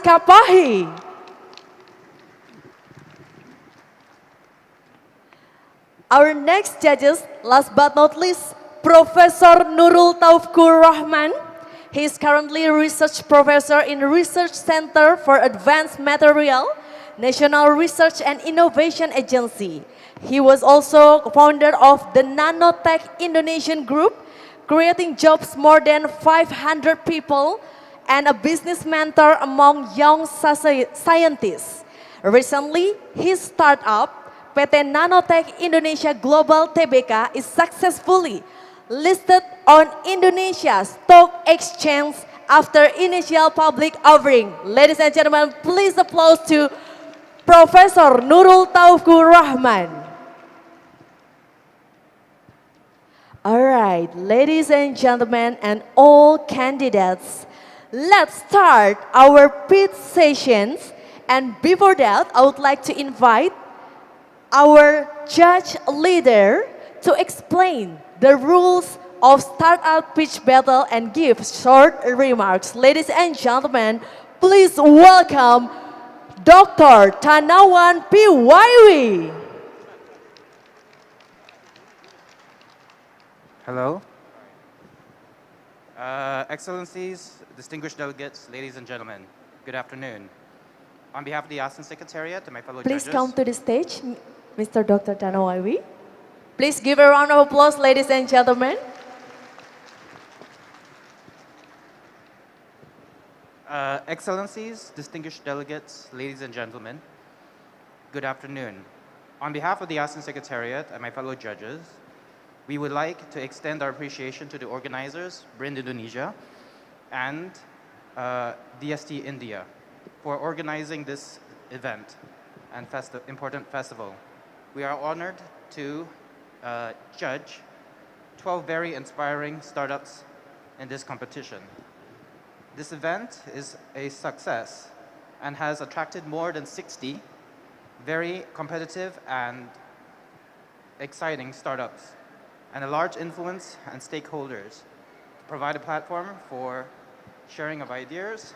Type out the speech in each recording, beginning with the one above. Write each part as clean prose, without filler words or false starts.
maskapai. Our next judges, last but not least, Professor Nurul Taufkur Rahman. He is currently a research professor in Research Center for Advanced Material, National Research and Innovation Agency. He was also founder of the Nanotech Indonesian Group, creating jobs more than 500 people, and a business mentor among young scientists. Recently, his startup, PT Nanotech Indonesia Global Tbk, is successfully listed on Indonesia Stock Exchange after initial public offering. Ladies and gentlemen, please applause to Professor Nurul Taufkur Rahman. All right, ladies and gentlemen and all candidates, let's start our pitch sessions. And before that, I would like to invite our judge leader to explain the rules of startup pitch battle and give short remarks. Ladies and gentlemen, please welcome Dr. Tanawan Piwaiwi. Hello. Excellencies, distinguished delegates, ladies and gentlemen, good afternoon. On behalf of the ASEAN Secretariat and my fellow Please judges. come to the stage, Mr. Dr. Tanawawi. Please give a round of applause, ladies and gentlemen. Excellencies, distinguished delegates, ladies and gentlemen, good afternoon. On behalf of the ASEAN Secretariat and my fellow judges, we would like to extend our appreciation to the organizers, BRIN Indonesia and DST India, for organizing this event and important festival. We are honored to judge 12 very inspiring startups in this competition. This event is a success and has attracted more than 60 very competitive and exciting startups and a large influence and stakeholders to provide a platform for sharing of ideas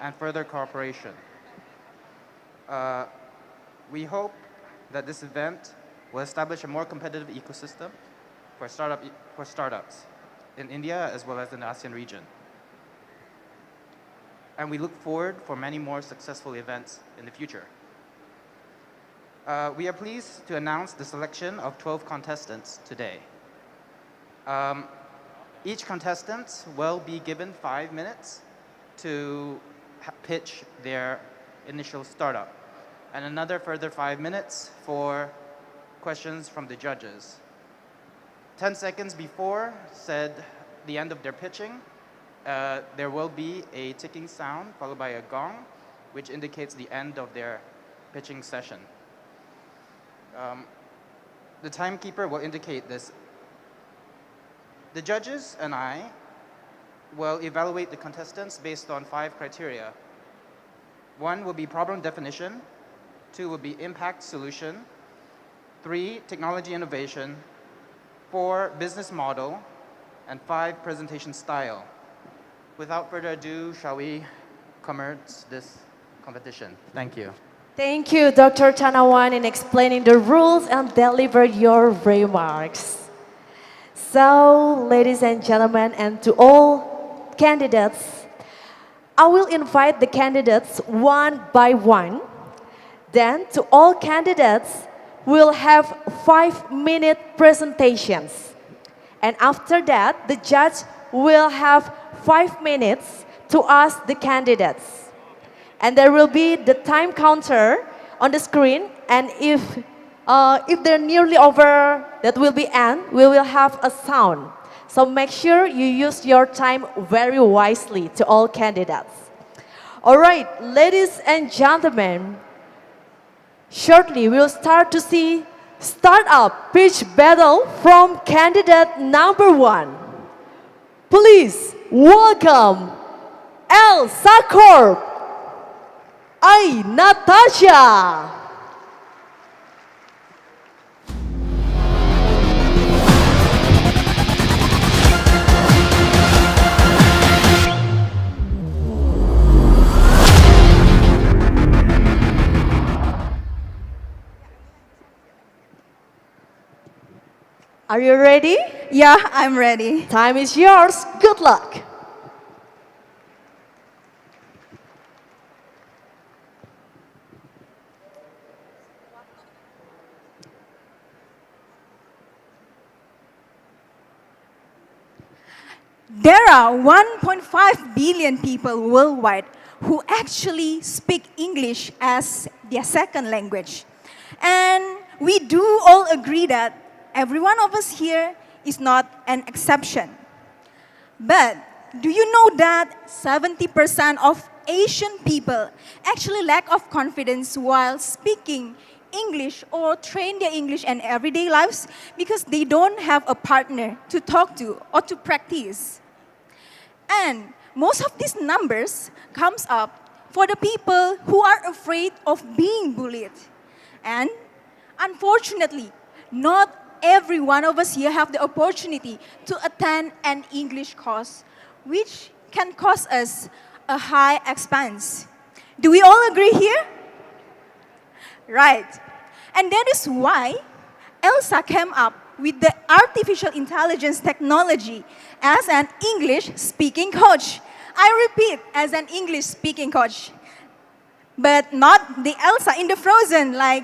and further cooperation. We hope that this event will establish a more competitive ecosystem for startups in India as well as in the ASEAN region. And we look forward for many more successful events in the future. We are pleased to announce the selection of 12 contestants today. Each contestant will be given 5 minutes to pitch their initial startup, and another further 5 minutes for questions from the judges. 10 seconds before the end of their pitching, there will be a ticking sound followed by a gong, which indicates the end of their pitching session. The timekeeper will indicate this. The judges and I will evaluate the contestants based on 5 criteria. 1 will be problem definition, 2 will be impact solution, 3, technology innovation, 4, business model, and 5, presentation style. Without further ado, shall we commence this competition? Thank you. Thank you, Dr. Tanawan, in explaining the rules and deliver your remarks. So, ladies and gentlemen, and to all candidates, I will invite the candidates one by one. Then, to all candidates, we'll have 5-minute presentations. And after that, the judge will have 5 minutes to ask the candidates. And there will be the time counter on the screen, and if they're nearly over, that will be end, we will have a sound. So make sure you use your time very wisely to all candidates. All right, ladies and gentlemen, shortly we'll start to see startup pitch battle from candidate number 1. Please welcome El Sakor. Ay, Natasha. Are you ready? Yeah, I'm ready. Time is yours. Good luck. There are 1.5 billion people worldwide who actually speak English as their second language. And we do all agree that every one of us here is not an exception. But do you know that 70% of Asian people actually lack of confidence while speaking English or train their English in everyday lives because they don't have a partner to talk to or to practice? And most of these numbers comes up for the people who are afraid of being bullied. And unfortunately, not every one of us here have the opportunity to attend an English course, which can cost us a high expense. Do we all agree here? Right. And that is why ELSA came up with the artificial intelligence technology as an English speaking coach. I repeat, as an English speaking coach. But not the Elsa in the Frozen, like,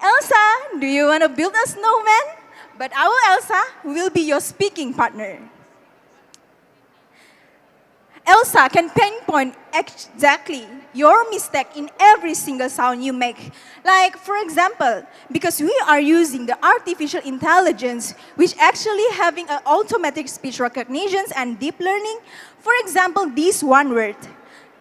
Elsa, do you want to build a snowman? But our Elsa will be your speaking partner. Elsa can pinpoint exactly your mistake in every single sound you make. Like, for example, because we are using the artificial intelligence, which actually having an automatic speech recognition and deep learning. For example, this one word,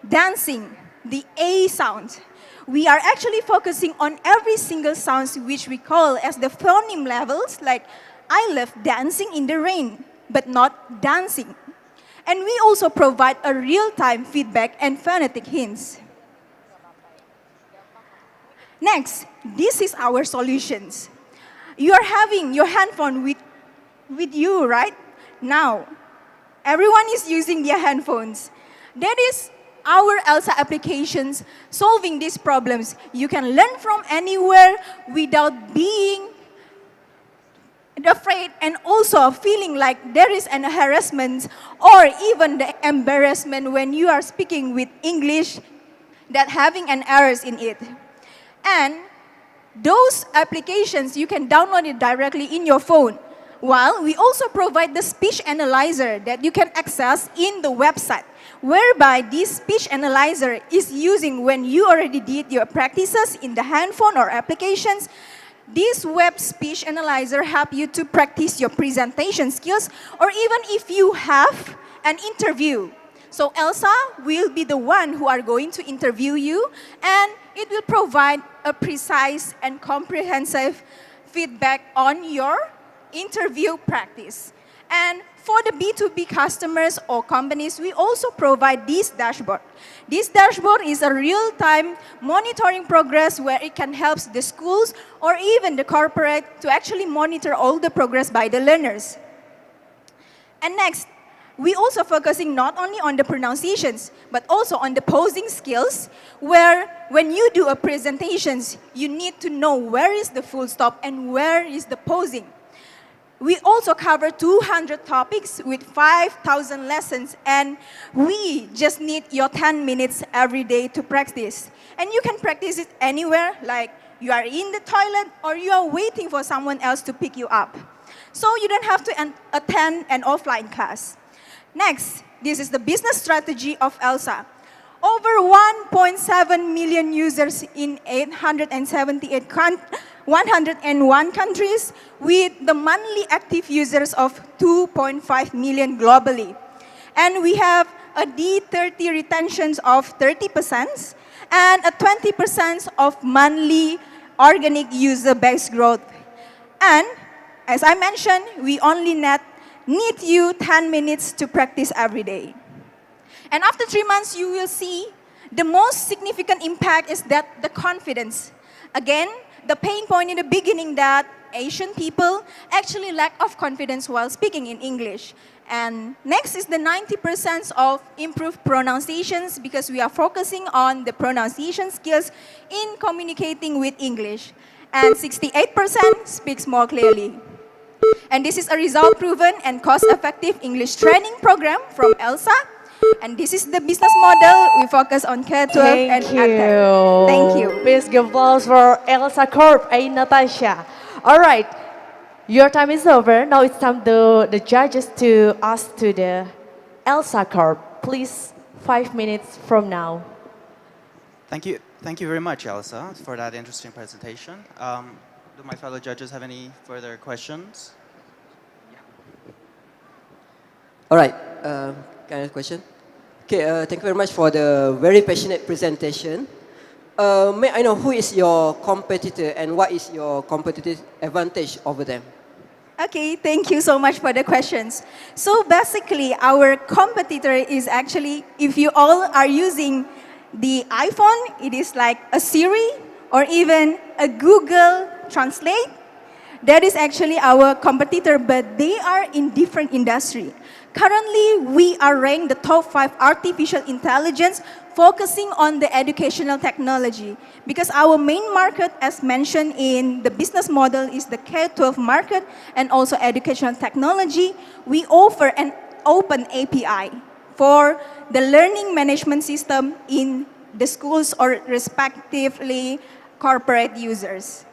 dancing, the A sound. We are actually focusing on every single sounds which we call as the phoneme levels, like, I love dancing in the rain, but not dancing. And we also provide a real-time feedback and phonetic hints. Next, this is our solutions. You are having your handphone with you right now. Everyone is using their handphones. That is our ELSA applications solving these problems. You can learn from anywhere without being afraid and also feeling like there is an harassment or even the embarrassment when you are speaking with English that having an errors in it. And those applications, you can download it directly in your phone. While we also provide the speech analyzer that you can access in the website, whereby this speech analyzer is using when you already did your practices in the handphone or applications. This web speech analyzer help you to practice your presentation skills or even if you have an interview. So ELSA will be the one who are going to interview you and it will provide a precise and comprehensive feedback on your interview practice. And for the B2B customers or companies, we also provide this dashboard. This dashboard is a real-time monitoring progress where it can help the schools or even the corporate to actually monitor all the progress by the learners. And next, we also focusing not only on the pronunciations, but also on the posing skills, where when you do a presentations, you need to know where is the full stop and where is the posing. We also cover 200 topics with 5,000 lessons, and we just need your 10 minutes every day to practice. And you can practice it anywhere, like you are in the toilet or you are waiting for someone else to pick you up. So you don't have to attend an offline class. Next, this is the business strategy of ELSA. Over 1.7 million users in 101 countries with the monthly active users of 2.5 million globally. And we have a D30 retentions of 30% and a 20% of monthly organic user base growth. And as I mentioned, we only need you 10 minutes to practice every day. And after 3 months, you will see the most significant impact is that the confidence. Again, the pain point in the beginning that Asian people actually lack of confidence while speaking in English. And next is the 90% of improved pronunciations because we are focusing on the pronunciation skills in communicating with English. And 68% speaks more clearly. And this is a result-proven and cost-effective English training program from ELSA. And this is the business model. We focus on K-12 and Thank you. EdTech. Thank you. Please give applause for Elsa Corp and Natasha. All right, your time is over. Now it's time to the judges to ask to the Elsa Corp. Please, 5 minutes from now. Thank you. Thank you very much, Elsa, for that interesting presentation. Do my fellow judges have any further questions? All right, can I ask a question? Okay, thank you very much for the very passionate presentation. May I know who is your competitor and what is your competitive advantage over them? Okay, thank you so much for the questions. So basically, our competitor is actually, if you all are using the iPhone, it is like a Siri or even a Google Translate. That is actually our competitor, but they are in different industry. Currently, we are ranked the top 5 artificial intelligence focusing on the educational technology because our main market, as mentioned in the business model, is the K-12 market and also educational technology. We offer an open API for the learning management system in the schools or respectively corporate users.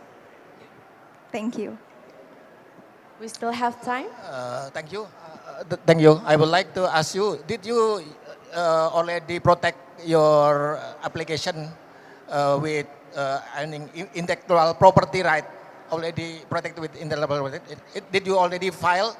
Thank you. We still have time. Thank you. Thank you. I would like to ask you, did you already protect your application with intellectual property right? Already protected with intellectual property? Did you already file?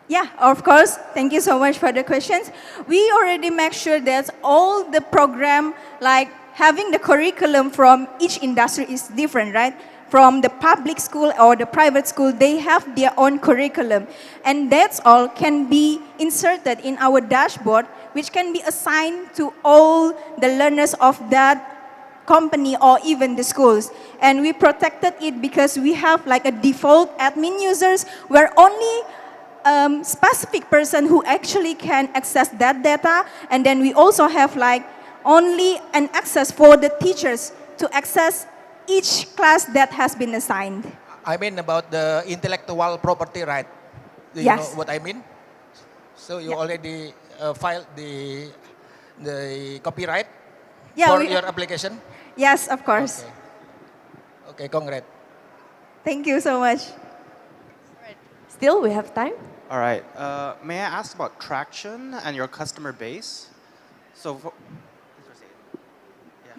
Yeah, of course. Thank you so much for the questions. We already make sure that all the program, like having the curriculum from each industry is different, right? From the public school or the private school, they have their own curriculum. And that's all can be inserted in our dashboard, which can be assigned to all the learners of that company or even the schools. And we protected it because we have like a default admin users where only specific person who actually can access that data. And then we also have like only an access for the teachers to access each class that has been assigned. I mean about the intellectual property right. Do you Yes. know what I mean? So you already filed the copyright for your application? Yes, of course. Okay, congrats. Thank you so much. Still, we have time. All right. May I ask about traction and your customer base? So, please proceed.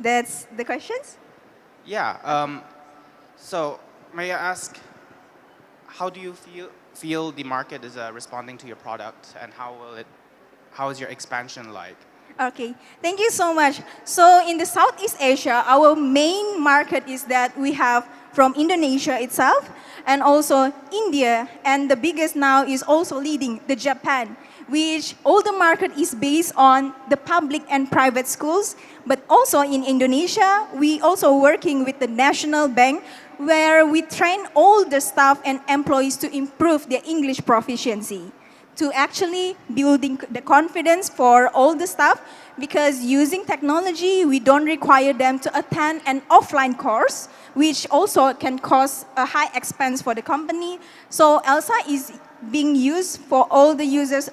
That's the questions? Yeah. So, may I ask, how do you feel the market is responding to your product, and how is your expansion like? Okay, thank you so much. So in the Southeast Asia, our main market is that we have from Indonesia itself and also India, and the biggest now is also leading the Japan, which all the market is based on the public and private schools. But also in Indonesia, we also working with the National Bank, where we train all the staff and employees to improve their English proficiency, to actually building the confidence for all the staff, because using technology, we don't require them to attend an offline course, which also can cause a high expense for the company. So ELSA is being used for all the users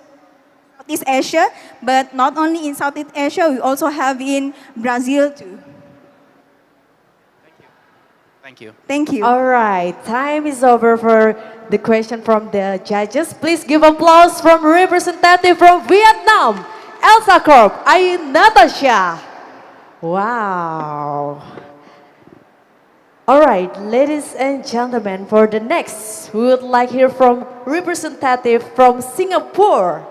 Southeast Asia, but not only in Southeast Asia, we also have in Brazil too. Thank you. Thank you. All right, time is over for the question from the judges. Please give applause from representative from Vietnam, Elsa Corp, Natasha. Wow. All right, ladies and gentlemen, for the next, we would like to hear from representative from Singapore,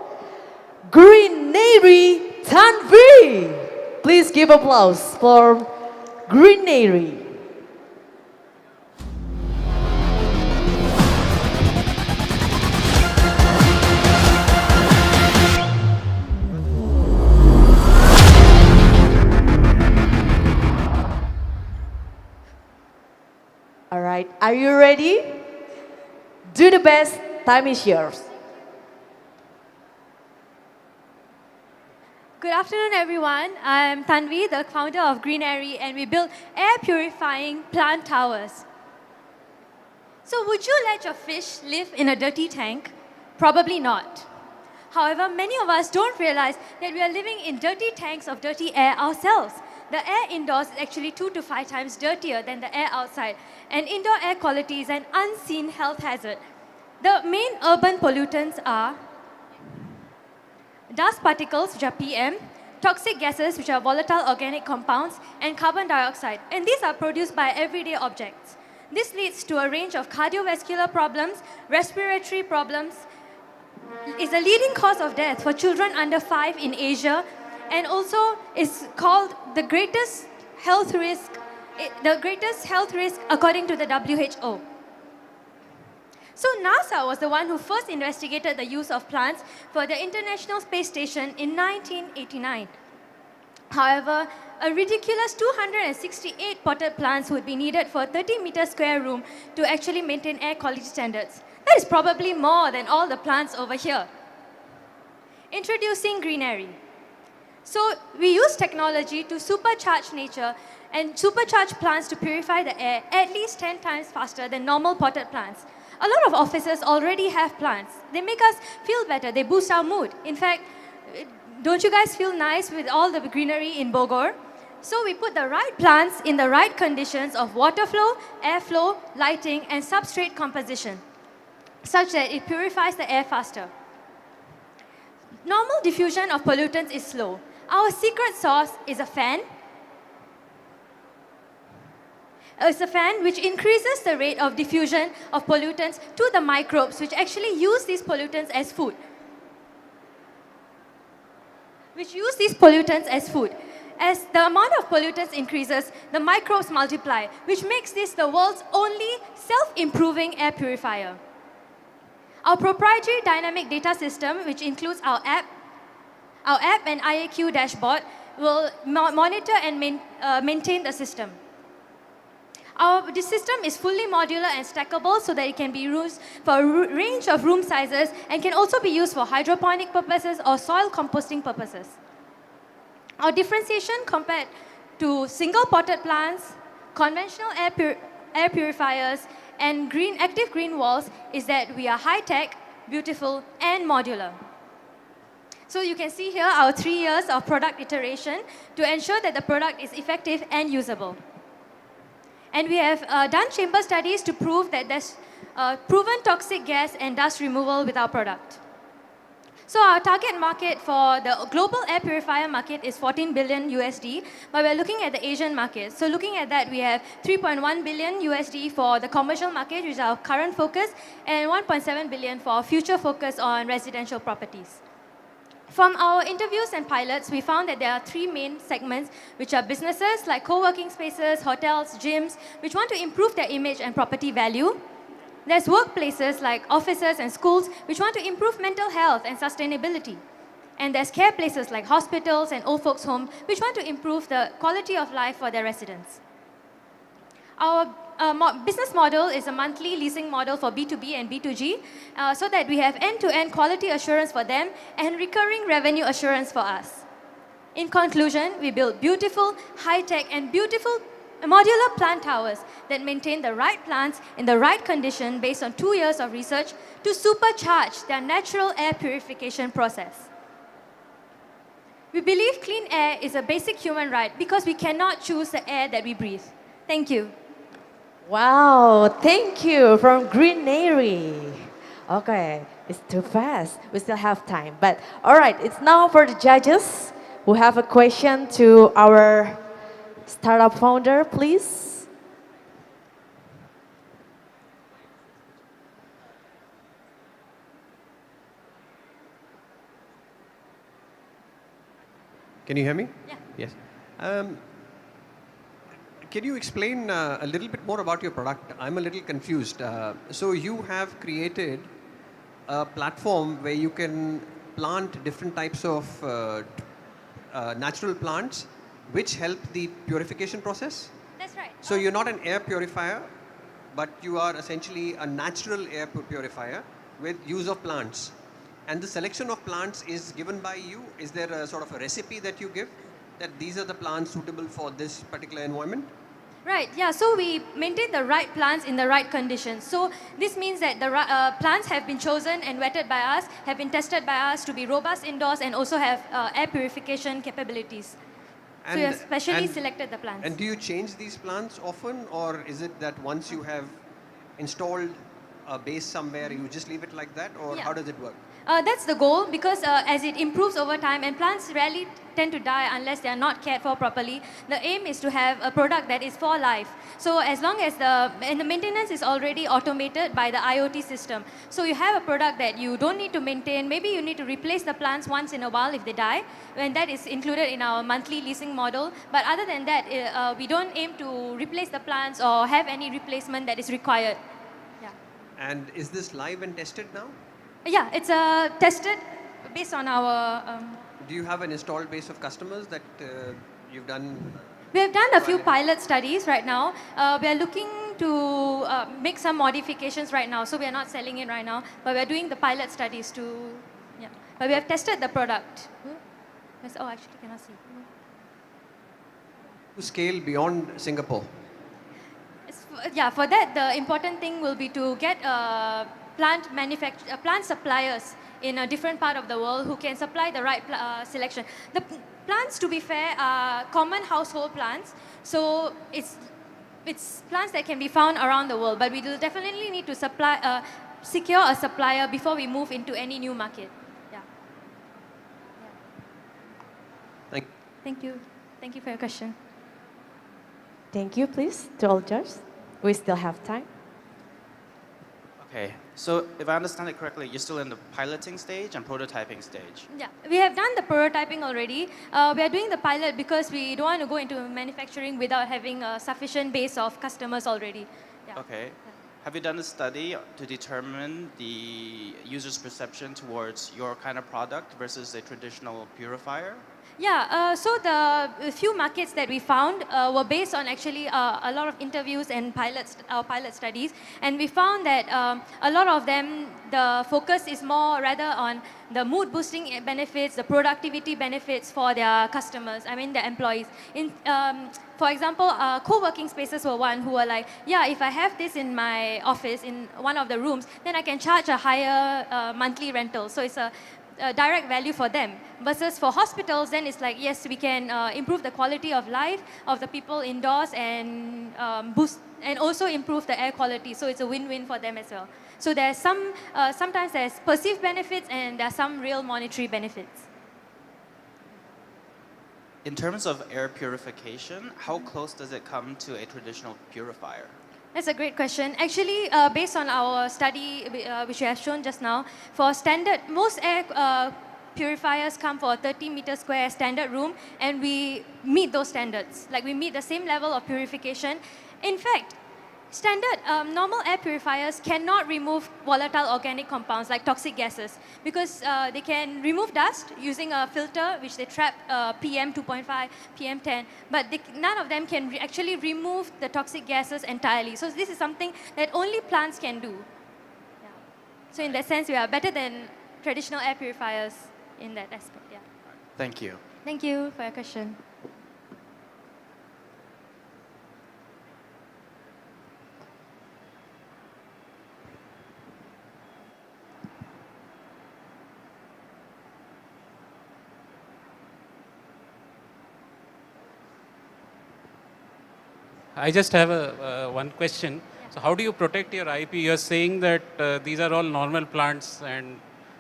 Greenery Tanvi. Please give applause for Greenery. All right, are you ready? Do the best, time is yours. Good afternoon, everyone. I'm Tanvi, the founder of Greenery, and we build air purifying plant towers. So would you let your fish live in a dirty tank? Probably not. However, many of us don't realize that we are living in dirty tanks of dirty air ourselves. The air indoors is actually 2 to 5 times dirtier than the air outside, and indoor air quality is an unseen health hazard. The main urban pollutants are dust particles, which are PM, toxic gases, which are volatile organic compounds, and carbon dioxide. And these are produced by everyday objects. This leads to a range of cardiovascular problems, respiratory problems, is a leading cause of death for children under 5 in Asia, and also is called the greatest health risk according to the WHO. So NASA was the one who first investigated the use of plants for the International Space Station in 1989. However, a ridiculous 268 potted plants would be needed for a 30-meter square room to actually maintain air quality standards. That is probably more than all the plants over here. Introducing greenery. So we use technology to supercharge nature and supercharge plants to purify the air at least 10 times faster than normal potted plants. A lot of offices already have plants. They make us feel better. They boost our mood. In fact, don't you guys feel nice with all the greenery in Bogor? So we put the right plants in the right conditions of water flow, airflow, lighting, and substrate composition, such that it purifies the air faster. Normal diffusion of pollutants is slow. Our secret sauce is a fan. It's a fan which increases the rate of diffusion of pollutants to the microbes, which actually use these pollutants as food. As the amount of pollutants increases, the microbes multiply, which makes this the world's only self-improving air purifier. Our proprietary dynamic data system, which includes our app and IAQ dashboard, will monitor and maintain the system. This system is fully modular and stackable so that it can be used for a range of room sizes and can also be used for hydroponic purposes or soil composting purposes. Our differentiation compared to single potted plants, conventional air purifiers, and active green walls is that we are high-tech, beautiful, and modular. So you can see here our 3 years of product iteration to ensure that the product is effective and usable. And we have done chamber studies to prove that there's proven toxic gas and dust removal with our product. So our target market for the global air purifier market is 14 billion USD, but we're looking at the Asian market. So looking at that, we have 3.1 billion USD for the commercial market, which is our current focus, and 1.7 billion for our future focus on residential properties. From our interviews and pilots, we found that there are 3 main segments, which are businesses like co-working spaces, hotels, gyms, which want to improve their image and property value. There's workplaces like offices and schools, which want to improve mental health and sustainability. And there's care places like hospitals and old folks' homes, which want to improve the quality of life for their residents. Our business model is a monthly leasing model for B2B and B2G, so that we have end-to-end quality assurance for them and recurring revenue assurance for us. In conclusion, we build beautiful, high-tech, and beautiful modular plant towers that maintain the right plants in the right condition based on 2 years of research to supercharge their natural air purification process. We believe clean air is a basic human right because we cannot choose the air that we breathe. Thank you. Wow, thank you from Greenery. Okay, it's too fast. We still have time. But all right, it's now for the judges who have a question to our startup founder, please. Can you hear me? Yeah. Yes. Can you explain a little bit more about your product? I'm a little confused. So you have created a platform where you can plant different types of natural plants which help the purification process? That's right. So you're not an air purifier, but you are essentially a natural air purifier with use of plants. And the selection of plants is given by you? Is there a sort of a recipe that you give? That these are the plants suitable for this particular environment? Right, yeah, so we maintain the right plants in the right conditions. So this means that the plants have been chosen and vetted by us, have been tested by us to be robust indoors and also have air purification capabilities. So we have specially selected the plants. And do you change these plants often, or is it that once you have installed a base somewhere, you just leave it like that, or how does it work? That's the goal, because as it improves over time, and plants rarely tend to die unless they are not cared for properly, the aim is to have a product that is for life. So as long as the maintenance is already automated by the IoT system, so you have a product that you don't need to maintain. Maybe you need to replace the plants once in a while if they die, and that is included in our monthly leasing model. But other than that, we don't aim to replace the plants or have any replacement that is required. Yeah. And is this live and tested now? Yeah, it's tested based on our... Do you have an installed base of customers that you've done? We have done a few pilot studies right now. We are looking to make some modifications right now. So we are not selling it right now, but we are doing the pilot studies to... Yeah. But we have tested the product. Oh, actually, cannot see. To scale beyond Singapore? Yeah, for that, the important thing will be to get plant suppliers in a different part of the world who can supply the right selection. The plants, to be fair, are common household plants, so it's plants that can be found around the world, but we will definitely need to secure a supplier before we move into any new market. Yeah. Thank you. Thank you for your question. Thank you, please, to all judges. We still have time. Okay, so if I understand it correctly, you're still in the piloting stage and prototyping stage. Yeah, we have done the prototyping already. We are doing the pilot because we don't want to go into manufacturing without having a sufficient base of customers already. Yeah. Okay. Yeah. Have you done a study to determine the user's perception towards your kind of product versus a traditional purifier? Yeah, so the few markets that we found were based on actually a lot of interviews and pilot studies, and we found that a lot of them, the focus is more rather on the mood boosting benefits, the productivity benefits for their customers, their employees. For example, co-working spaces were one who were like, yeah, if I have this in my office, in one of the rooms, then I can charge a higher monthly rental. So it's a direct value for them. Versus for hospitals, then it's like, yes, we can improve the quality of life of the people indoors and boost and also improve the air quality. So it's a win-win for them as well. So there's sometimes there's perceived benefits and there's some real monetary benefits. In terms of air purification, how close does it come to a traditional purifier? That's a great question. Actually, based on our study, which we have shown just now, for standard, most air purifiers come for a 30-meter square standard room, and we meet those standards. Like, we meet the same level of purification. In fact, standard normal air purifiers cannot remove volatile organic compounds like toxic gases because they can remove dust using a filter which they trap PM 2.5, PM 10, but none of them can actually remove the toxic gases entirely. So this is something that only plants can do. Yeah. So in that sense, we are better than traditional air purifiers in that aspect. Yeah. Thank you. Thank you for your question. I just have one question. So how do you protect your IP? You're saying that these are all normal plants, and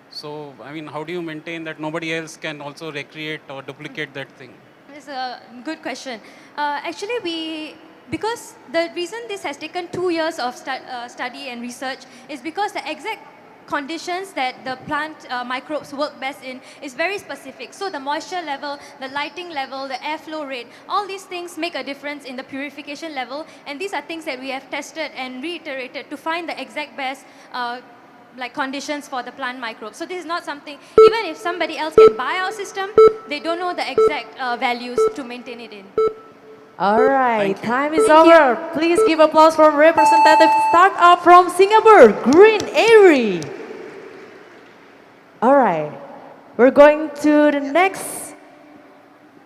so, how do you maintain that nobody else can also recreate or duplicate that thing? It's a good question. Actually, because the reason this has taken 2 years of study and research is because the exact conditions that the plant microbes work best in is very specific. So the moisture level, the lighting level, the airflow rate, all these things make a difference in the purification level, and these are things that we have tested and reiterated to find the exact best conditions for the plant microbes. So this is not something, even if somebody else can buy our system, they don't know the exact values to maintain it in. All right, time is over. Please give applause for representative startup from Singapore, Green Airy. All right, we're going to the next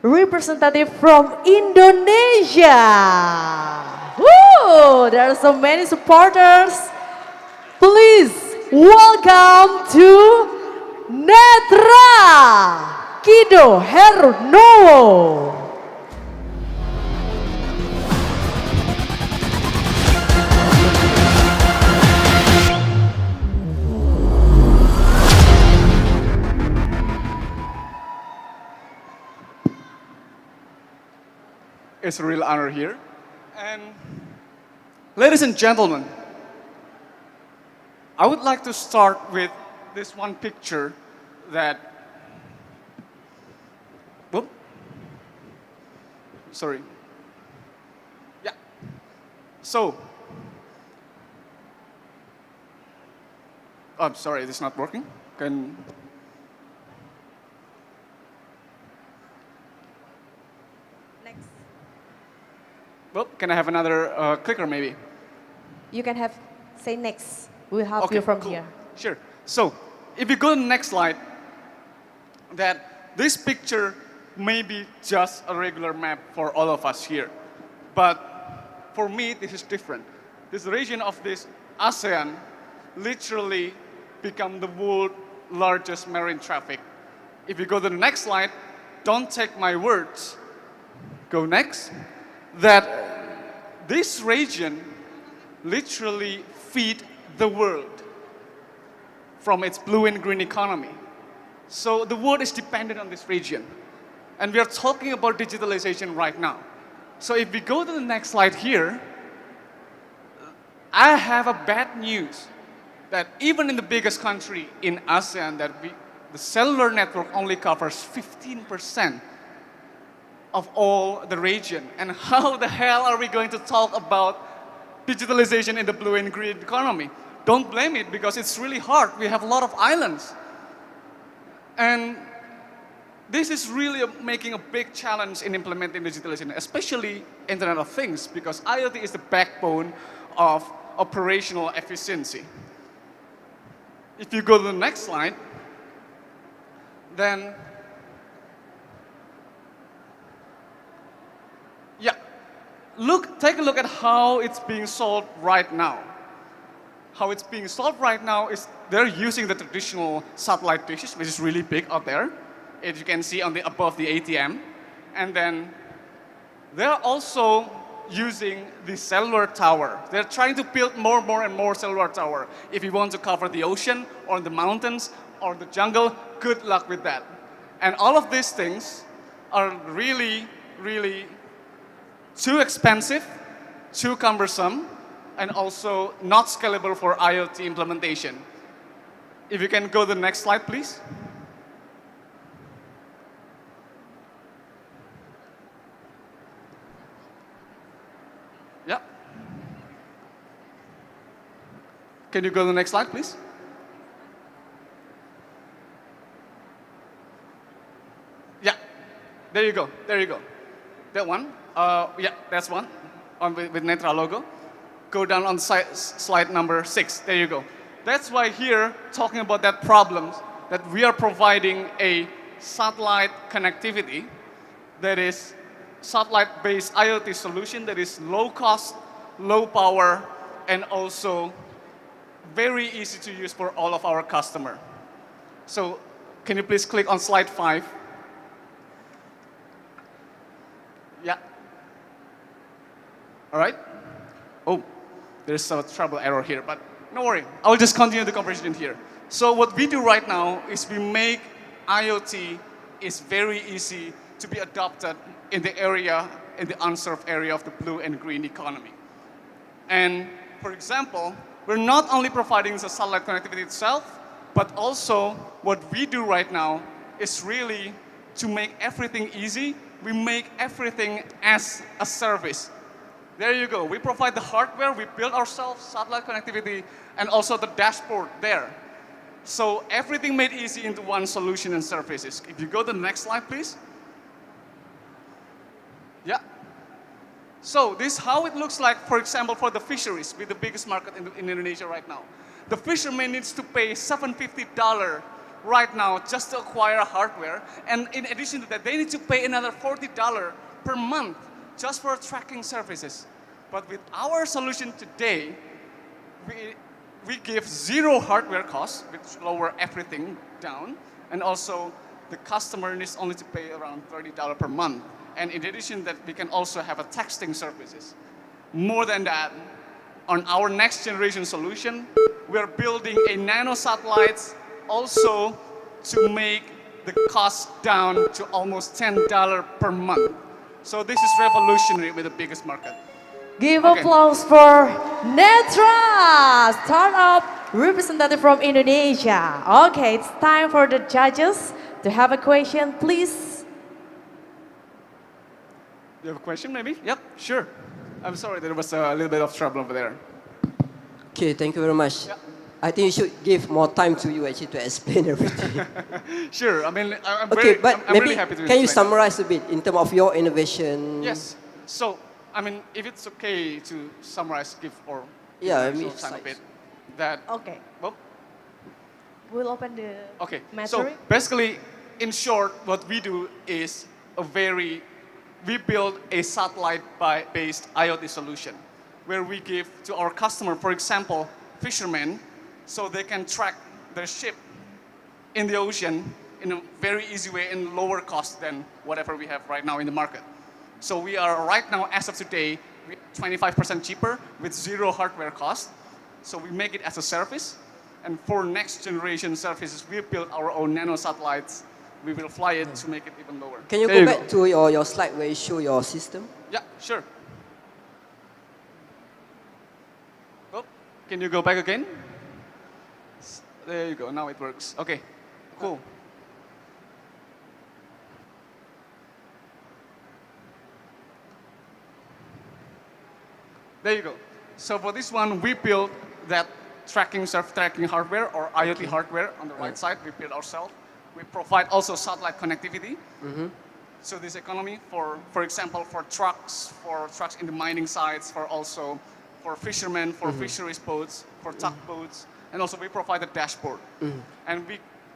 representative from Indonesia. Woo! There are so many supporters. Please welcome to Netra Kido Hernowo. It's a real honor here. And ladies and gentlemen, I would like to start with this one picture that, whoop, sorry. Yeah. So, I'm sorry, this is not working. Well, can I have another clicker maybe? You can have, say next. We'll help you from cool. here. Sure. So, if you go to the next slide, that this picture may be just a regular map for all of us here. But for me, this is different. This region of this ASEAN literally become the world's largest marine traffic. If you go to the next slide, don't take my words. Go next. That this region literally feed the world from its blue and green economy. So the world is dependent on this region. And we are talking about digitalization right now. So if we go to the next slide here, I have a bad news that even in the biggest country in ASEAN, the cellular network only covers 15% of all the region. And how the hell are we going to talk about digitalization in the blue and green economy? Don't blame it, because it's really hard. We have a lot of islands. And this is really making a big challenge in implementing digitalization, especially Internet of Things, because IoT is the backbone of operational efficiency. If you go to the next slide, then take a look at how it's being solved right now. How it's being solved right now is they're using the traditional satellite dishes, which is really big out there, as you can see on above the ATM. And then they're also using the cellular tower. They're trying to build more and more cellular tower. If you want to cover the ocean or the mountains or the jungle, good luck with that. And all of these things are really, really too expensive, too cumbersome, and also not scalable for IoT implementation. If you can go to the next slide, please. Yeah. Can you go to the next slide, please? Yeah. There you go. There you go. That one. Yeah, that's one with Netra logo. Go down on slide number 6. There you go. That's why here, talking about that problem, that we are providing a satellite connectivity that is satellite-based IoT solution that is low cost, low power, and also very easy to use for all of our customers. So can you please click on slide 5? Yeah. All right. Oh, there's a trouble error here, but no worry. I'll just continue the conversation here. So what we do right now is we make IoT is very easy to be adopted in the area, in the unserved area of the blue and green economy. And for example, we're not only providing the satellite connectivity itself, but also what we do right now is really to make everything easy. We make everything as a service. There you go. We provide the hardware, we build ourselves satellite connectivity, and also the dashboard there. So everything made easy into one solution and services. If you go to the next slide, please. Yeah. So this is how it looks like, for example, for the fisheries, with the biggest market in Indonesia right now. The fisherman needs to pay $750 right now just to acquire hardware. And in addition to that, they need to pay another $40 per month just for tracking services. But with our solution today, we give zero hardware costs, which lower everything down. And also, the customer needs only to pay around $30 per month. And in addition to that, we can also have a texting services. More than that, on our next generation solution, we're building a nano satellites also to make the cost down to almost $10 per month. So this is revolutionary with the biggest market. Give Okay. applause for Netra, startup representative from Indonesia. Okay, it's time for the judges to have a question, please. You have a question, maybe? Yep, sure. I'm sorry, there was a little bit of trouble over there. Okay, thank you very much. Yeah. I think you should give more time to you actually to explain everything. Sure, I mean, I'm, Okay, but I'm maybe really happy to can you explain. summarize a bit in terms of your innovation? Yes. So, I mean, if it's okay to summarize, give or Yeah, I give mean, time a size. bit, that Okay, well, we'll open the okay. matter. So basically, in short, what we do is we build a satellite-based IoT solution where we give to our customer, for example, fishermen, so they can track their ship in the ocean in a very easy way and lower cost than whatever we have right now in the market. So we are right now, as of today, 25% cheaper with zero hardware cost. So we make it as a service. And for next generation services, we build our own nano satellites. We will fly it to make it even lower. Can you There go back to your slide where you show your system? Yeah, sure. Oh, can you go back again? There you go, now it works. Okay, cool. There you go. So for this one, we built that self-tracking hardware or IoT hardware on the right side. We built ourselves. We provide also satellite connectivity. So this economy for example, for trucks in the mining sites, for fishermen, for fisheries boats, for tugboats, and also we provide a dashboard. And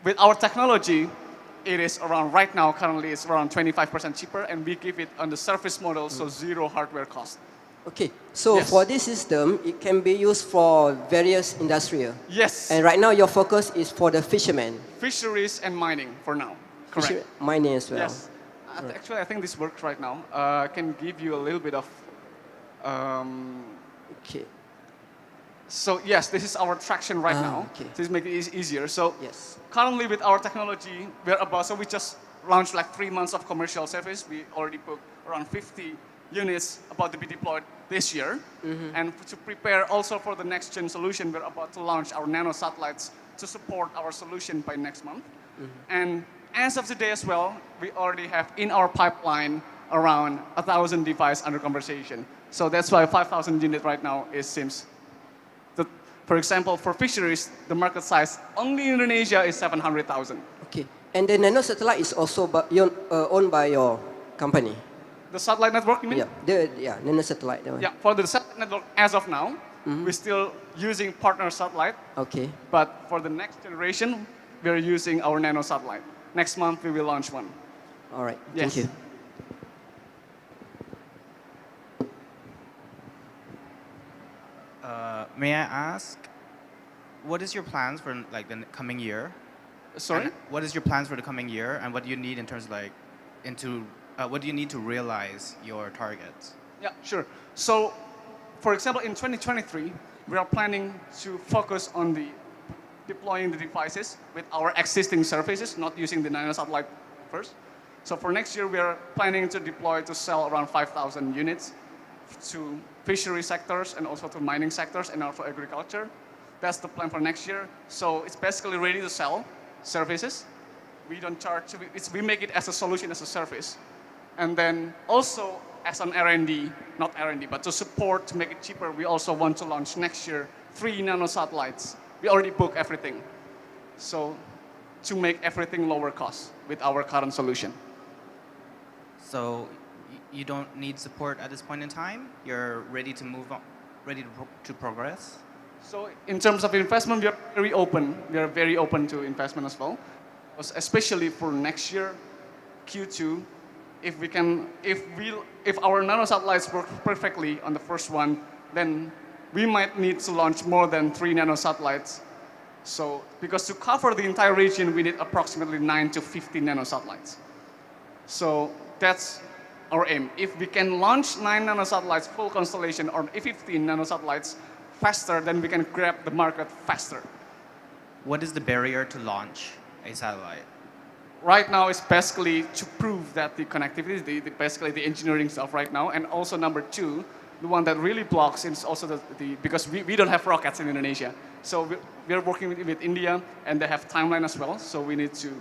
with our technology, it is around, right now, currently it's around 25% cheaper, and we give it on the service model, so zero hardware cost. Okay, so Yes. for this system, it can be used for various industries. Yes, And right now, your focus is for the fishermen. fisheries and mining for now, correct. Mining as well. Yes. Actually, I think this works right now. I can give you a little bit of... Okay. So yes, this is our traction right now. Okay. This makes it easier. So Yes. currently with our technology, we just launched like 3 months of commercial service. We already booked around 50 units about to be deployed this year. And to prepare also for the next gen solution, we're about to launch our nano satellites to support our solution by next month. And as of today as well, we already have in our pipeline around 1,000 devices under conversation. So that's why 5,000 units right now seems. For example, for fisheries, the market size only in Indonesia is 700,000. Okay. And the nano satellite is also owned by your company. The satellite network, you mean? Yeah, nano satellite. That one. Yeah, for the satellite network, as of now, we're still using partner satellite. Okay. But for the next generation, we're using our nano satellite. Next month, we will launch one. All right. Yes. Thank you. May I ask, what is your plans for like the coming year? Sorry? And what is your plans for the coming year, and what do you need in terms of like what do you need to realize your targets? Yeah, sure. So, for example, in 2023, we are planning to focus on deploying the devices with our existing services, not using the nano satellite first. So for next year, we are planning to sell around 5,000 units to fishery sectors and also to mining sectors and also agriculture. That's the plan for next year. So it's basically ready to sell services. We don't charge, we make it as a solution, as a service. And then also as an R&D, not R&D, but to support, to make it cheaper, we also want to launch next year 3 nano satellites. We already booked everything. So to make everything lower cost with our current solution. So you don't need support at this point in time? You're ready to move on, ready to progress? So in terms of investment, we are very open. We are very open to investment as well. especially for next year, Q2, if our nanosatellites work perfectly on the first one, then we might need to launch more than 3 nanosatellites. So, because to cover the entire region, we need approximately 9 to 15 nanosatellites. So that's our aim. If we can launch 9 nanosatellites full constellation or 15 nanosatellites faster, then we can grab the market faster. What is the barrier to launch a satellite? Right now, it's basically to prove that the connectivity, basically the engineering stuff right now, and also number 2, the one that really blocks is also because we don't have rockets in Indonesia. So we're working with India, and they have timeline as well. So we need to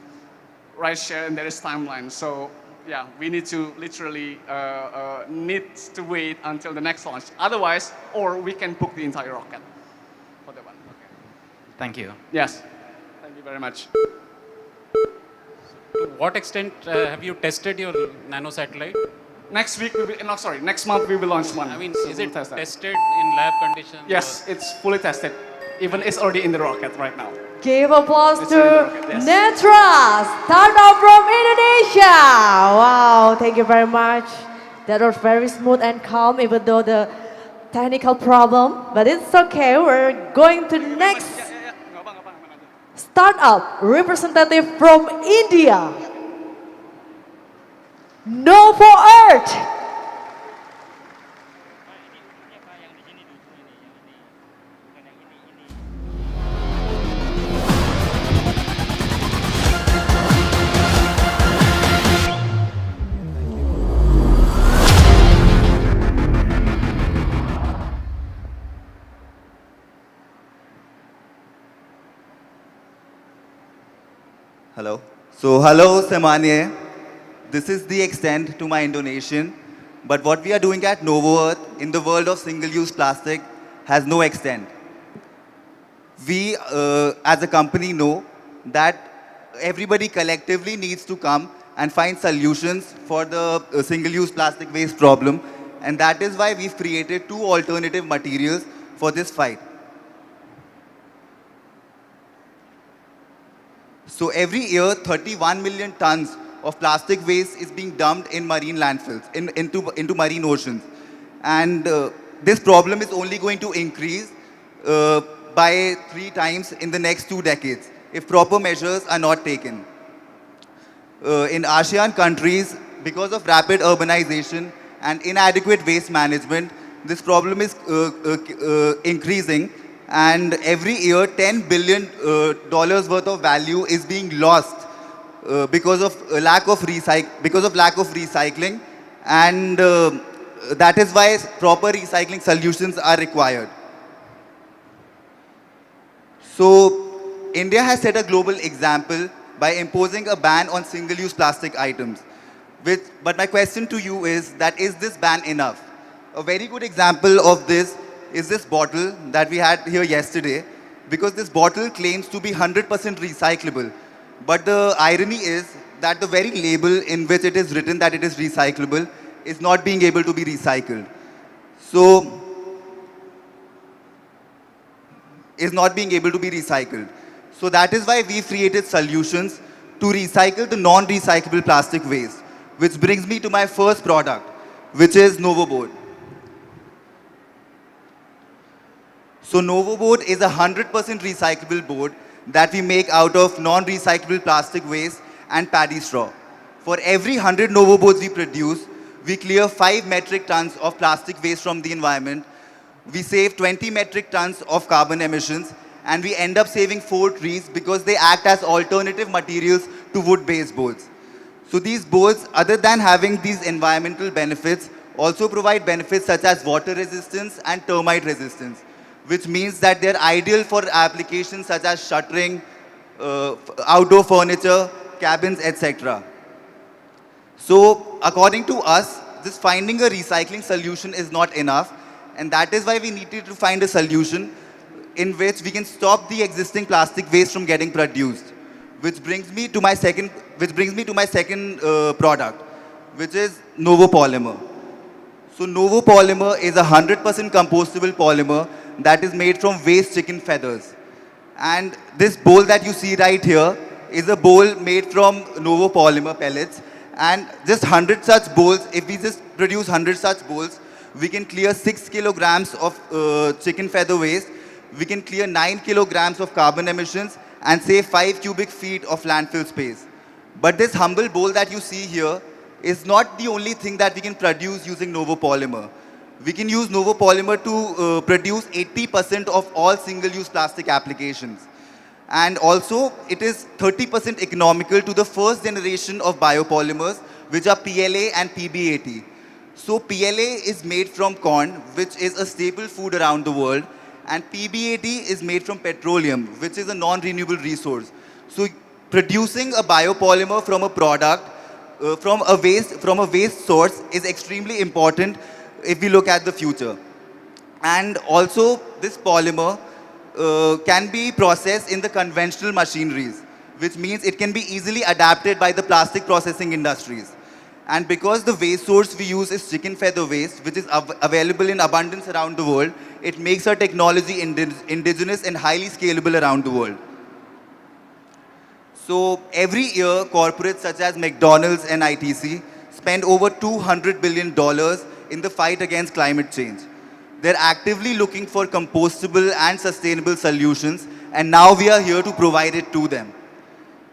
share, and there is timeline. So yeah, we need to literally need to wait until the next launch. Otherwise, or we can book the entire rocket for that one. Okay. Thank you. Yes. Thank you very much. To what extent have you tested your nanosatellite? Next week, next month we will launch one. I mean, So is we'll it test that. tested in lab conditions? Yes, it's fully tested. Even it's already in the rocket right now. Give applause It's to already in the rocket, yes. Netra, startup from Indonesia. Wow, thank you very much. That was very smooth and calm, even though the technical problem, but it's okay. We're going to the next startup representative from India. Novo Earth. Hello. So, hello, Semanye. This is the extent to my Indonesian. But what we are doing at Novo Earth in the world of single-use plastic has no extent. We, as a company, know that everybody collectively needs to come and find solutions for the single-use plastic waste problem. And that is why we've created 2 alternative materials for this fight. So every year, 31 million tons of plastic waste is being dumped in marine landfills, into marine oceans. And this problem is only going to increase by 3 times in the next 2 decades if proper measures are not taken. In ASEAN countries, because of rapid urbanization and inadequate waste management, this problem is increasing. And every year, $10 billion worth of value is being lost because of lack of recycling, and that is why proper recycling solutions are required. So, India has set a global example by imposing a ban on single-use plastic items. But my question to you is this ban enough? A very good example of this is this bottle that we had here yesterday, because this bottle claims to be 100% recyclable. But the irony is that the very label in which it is written that it is recyclable is not being able to be recycled. So that is why we created solutions to recycle the non-recyclable plastic waste, which brings me to my first product, which is NovoBoard. So NovoBoard is a 100% recyclable board that we make out of non-recyclable plastic waste and paddy straw. For every 100 NovoBoards we produce, we clear 5 metric tons of plastic waste from the environment. We save 20 metric tons of carbon emissions, and we end up saving 4 trees because they act as alternative materials to wood-based boards. So these boards, other than having these environmental benefits, also provide benefits such as water resistance and termite resistance, which means that they're ideal for applications such as shuttering, outdoor furniture, cabins, etc. So according to us, just finding a recycling solution is not enough, and that is why we needed to find a solution in which we can stop the existing plastic waste from getting produced, which brings me to my second product, which is Novopolymer. So Novopolymer is a 100% compostable polymer that is made from waste chicken feathers. And this bowl that you see right here is a bowl made from novo polymer pellets. And just 100 such bowls, if we just produce 100 such bowls, we can clear 6 kilograms of chicken feather waste. We can clear 9 kilograms of carbon emissions and save 5 cubic feet of landfill space. But this humble bowl that you see here is not the only thing that we can produce using novo polymer. We can use novo polymer to produce 80% of all single-use plastic applications. And also, it is 30% economical to the first generation of biopolymers, which are PLA and PBAT. So PLA is made from corn, which is a staple food around the world, and PBAT is made from petroleum, which is a non-renewable resource. So producing a biopolymer from a product, from a waste source is extremely important if we look at the future. And also, this polymer can be processed in the conventional machineries, which means it can be easily adapted by the plastic processing industries. And because the waste source we use is chicken feather waste, which is available in abundance around the world, it makes our technology indigenous and highly scalable around the world. So every year, corporates such as McDonald's and ITC spend over $200 billion in the fight against climate change. They're actively looking for compostable and sustainable solutions, and now we are here to provide it to them.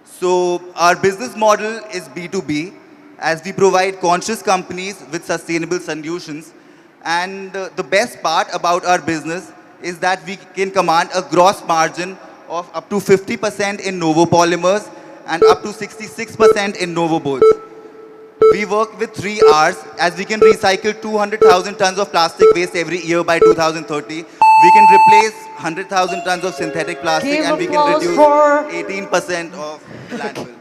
So our business model is B2B, as we provide conscious companies with sustainable solutions. And the best part about our business is that we can command a gross margin of up to 50% in novo polymers and up to 66% in novo bowls. We work with 3 Rs, as we can recycle 200,000 tons of plastic waste every year by 2030. We can replace 100,000 tons of synthetic plastic, and we can reduce 18% of landfill.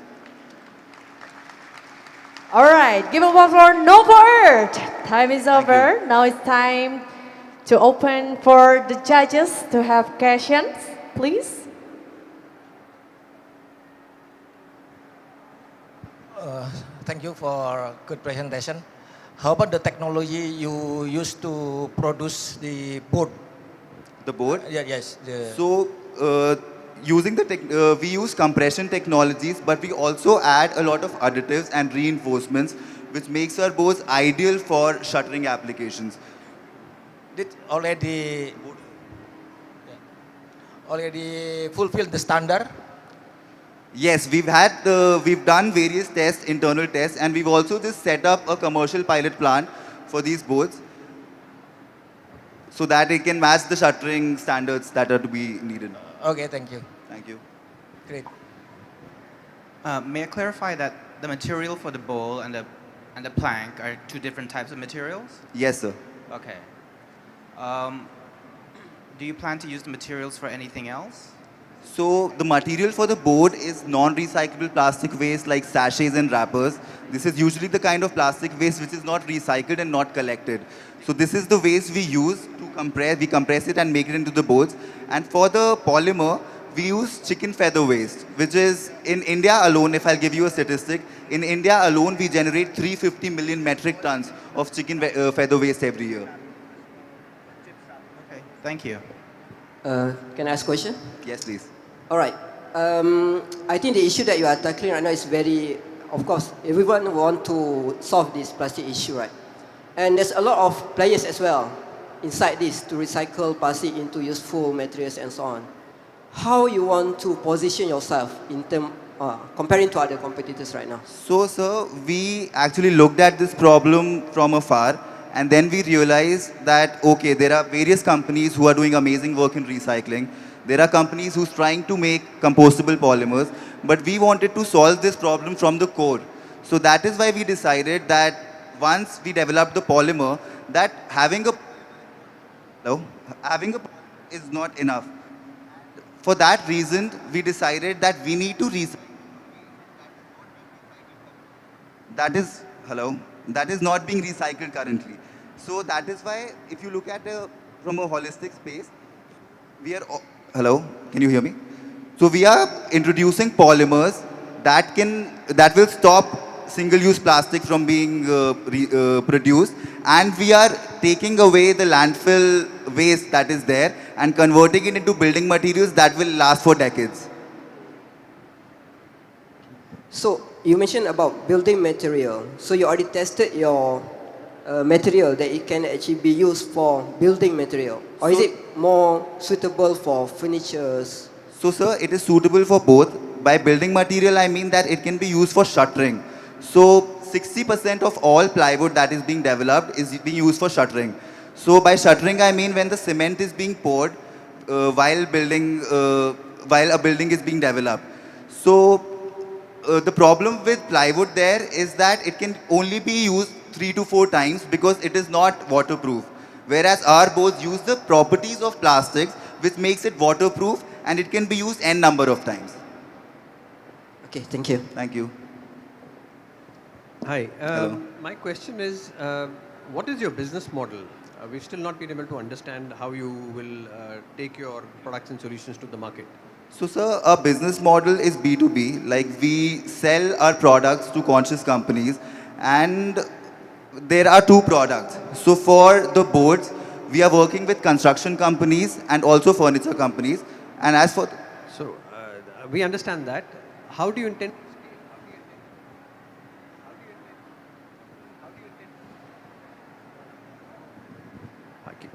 All right, give applause for Novo Earth. Time is over. Now it's time to open for the judges to have questions, please. Thank you for a good presentation. How about the technology you use to produce the board? The board? Yeah, yes. So, using the we use compression technologies, but we also add a lot of additives and reinforcements, which makes our boards ideal for shuttering applications. Did already fulfill the standard? Yes, we've done various tests, internal tests, and we've also just set up a commercial pilot plant for these boards so that it can match the shuttering standards that are to be needed. Okay, thank you. Thank you. Great. May I clarify that the material for the bowl and the plank are 2 different types of materials? Yes, sir. Okay. Do you plan to use the materials for anything else? So the material for the board is non-recyclable plastic waste like sachets and wrappers. This is usually the kind of plastic waste which is not recycled and not collected. So this is the waste we use to compress. We compress it and make it into the boards. And for the polymer, we use chicken feather waste, which is in India alone, if I'll give you a statistic, in India alone we generate 350 million metric tons of chicken feather waste every year. Okay, thank you. Can I ask a question? Yes, please. All right. I think the issue that you are tackling right now is very, of course, everyone want to solve this plastic issue, right? And there's a lot of players as well inside this to recycle plastic into useful materials and so on. How you want to position yourself in term, comparing to other competitors right now? So, sir, we actually looked at this problem from afar, and then we realized that, okay, there are various companies who are doing amazing work in recycling. There are companies who's trying to make compostable polymers, but we wanted to solve this problem from the core. So that is why we decided that once we developed the polymer, that having a is not enough. For that reason, we decided that we need to recycle. That is not being recycled currently. So that is why, if you look at from a holistic space, we are. Hello, can you hear me? So we are introducing polymers that will stop single-use plastic from being produced, and we are taking away the landfill waste that is there and converting it into building materials that will last for decades. So you mentioned about building material. So you already tested your material that it can actually be used for building material, or is it more suitable for furnitures? So sir, it is suitable for both. By building material, I mean that it can be used for shuttering. So 60% of all plywood that is being developed is being used for shuttering. So by shuttering, I mean when the cement is being poured while a building is being developed. So the problem with plywood there is that it can only be used 3 to 4 times because it is not waterproof. Whereas our boards use the properties of plastics, which makes it waterproof, and it can be used n number of times. Okay, thank you. Thank you. Hi. Hello. My question is, what is your business model? We've still not been able to understand how you will take your products and solutions to the market. So sir, our business model is B2B, like we sell our products to conscious companies, and there are 2 products. So for the boards, we are working with construction companies and also furniture companies. And as for... So we understand that. How do you intend...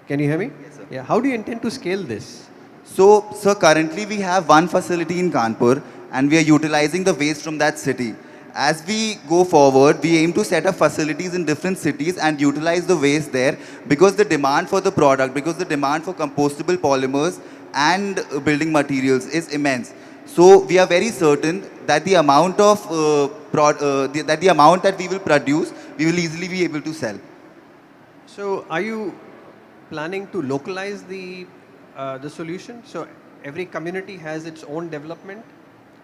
Can you hear me? Yes, sir. Yeah. How do you intend to scale this? So, sir, currently we have one facility in Kanpur and we are utilizing the waste from that city. As we go forward, we aim to set up facilities in different cities and utilize the waste there because the demand for the product, because the demand for compostable polymers and building materials is immense. So, we are very certain that the amount of the amount that we will produce, we will easily be able to sell. So are you planning to localize the solution? So every community has its own development?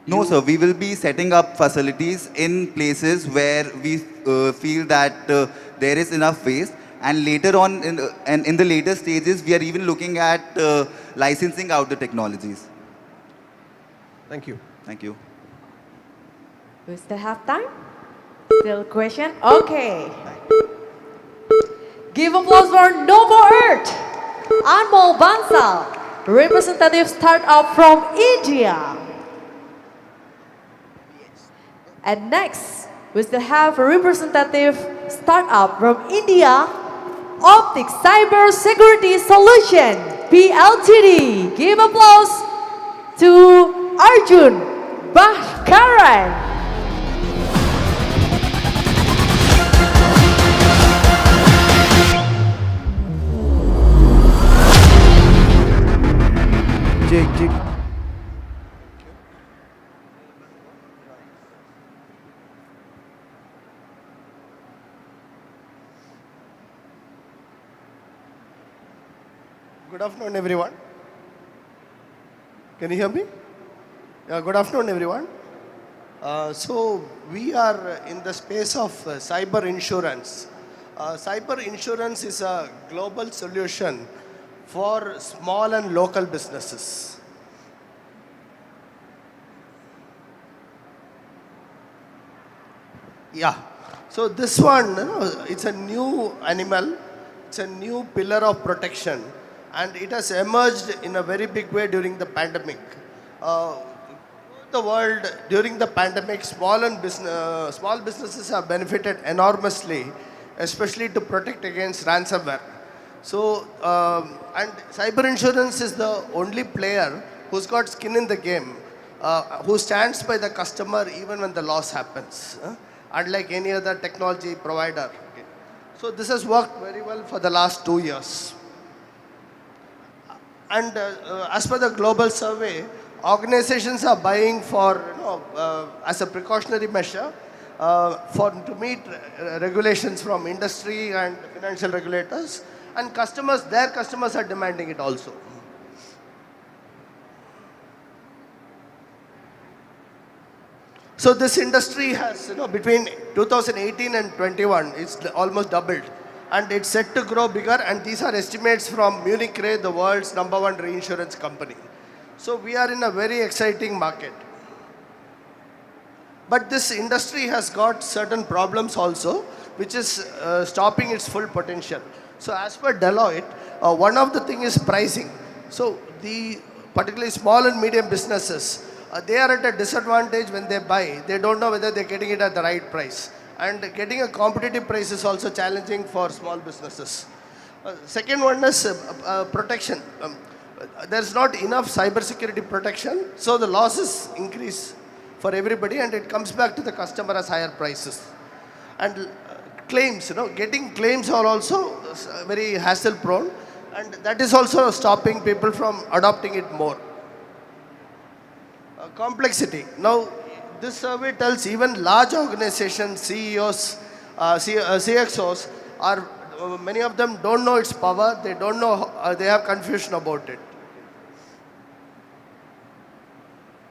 No, sir. We will be setting up facilities in places where we feel that there is enough waste. And later on, in the later stages, we are even looking at licensing out the technologies. Thank you. Thank you. We still have time? Still question? Okay. Give applause for Novo Earth, Anmol Bansal, representative startup from India. And next, we still have a representative startup from India, Optic Cyber Security Solution, PLTD. Give applause to Arjun Bhaskaran. Jig. Good afternoon, everyone. Can you hear me? Yeah, good afternoon, everyone. So we are in the space of cyber insurance. Cyber insurance is a global solution for small and local businesses. Yeah. So this one, it's a new animal. It's a new pillar of protection. And it has emerged in a very big way during the pandemic. The world, during the pandemic, small businesses have benefited enormously, especially to protect against ransomware. So, and cyber insurance is the only player who's got skin in the game, who stands by the customer even when the loss happens, unlike any other technology provider. So this has worked very well for the last 2 years. And as per the global survey, organizations are buying for, as a precautionary measure, to meet regulations from industry and financial regulators. And their customers are demanding it also. So this industry has, between 2018 and 21, it's almost doubled. And it's set to grow bigger, and these are estimates from Munich Re, the world's #1 reinsurance company. So we are in a very exciting market. But this industry has got certain problems also, which is stopping its full potential. So as per Deloitte, one of the things is pricing. So particularly small and medium businesses they are at a disadvantage when they buy. They don't know whether they're getting it at the right price. And getting a competitive price is also challenging for small businesses. Second one is protection. There's not enough cybersecurity protection, so the losses increase for everybody, and it comes back to the customer as higher prices. And claims, getting claims are also very hassle prone, and that is also stopping people from adopting it more. Complexity. Now, this survey tells even large organizations, CEOs, CXOs, are many of them don't know its power. They don't know. They have confusion about it.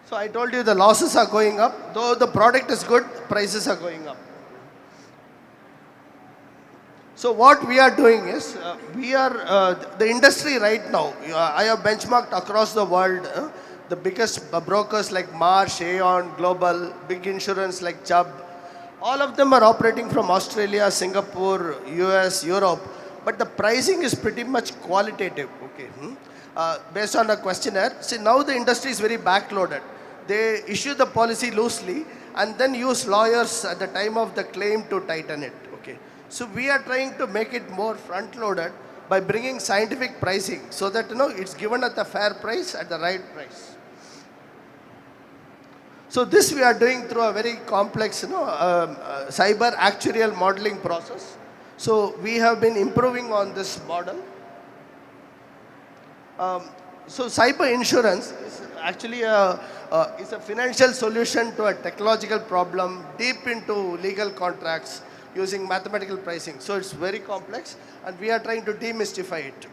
So I told you the losses are going up. Though the product is good, prices are going up. So what we are doing is, the industry right now, I have benchmarked across the world, the biggest brokers like Marsh, Aon, Global, big insurance like Chubb, all of them are operating from Australia, Singapore, US, Europe, but the pricing is pretty much qualitative, okay, based on a questionnaire. See, now the industry is very backloaded. They issue the policy loosely and then use lawyers at the time of the claim to tighten it, okay. So we are trying to make it more front-loaded by bringing scientific pricing so that it's given at the fair price, at the right price. So this we are doing through a very complex cyber actuarial modeling process. So we have been improving on this model. So cyber insurance is actually is a financial solution to a technological problem deep into legal contracts using mathematical pricing. So it's very complex, and we are trying to demystify it.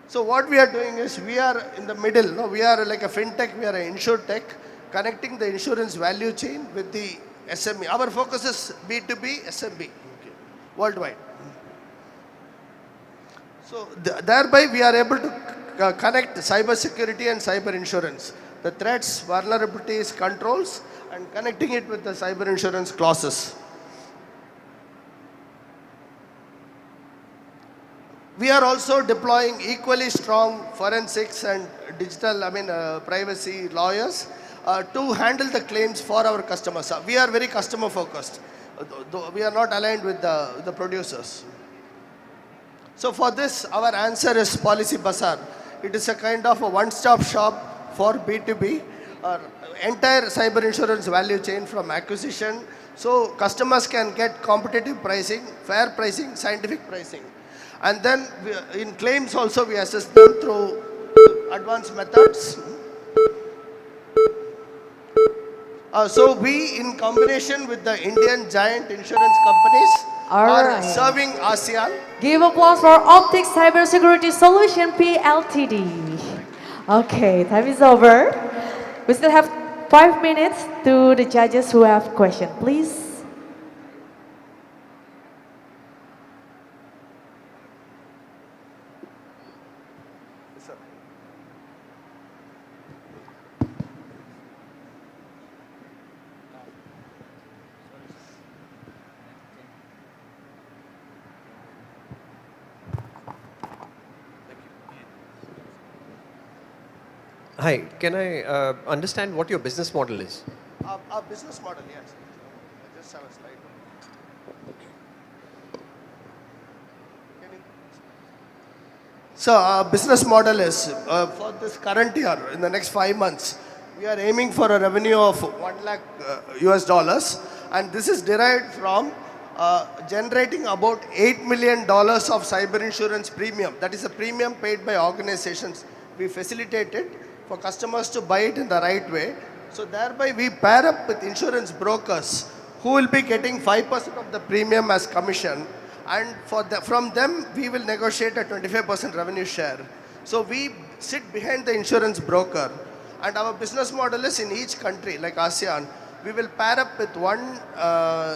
So what we are doing is, we are in the middle. We are like a fintech, we are an insurtech, connecting the insurance value chain with the SME. Our focus is B2B, SMB, worldwide. So thereby we are able to connect cyber security and cyber insurance, the threats, vulnerabilities, controls, and connecting it with the cyber insurance clauses. We are also deploying equally strong forensics and digital, privacy lawyers to handle the claims for our customers. We are very customer focused. We are not aligned with the producers. So for this, our answer is Policy Bazaar. It is a kind of a one-stop shop for B2B, entire cyber insurance value chain from acquisition. So customers can get competitive pricing, fair pricing, scientific pricing. And then in claims also we assess them through advanced methods. So we, in combination with the Indian giant insurance companies, are serving ASEAN. Give applause for Optic Cybersecurity Solution PLTD. Okay, time is over. We still have 5 minutes to the judges who have questions, please. Hi, can I understand what your business model is? Our business model, yes. I just have a slide. So our business model is, for this current year, in the next 5 months, we are aiming for a revenue of $1 lakh US, and this is derived from generating about $8 million of cyber insurance premium. That is a premium paid by organizations. We facilitate it for customers to buy it in the right way. So thereby we pair up with insurance brokers who will be getting 5% of the premium as commission, and from them we will negotiate a 25% revenue share. So we sit behind the insurance broker, and our business model is, in each country like ASEAN, we will pair up with one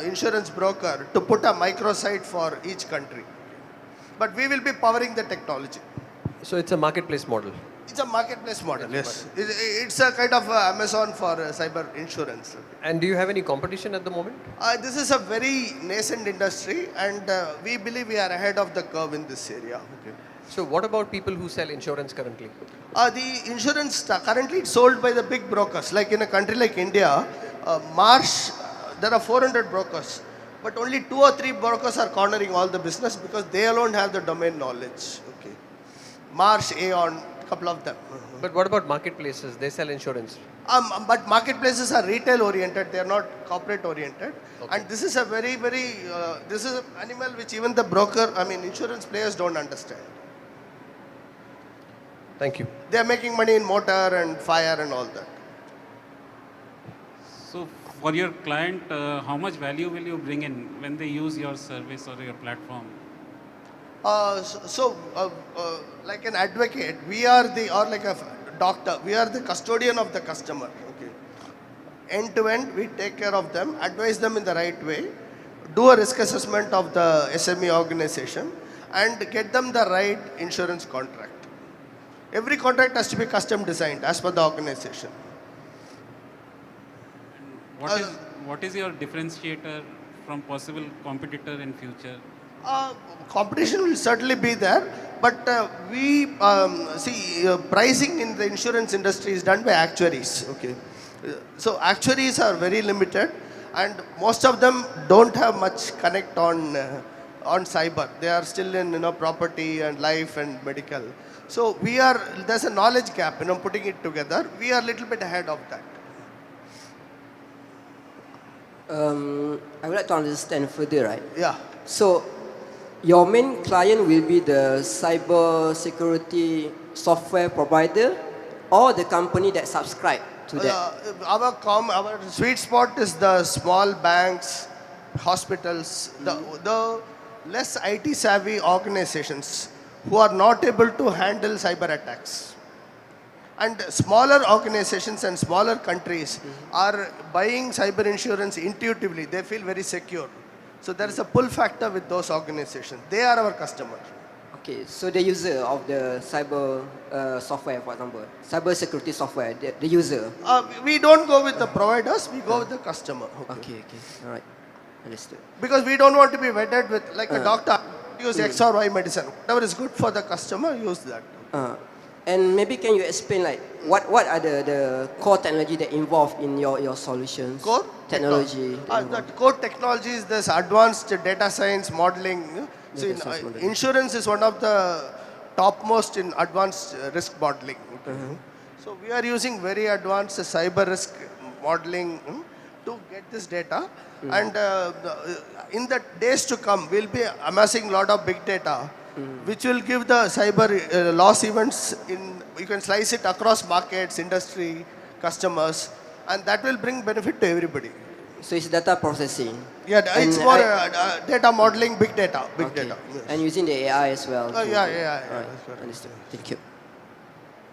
insurance broker to put a microsite for each country. But we will be powering the technology. So it's a marketplace model? It's a marketplace model, yes. It's a kind of Amazon for cyber insurance. And do you have any competition at the moment? This is a very nascent industry, and we believe we are ahead of the curve in this area. Okay. So what about people who sell insurance currently? The insurance currently it's sold by the big brokers. Like in a country like India, Marsh, there are 400 brokers, but only 2 or 3 brokers are cornering all the business because they alone have the domain knowledge. Okay. Marsh, Aon, couple of them. But what about marketplaces? They sell insurance. But marketplaces are retail oriented, they are not corporate oriented. Okay. And this is a very, this is an animal which even the insurance players don't understand. Thank you. They are making money in motor and fire and all that. So for your client, how much value will you bring in when they use your service or your platform? Like an advocate, we are or like a doctor, we are the custodian of the customer. Okay. End to end, we take care of them, advise them in the right way, do a risk assessment of the SME organization, and get them the right insurance contract. Every contract has to be custom designed as per the organization. What is your differentiator from possible competitor in future? Competition will certainly be there, but we pricing in the insurance industry is done by actuaries. Okay, so actuaries are very limited, and most of them don't have much connect on cyber. They are still in property and life and medical. So there's a knowledge gap. Putting it together, we are a little bit ahead of that. I would like to understand further, right? Yeah. So, your main client will be the cyber security software provider or the company that subscribe to that? Our sweet spot is the small banks, hospitals, the less IT savvy organizations who are not able to handle cyber attacks. And smaller organizations and smaller countries are buying cyber insurance intuitively. They feel very secure. So there is a pull factor with those organizations. They are our customer. Okay, so the user of the cyber software, for example, cyber security software, the user. We don't go with the providers, we go with the customer. Okay, all right, understood. Because we don't want to be wedded with, like a doctor, use X or Y medicine. Whatever is good for the customer, use that. And maybe can you explain like what are the core technology that involved in your solutions? Core technology. The core technology is this advanced data science modeling. So insurance is one of the topmost in advanced risk modeling. So we are using very advanced cyber risk modeling to get this data. And in the days to come, we'll be amassing a lot of big data, which will give the cyber loss events you can slice it across markets, industry, customers, and that will bring benefit to everybody. So it's data processing. Yeah, it's more data modeling, big data. Data. Yes. And using the AI as well. Yeah. Right. Understood. Thank you.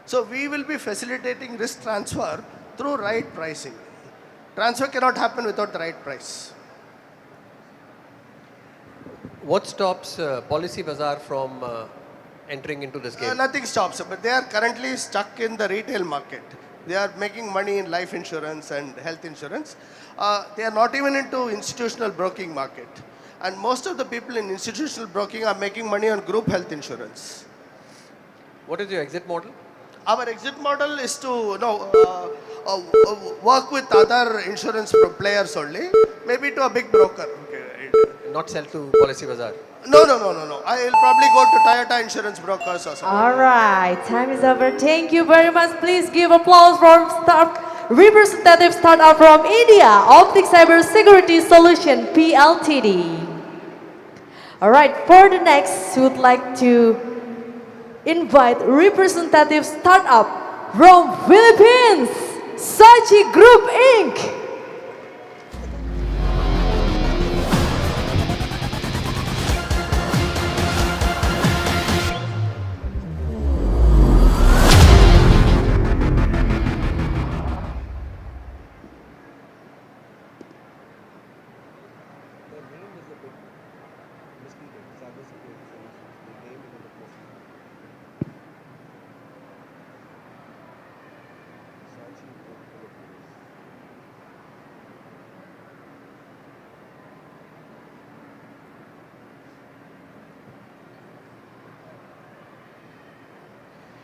So we will be facilitating risk transfer through right pricing. Transfer cannot happen without the right price. What stops Policy Bazaar from entering into this game? Nothing stops them, but they are currently stuck in the retail market. They are making money in life insurance and health insurance. They are not even into institutional broking market. And most of the people in institutional broking are making money on group health insurance. What is your exit model? Our exit model is to work with other insurance players only, maybe to a big broker. Not sell to Policy Bazaar? No. I will probably go to Toyota Insurance Brokers or something. All right, time is over. Thank you very much. Please give applause for representative startup from India, Optic Cyber Security Solution PLTD. All right, for the next, we would like to invite representative startup from Philippines, Sachi Group Inc.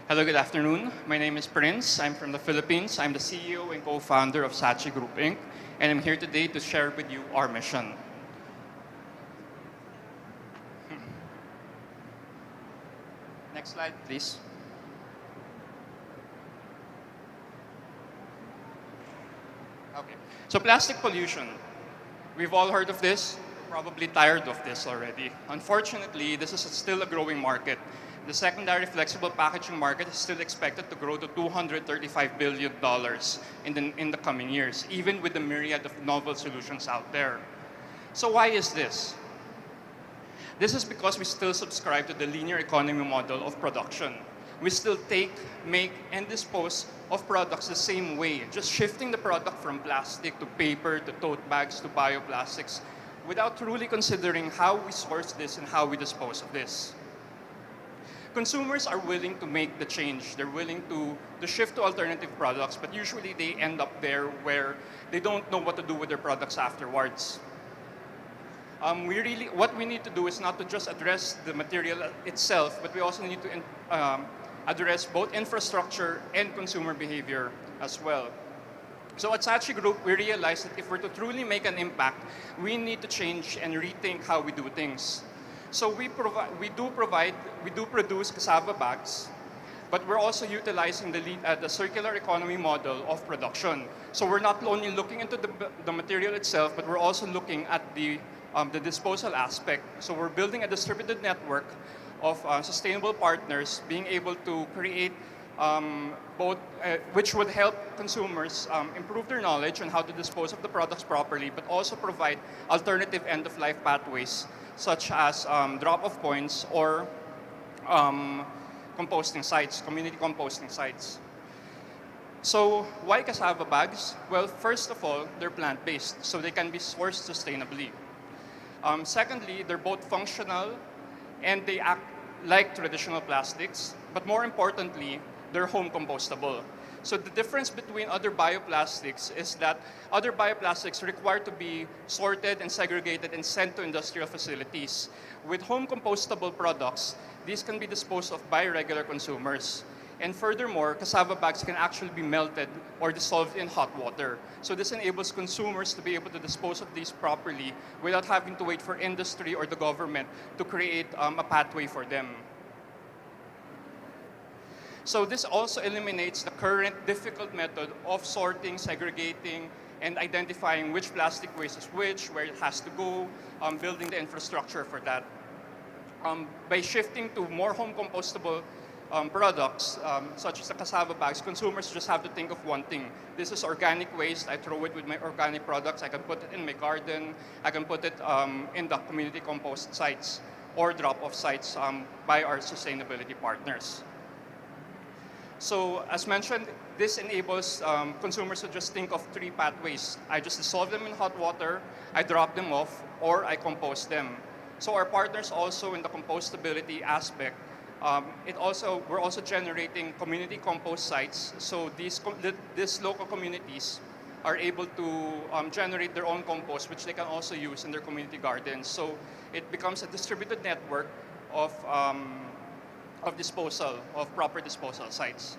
Hello, good afternoon. My name is Prince. I'm from the Philippines. I'm the CEO and co-founder of Sachi Group Inc. And I'm here today to share with you our mission. Next slide, please. Okay. So plastic pollution. We've all heard of this. We're probably tired of this already. Unfortunately, this is still a growing market. The secondary flexible packaging market is still expected to grow to $235 billion in the coming years, even with the myriad of novel solutions out there. So why is this? This is because we still subscribe to the linear economy model of production. We still take, make, and dispose of products the same way, just shifting the product from plastic to paper to tote bags to bioplastics without truly considering how we source this and how we dispose of this. Consumers are willing to make the change. They're willing to shift to alternative products, but usually they end up there where they don't know what to do with their products afterwards. What we need to do is not to just address the material itself, but we also need to address both infrastructure and consumer behavior as well. So at Sachi Group, we realized that if we're to truly make an impact, we need to change and rethink how we do things. So we do produce cassava bags, but we're also utilizing the circular economy model of production. So we're not only looking into the material itself, but we're also looking at the disposal aspect. So we're building a distributed network of sustainable partners, being able to create which would help consumers improve their knowledge on how to dispose of the products properly, but also provide alternative end-of-life pathways, such as drop-off points or composting sites, community composting sites. So why cassava bags? Well, first of all, they're plant-based, so they can be sourced sustainably. Secondly, they're both functional and they act like traditional plastics, but more importantly, they're home compostable. So the difference between other bioplastics is that other bioplastics require to be sorted and segregated and sent to industrial facilities. With home compostable products, these can be disposed of by regular consumers. And furthermore, cassava bags can actually be melted or dissolved in hot water. So this enables consumers to be able to dispose of these properly without having to wait for industry or the government to create a pathway for them. So this also eliminates the current difficult method of sorting, segregating, and identifying which plastic waste is which, where it has to go, building the infrastructure for that. By shifting to more home compostable products, such as the cassava bags, consumers just have to think of one thing. This is organic waste. I throw it with my organic products. I can put it in my garden. I can put it in the community compost sites or drop-off sites by our sustainability partners. So as mentioned, this enables consumers to just think of three pathways. I just dissolve them in hot water, I drop them off, or I compost them. So our partners also in the compostability aspect, we're also generating community compost sites. So these local communities are able to generate their own compost, which they can also use in their community gardens. So it becomes a distributed network of proper disposal sites.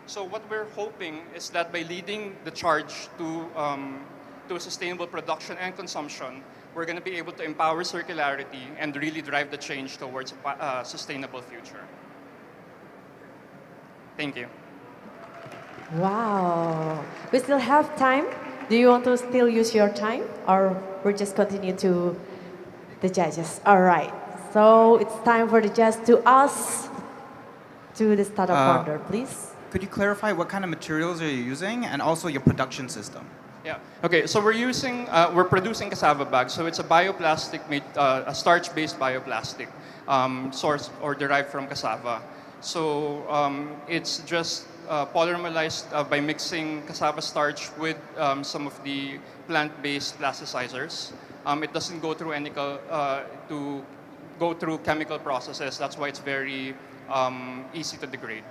So what we're hoping is that by leading the charge to sustainable production and consumption, we're going to be able to empower circularity and really drive the change towards a sustainable future. Thank you. Wow. We still have time. Do you want to still use your time, or we'll just continue to the judges? All right. So it's time for the judges to ask to the startup founder, please. Could you clarify what kind of materials are you using and also your production system? Yeah. Okay. So we're producing cassava bags. So it's a bioplastic a starch-based bioplastic sourced or derived from cassava. So it's just polymerized by mixing cassava starch with some of the plant-based plasticizers. It doesn't go through chemical processes. That's why it's very easy to degrade.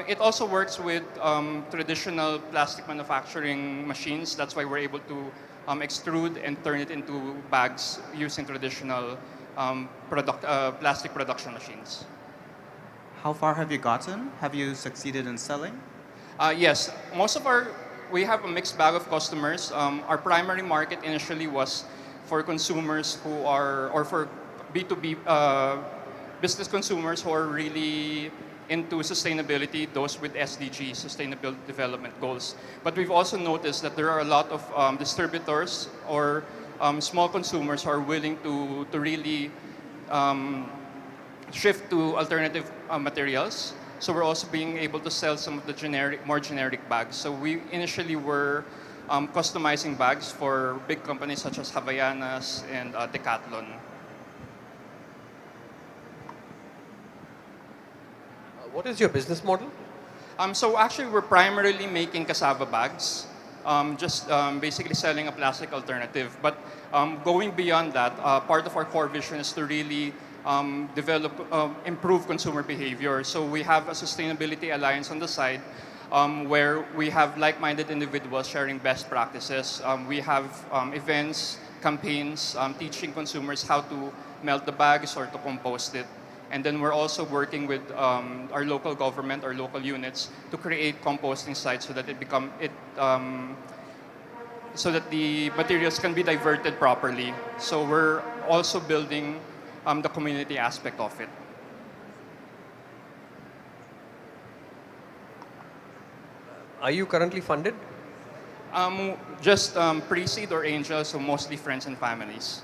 It also works with traditional plastic manufacturing machines. That's why we're able to extrude and turn it into bags using traditional plastic production machines. How far have you gotten? Have you succeeded in selling? Yes, we have a mixed bag of customers. Our primary market initially was for consumers who are, or for B2B business consumers who are really into sustainability, those with SDG, Sustainable Development Goals. But we've also noticed that there are a lot of distributors or small consumers who are willing to really shift to alternative materials. So we're also being able to sell some of the more generic bags. So we initially were customizing bags for big companies such as Havaianas and Decathlon. What is your business model? So actually, we're primarily making cassava bags, basically selling a plastic alternative. But going beyond that, part of our core vision is to really improve consumer behavior. So we have a sustainability alliance on the side where we have like-minded individuals sharing best practices. We have events, campaigns, teaching consumers how to melt the bags or to compost it. And then we're also working with our local government, our local units, to create composting sites so that so that the materials can be diverted properly. So we're also building the community aspect of it. Are you currently funded? Just pre-seed or angel, so mostly friends and families.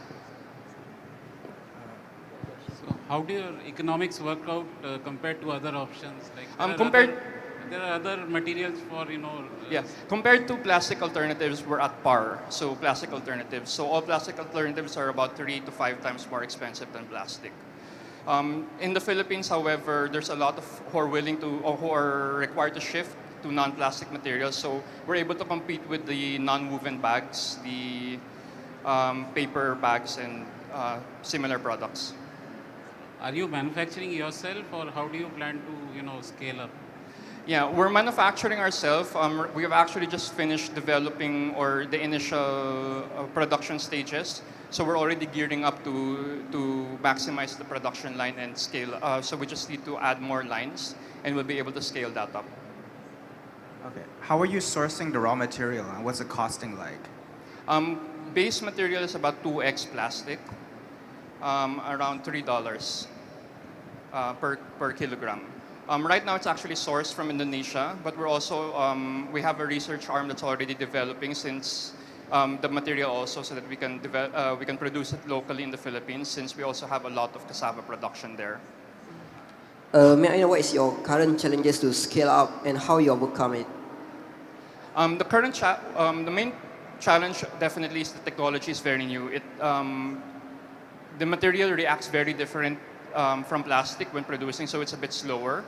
How do your economics work out compared to other options? Like there are other materials for Yeah, compared to plastic alternatives, we're at par. So plastic alternatives. So all plastic alternatives are about 3 to 5 times more expensive than plastic. In the Philippines, however, there's a lot of who are willing to or who are required to shift to non-plastic materials. So we're able to compete with the non-woven bags, the paper bags, and similar products. Are you manufacturing yourself, or how do you plan to scale up? Yeah, we're manufacturing ourselves. We have actually just finished developing the initial production stages. So we're already gearing up to maximize the production line and scale. So we just need to add more lines, and we'll be able to scale that up. Okay. How are you sourcing the raw material, and what's the costing like? Base material is about 2x plastic, around $3 per kilogram. Right now, it's actually sourced from Indonesia, but we're also we have a research arm that's already developing since the material also, so that we can produce it locally in the Philippines, since we also have a lot of cassava production there. May I know what is your current challenges to scale up and how you overcome it? The main challenge definitely is the technology is very new. The material reacts very different from plastic when producing, so it's a bit slower.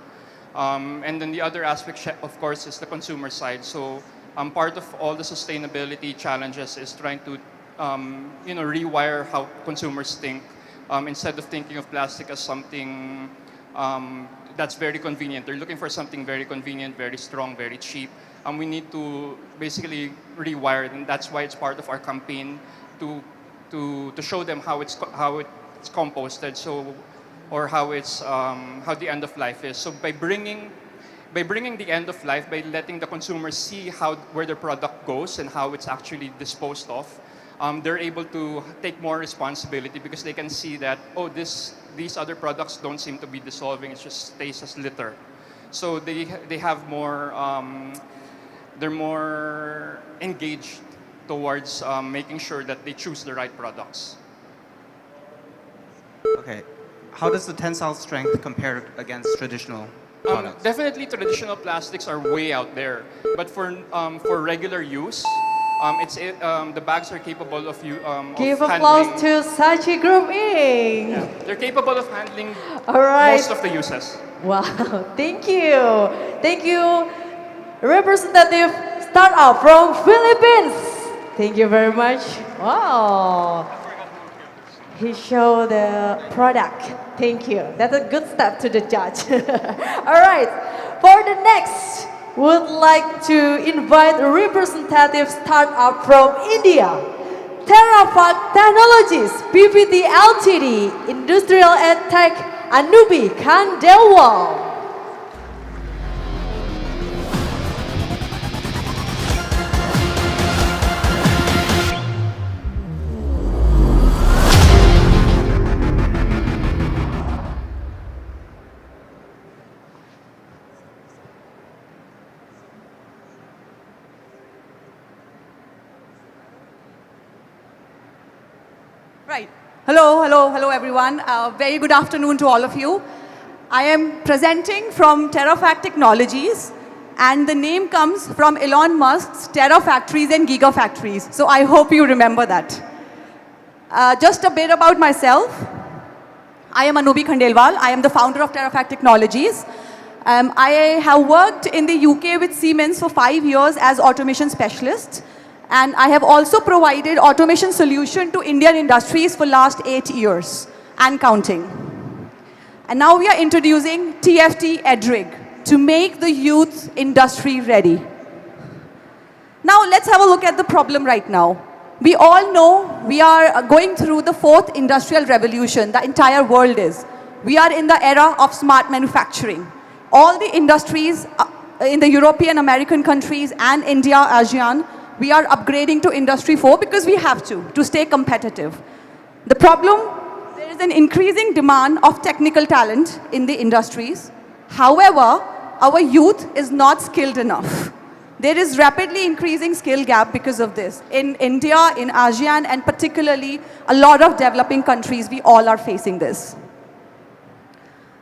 And then the other aspect, of course, is the consumer side. So part of all the sustainability challenges is trying to rewire how consumers think. Instead of thinking of plastic as something that's very convenient, they're looking for something very convenient, very strong, very cheap. And we need to basically rewire it, and that's why it's part of our campaign to show them how it's composted, or how the end of life is. So by bringing the end of life, by letting the consumers see where their product goes and how it's actually disposed of, they're able to take more responsibility, because they can see that these other products don't seem to be dissolving; it just stays as litter. So they have more. They're more engaged towards making sure that they choose the right products. Okay. How does the tensile strength compare against traditional products? Definitely, traditional plastics are way out there. But for regular use, the bags are capable of Give handling. applause to Sachi Group Inc. Yeah, they're capable of handling All right. most of the uses. Wow, thank you. Thank you, representative startup from Philippines. Thank you very much. Wow. He showed the product. Thank you. That's a good step to the judge. All right. For the next, would like to invite a representative startup from India. Terapac Technologies, PPT Ltd, Industrial and Tech, Anubi Khandelwal. Hello everyone. Very good afternoon to all of you. I am presenting from TerraFact Technologies, and the name comes from Elon Musk's Terrafactories and Gigafactories. So I hope you remember that. Just a bit about myself. I am Anubi Khandelwal. I am the founder of TerraFact Technologies. I have worked in the UK with Siemens for 5 years as automation specialist. And I have also provided automation solution to Indian industries for last 8 years and counting. And now we are introducing TFT EdRig to make the youth industry ready. Now let's have a look at the problem right now. We all know we are going through the 4th industrial revolution, the entire world is. We are in the era of smart manufacturing. All the industries in the European, American countries and India, ASEAN, we are upgrading to Industry 4 because we have to stay competitive. The problem, there is an increasing demand of technical talent in the industries. However, our youth is not skilled enough. There is rapidly increasing skill gap because of this. In India, in ASEAN, and particularly a lot of developing countries, we all are facing this.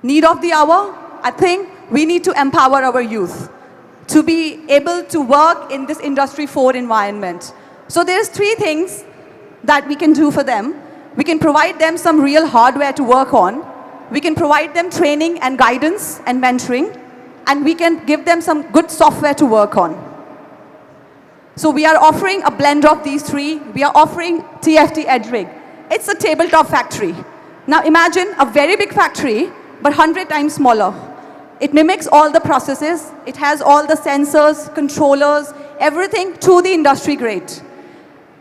Need of the hour? I think we need to empower our youth to be able to work in this Industry 4 environment. So there's 3 things that we can do for them. We can provide them some real hardware to work on. We can provide them training and guidance and mentoring. And we can give them some good software to work on. So we are offering a blend of these 3. We are offering TFT EdRig. It's a tabletop factory. Now imagine a very big factory, but 100 times smaller. It mimics all the processes. It has all the sensors, controllers, everything to the industry grade.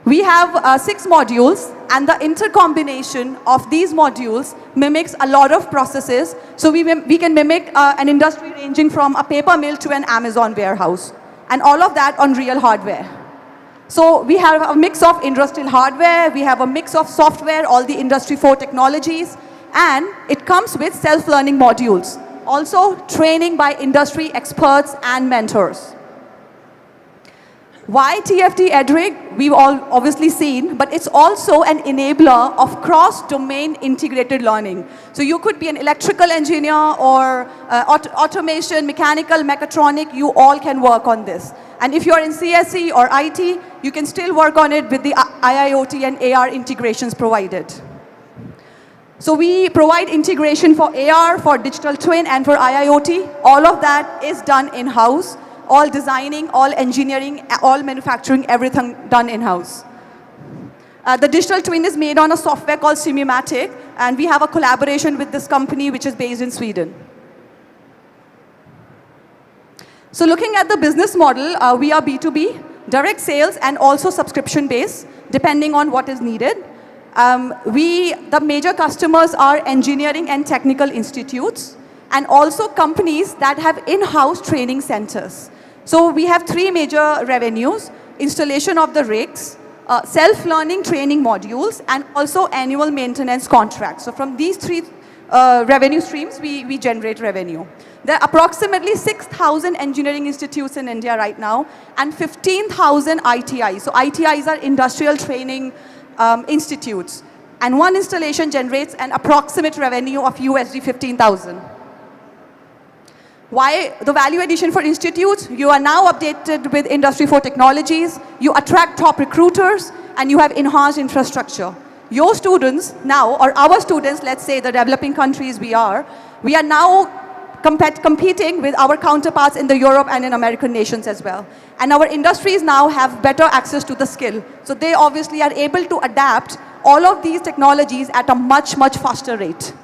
We have 6 modules, and the intercombination of these modules mimics a lot of processes. So we can mimic an industry ranging from a paper mill to an Amazon warehouse, and all of that on real hardware. So we have a mix of industrial hardware, we have a mix of software, all the Industry 4 technologies, and it comes with self-learning modules. Also training by industry experts and mentors. Why TFT EdRig? We've all obviously seen, but it's also an enabler of cross-domain integrated learning. So you could be an electrical engineer or automation, mechanical, mechatronic, you all can work on this. And if you're in CSE or IT, you can still work on it with the IIoT and AR integrations provided. So we provide integration for AR, for digital twin, and for IIoT. All of that is done in-house. All designing, all engineering, all manufacturing, everything done in-house. The digital twin is made on a software called Simumatic, and we have a collaboration with this company which is based in Sweden. So looking at the business model, we are B2B, direct sales, and also subscription-based, depending on what is needed. The major customers are engineering and technical institutes, and also companies that have in-house training centers. So we have 3 major revenues: installation of the rigs, self-learning training modules, and also annual maintenance contracts. So from these 3 revenue streams, we generate revenue. There are approximately 6,000 engineering institutes in India right now, and 15,000 ITIs. So ITIs are industrial training institutes, and one installation generates an approximate revenue of USD 15,000. Why the value addition for institutes? You are now updated with Industry 4 technologies, you attract top recruiters, and you have enhanced infrastructure. Your students now, or our students, let's say the developing countries we are now competing with our counterparts in the Europe and in American nations as well. And our industries now have better access to the skill. So they obviously are able to adapt all of these technologies at a much, much faster rate.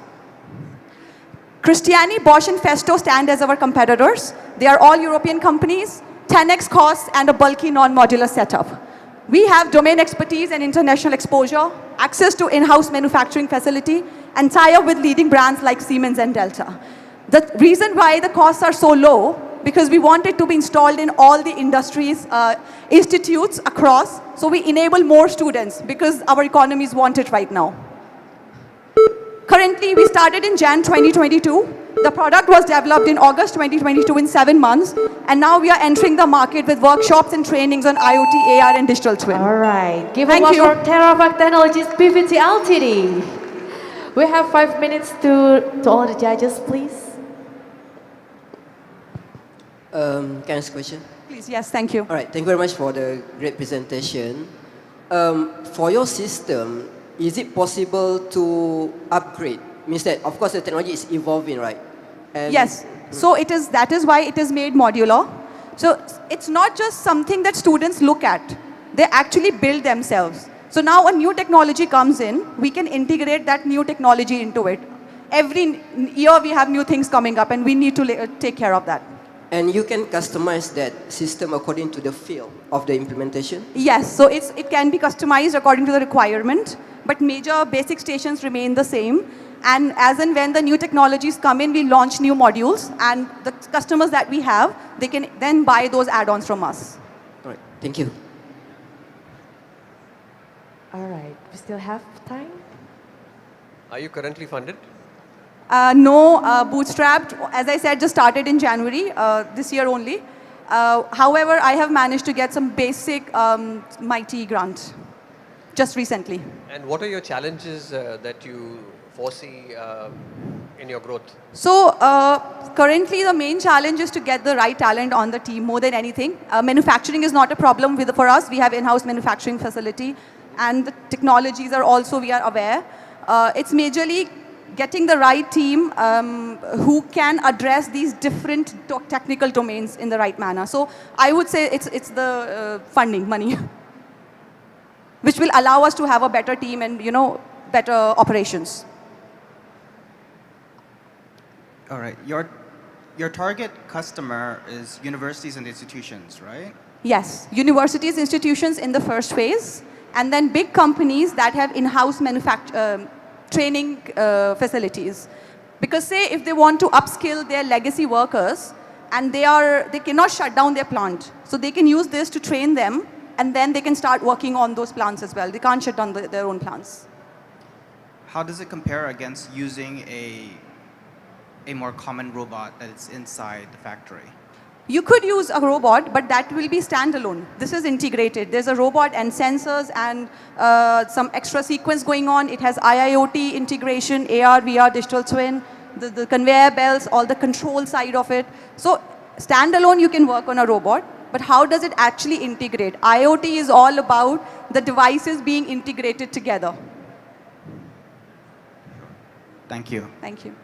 Christiani, Bosch, and Festo stand as our competitors. They are all European companies, 10x costs, and a bulky non-modular setup. We have domain expertise and international exposure, access to in-house manufacturing facility, and tie-up with leading brands like Siemens and Delta. The reason why the costs are so low, because we want it to be installed in all the industries, institutes across, so we enable more students because our economies want it right now. Currently, we started in Jan 2022. The product was developed in August 2022 in 7 months. And now we are entering the market with workshops and trainings on IoT, AR, and digital twin. All right. Give Thank applause you. for TerraVac Technologies PVT Ltd. We have 5 minutes to all the judges, please. Can I ask a question? Please, yes, thank you. All right, thank you very much for the great presentation. For your system, is it possible to upgrade? Means that, of course, the technology is evolving, right? And Yes. So that is why it is made modular. So it's not just something that students look at. They actually build themselves. So now a new technology comes in, we can integrate that new technology into it. Every year we have new things coming up and we need to take care of that. And you can customize that system according to the field of the implementation? Yes, so it can be customized according to the requirement, but major basic stations remain the same. And as and when the new technologies come in, we launch new modules, and the customers that we have, they can then buy those add-ons from us. All right, thank you. All right, we still have time. Are you currently funded? No, bootstrapped, as I said, just started in January, this year only. However, I have managed to get some basic MIT grant just recently. And what are your challenges that you foresee in your growth? So currently the main challenge is to get the right talent on the team more than anything. Manufacturing is not a problem for us. We have in-house manufacturing facility, and the technologies are also, we are aware. It's majorly getting the right team who can address these different technical domains in the right manner. So I would say it's the funding, money, which will allow us to have a better team and, better operations. All right. Your target customer is universities and institutions, right? Yes, universities, institutions in the first phase, and then big companies that have in-house training facilities. Because say if they want to upskill their legacy workers and they cannot shut down their plant. So they can use this to train them, and then they can start working on those plants as well. They can't shut down their own plants. How does it compare against using a more common robot that is inside the factory? You could use a robot, but that will be standalone. This is integrated. There's a robot and sensors and some extra sequence going on. It has IIoT integration, AR, VR, digital twin, the conveyor belts, all the control side of it. So standalone, you can work on a robot, but how does it actually integrate? IoT is all about the devices being integrated together. Thank you. Thank you.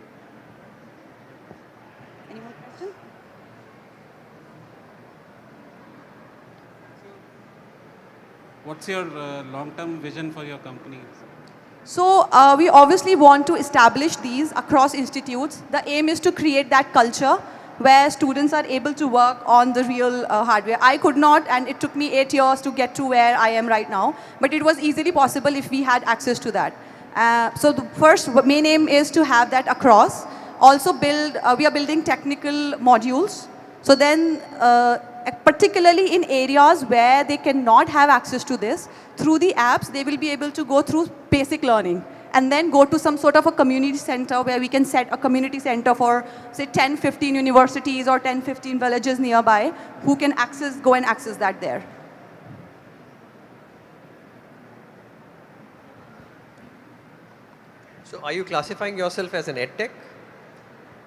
Any more questions? What's your long-term vision for your company? So we obviously want to establish these across institutes. The aim is to create that culture where students are able to work on the real hardware. I could not, and it took me 8 years to get to where I am right now, but it was easily possible if we had access to that. So the first main aim is to have that across. Also we are building technical modules. So then, particularly in areas where they cannot have access to this, through the apps, they will be able to go through basic learning and then go to some sort of a community center where we can set a community center for, say, 10, 15 universities or 10, 15 villages nearby who can go and access that there. So are you classifying yourself as an edtech?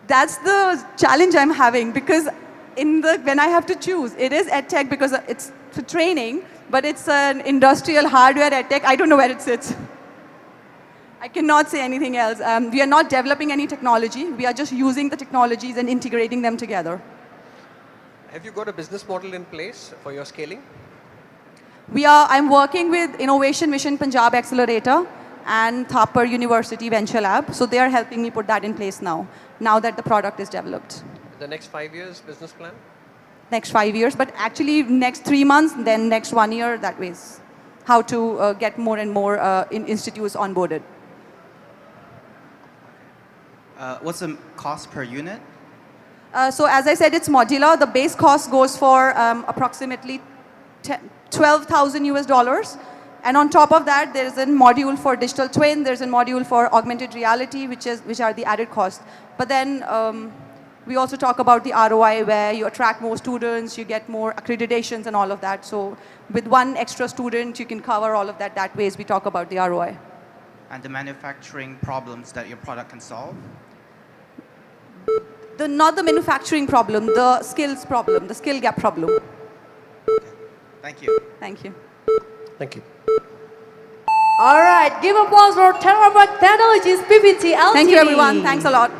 That's the challenge I'm having, because when I have to choose, it is edtech because it's for training, but it's an industrial hardware edtech. I don't know where it sits. I cannot say anything else. We are not developing any technology. We are just using the technologies and integrating them together. Have you got a business model in place for your scaling? I'm working with Innovation Mission Punjab Accelerator and Thapar University Venture Lab. So they are helping me put that in place now that the product is developed. The next 5 years business plan? Next 5 years, but actually next 3 months, then next 1 year, that way. How to get more and more institutes onboarded. What's the cost per unit? So as I said, it's modular. The base cost goes for approximately $12,000 US. And on top of that, there is a module for digital twin, there's a module for augmented reality, which are the added costs. But then we also talk about the ROI, where you attract more students, you get more accreditations and all of that. So with one extra student, you can cover all of that. That way, as we talk about the ROI. And the manufacturing problems that your product can solve? Not the manufacturing problem, the skills problem, the skill gap problem. Okay. Thank you. Thank you. Thank you. All right, give applause for Terabyte Technologies PPT Ltd. Thank you, everyone. Thanks a lot.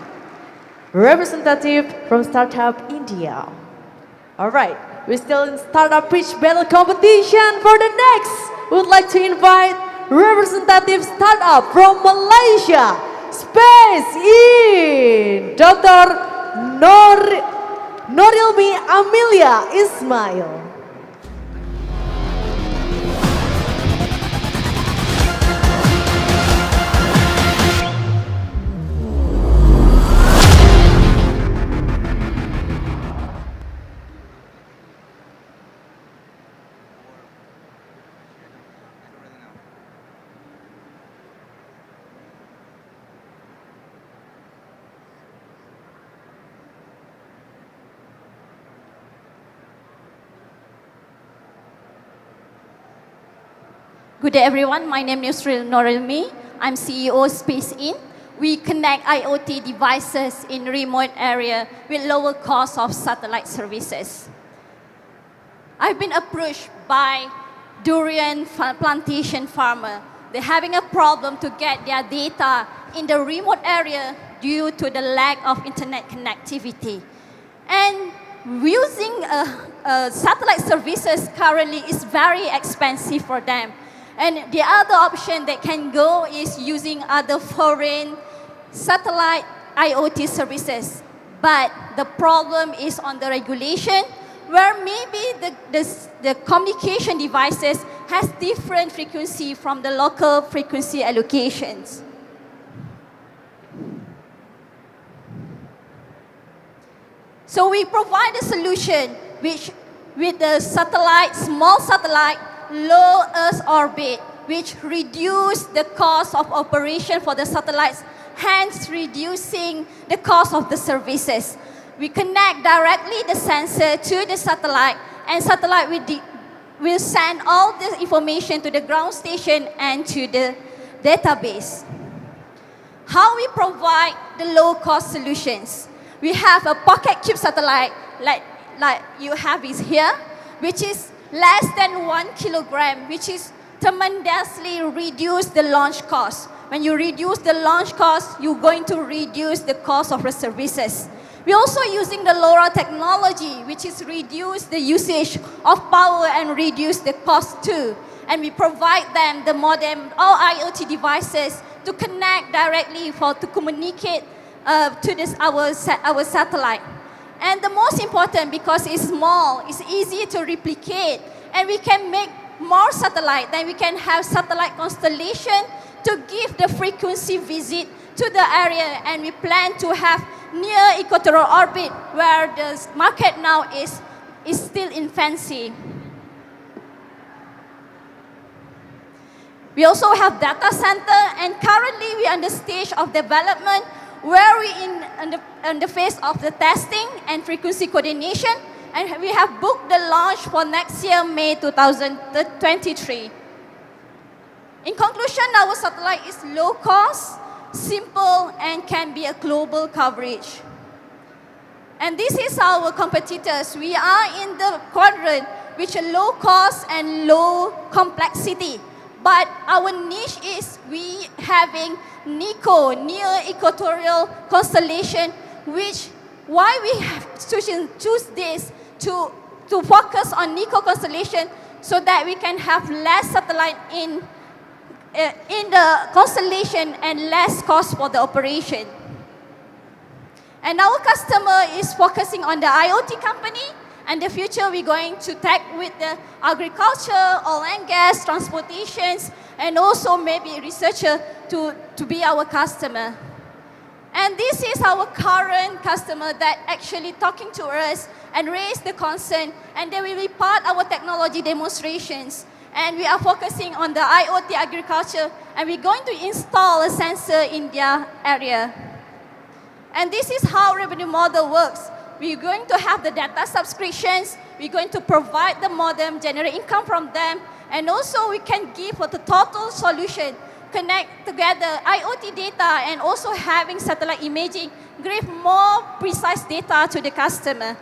Representative from Startup India. All right, we're still in Startup Pitch Battle Competition. For the next, we would like to invite representative startup from Malaysia, Space in Dr. Norilmi Amelia Ismail. Good day, everyone. My name is Norilmi. I'm CEO of Space In. We connect IoT devices in remote area with lower cost of satellite services. I've been approached by durian plantation farmer. They're having a problem to get their data in the remote area due to the lack of internet connectivity. And using satellite services currently is very expensive for them. And the other option that can go is using other foreign satellite IoT services. But the problem is on the regulation, where maybe the communication devices has different frequency from the local frequency allocations. So we provide a solution which with the satellite, small satellite, low Earth orbit, which reduce the cost of operation for the satellites, hence reducing the cost of the services. We connect directly the sensor to the satellite, and satellite will send all the information to the ground station and to the database. How we provide the low-cost solutions? We have a pocket cube satellite, like you have is here, which is less than 1 kilogram, which is tremendously reduce the launch cost. When you reduce the launch cost, you're going to reduce the cost of the services. We're also using the LoRa technology, which is reduce the usage of power and reduce the cost too. And we provide them the modem, all IoT devices to connect directly to communicate to our satellite. And the most important, because it's small, it's easy to replicate, and we can make more satellite, then we can have satellite constellation to give the frequency visit to the area, and we plan to have near equatorial orbit, where the market now is still in infancy. We also have data center, and currently we are in the stage of development where we in the phase of the testing and frequency coordination, and we have booked the launch for next year, May 2023. In conclusion, our satellite is low cost, simple, and can be a global coverage. And this is our competitors. We are in the quadrant which are low cost and low complexity. But our niche is we having NICO, near equatorial constellation, which why we have choose this to focus on NICO constellation, so that we can have less satellite in the constellation and less cost for the operation. And our customer is focusing on the IoT company, and in the future we're going to tag with the agriculture, oil and gas, transportations, and also maybe researcher to be our customer. And this is our current customer that actually talking to us and raise the concern, and they will be part of our technology demonstrations. and we are focusing on the IoT agriculture, and we're going to install a sensor in their area. And this is how revenue model works. We're going to have the data subscriptions, we're going to provide the modem, generate income from them, and also we can give the total solution, connect together IoT data and also having satellite imaging, give more precise data to the customer.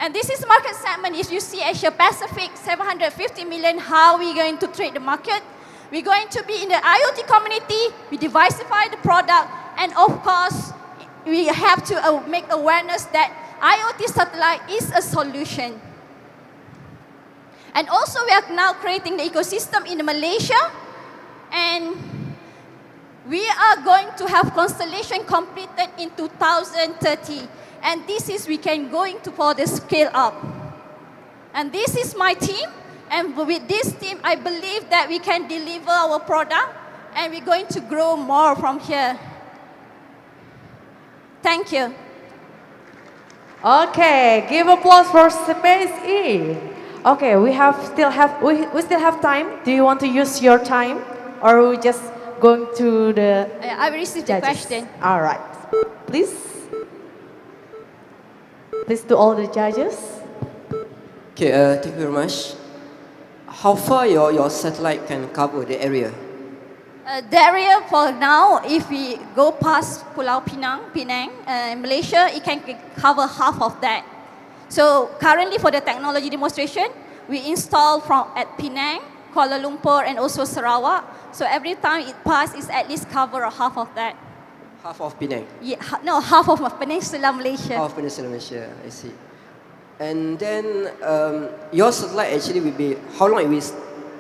And this is market segment. If you see Asia Pacific, 750 million, how are we going to trade the market? We're going to be in the IoT community, we diversify the product, and of course, we have to make awareness that IoT satellite is a solution. And also we are now creating the ecosystem in Malaysia, and we are going to have constellation completed in 2030. And this is, we can going to for the scale up. And this is my team, and with this team, I believe that we can deliver our product, and we're going to grow more from here. Thank you. Okay, give applause for Space E. Okay, we still have time. Do you want to use your time, or are we just going to the I will receive the question. All right, please to all the judges. Okay, thank you very much. How far your satellite can cover the area? The area for now, if we go past Pulau Penang, Malaysia, it can cover half of that. So currently for the technology demonstration, we install at Penang, Kuala Lumpur, and also Sarawak. So every time it passes, at least cover half of that. Half of Penang? Yeah, no, half of Peninsula Malaysia. Half of Peninsula Malaysia, I see. And then your satellite actually will be, how long it will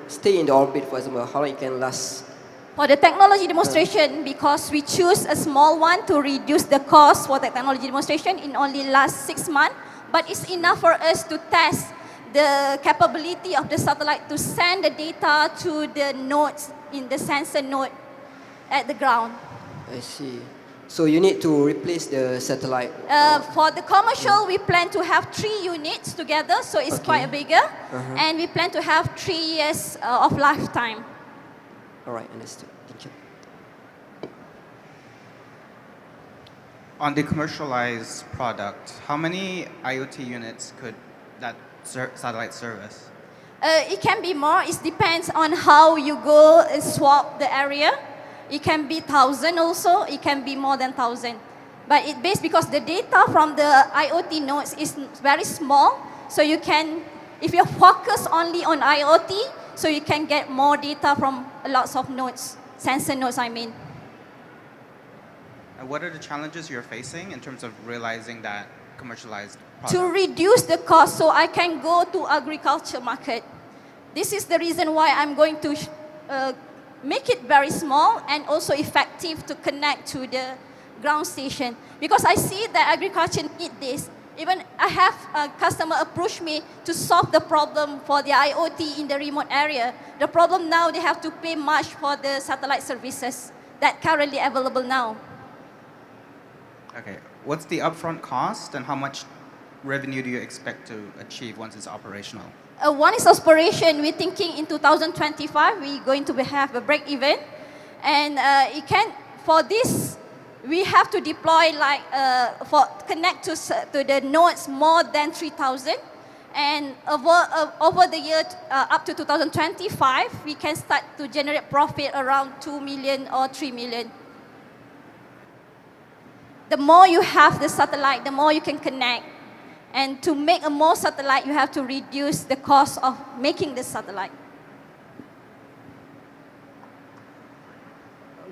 stay in the orbit, for example, how long it can last? For the technology demonstration, because we choose a small one to reduce the cost for technology demonstration, in only last 6 months, but it's enough for us to test the capability of the satellite to send the data to the nodes in the sensor node at the ground. I see. So you need to replace the satellite? For the commercial, we plan to have 3 units together, so it's quite bigger, and we plan to have 3 years of lifetime. All right, understood. Thank you. On the commercialized product, how many IoT units could that satellite service? It can be more. It depends on how you go and swap the area. It can be 1,000 also. It can be more than 1,000. But it based because the data from the IoT nodes is very small. So you can, if you focus only on IoT, so you can get more data from lots of nodes, sensor nodes, I mean. And what are the challenges you're facing in terms of realizing that commercialized product? To reduce the cost so I can go to agriculture market. This is the reason why I'm going to make it very small and also effective to connect to the ground station. Because I see that agriculture need this. Even I have a customer approach me to solve the problem for the IoT in the remote area. The problem now, they have to pay much for the satellite services that currently available now. Okay, what's the upfront cost and how much revenue do you expect to achieve once it's operational? One is aspiration. We're thinking in 2025, we're going to have a break even. And it can, for this, we have to deploy like, connect to the nodes more than 3,000. And over the year, up to 2025, we can start to generate profit around 2 million or 3 million. The more you have the satellite, the more you can connect. And to make a more satellite, you have to reduce the cost of making the satellite.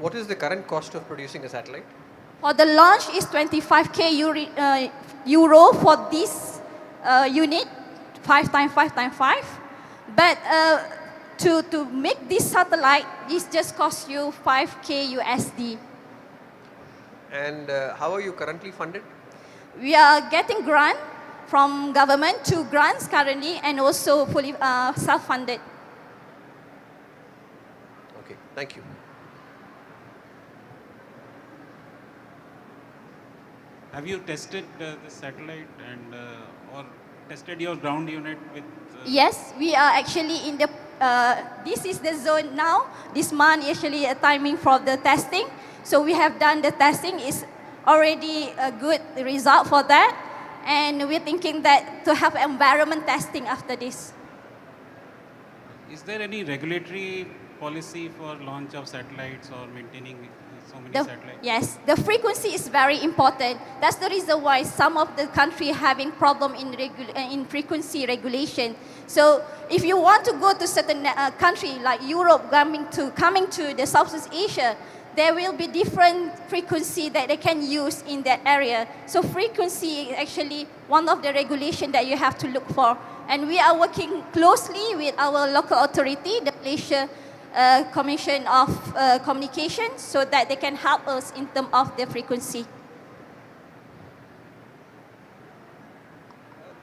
What is the current cost of producing a satellite? For the launch is 25k euro for this unit, 5 times 5 times 5. But to make this satellite, this just costs you 5k USD. And how are you currently funded? We are getting grant from government, 2 grants currently, and also fully self-funded. Okay, thank you. Have you tested the satellite and or tested your ground unit with? Yes, we are actually in the, this is the zone now. This month actually a timing for the testing. So we have done the testing. It's already a good result for that. And we're thinking that to have environment testing after this. Is there any regulatory policy for launch of satellites or maintaining so many satellites? Yes, the frequency is very important. That's the reason why some of the country having problem in frequency regulation. So if you want to go to certain country like Europe coming to the Southeast Asia, there will be different frequency that they can use in that area. So frequency is actually one of the regulation that you have to look for. And we are working closely with our local authority, the Malaysia Commission of Communication, so that they can help us in terms of the frequency.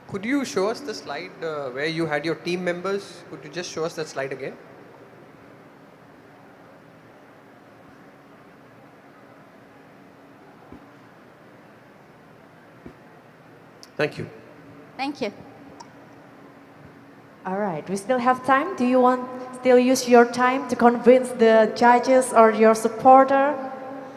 Could you show us the slide where you had your team members? Could you just show us that slide again? Thank you. Thank you. All right, we still have time. Do you want still use your time to convince the judges or your supporter?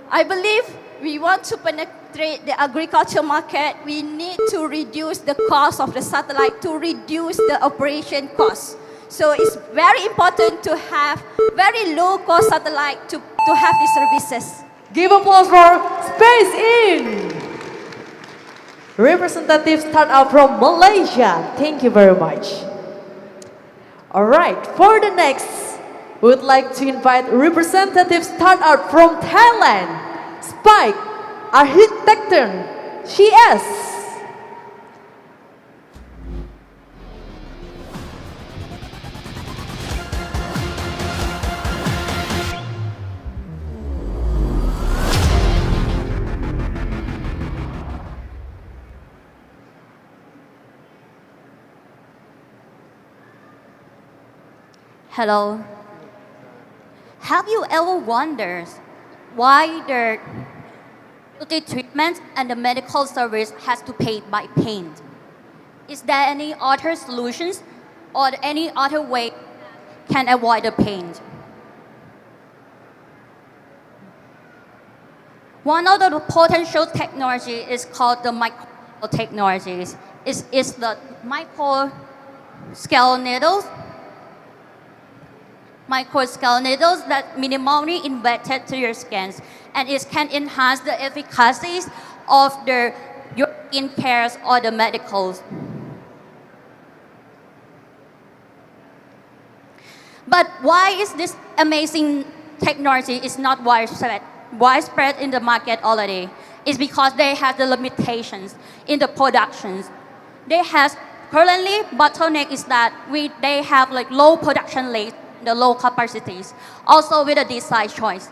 I believe we want to penetrate the agriculture market. We need to reduce the cost of the satellite to reduce the operation cost. So it's very important to have very low cost satellite to have these services. Give applause for Space In! Representative startup from Malaysia. Thank you very much. All right, for the next, we would like to invite representative startup from Thailand, Spike Architecture, CS. Hello. Have you ever wondered why the beauty treatment and the medical service has to pay by paint? Is there any other solutions or any other way can avoid the paint? One of the potential technology is called the micro technologies. It's the micro scale needles that minimally embedded to your skins, and it can enhance the efficacy of your skin cares or the medicals. But why is this amazing technology is not widespread in the market already? It's because they have the limitations in the productions. They have currently bottleneck is that they have like low production rates, the low capacities, also with a design choice.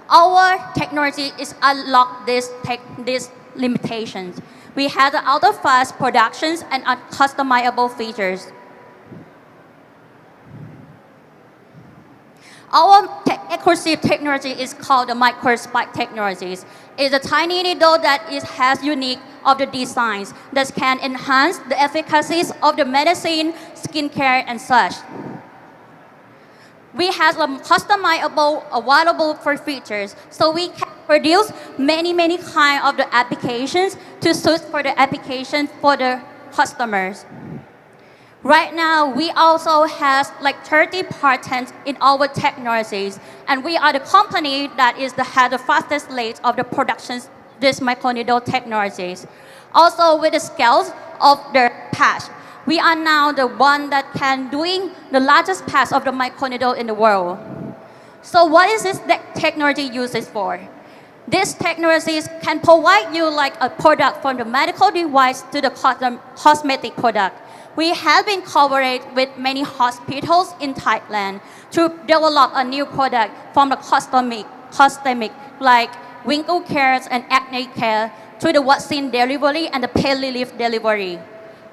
Our technology is unlock these limitations. We have the ultra-fast productions and customizable features. Our exclusive technology is called the microspike technologies. It's a tiny needle that has unique of the designs that can enhance the efficacies of the medicine, skincare, and such. We have customizable, available for features, so we can produce many kinds of the applications to suit for the application for the customers. Right now, we also have like 30 patents in our technologies, and we are the company that has the fastest rate of the productions this microneedle technologies. Also with the scales of the patch. We are now the one that can doing the largest patch of the microneedle in the world. So what is this technology uses for? These technologies can provide you like a product from the medical device to the cosmetic product. We have been collaborating with many hospitals in Thailand to develop a new product from the cosmetic like wrinkle care and acne care to the vaccine delivery and the pain relief delivery.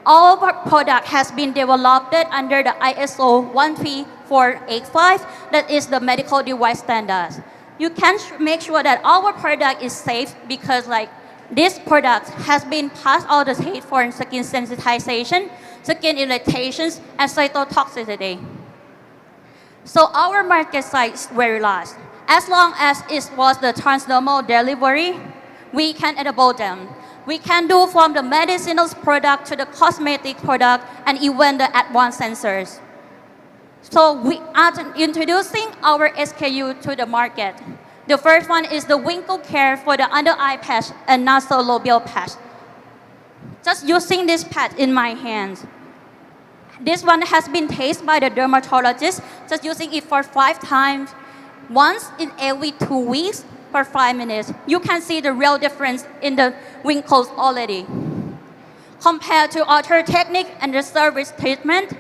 All our product has been developed under the ISO 13485, that is the medical device standards. You can make sure that our product is safe because like This product has been passed all the tests for skin sensitization, skin irritations, and cytotoxicity. So our market size is very large. As long as it was the transdermal delivery, we can enable them. We can do from the medicinal product to the cosmetic product and even the advanced sensors. So we are introducing our SKU to the market. The first one is the Winkle Care for the under eye patch and nasolabial patch. Just using this patch in my hands. This one has been tested by the dermatologist, just using it for 5 times, once in every 2 weeks for 5 minutes. You can see the real difference in the wrinkles already. Compared to other technique and the service treatment,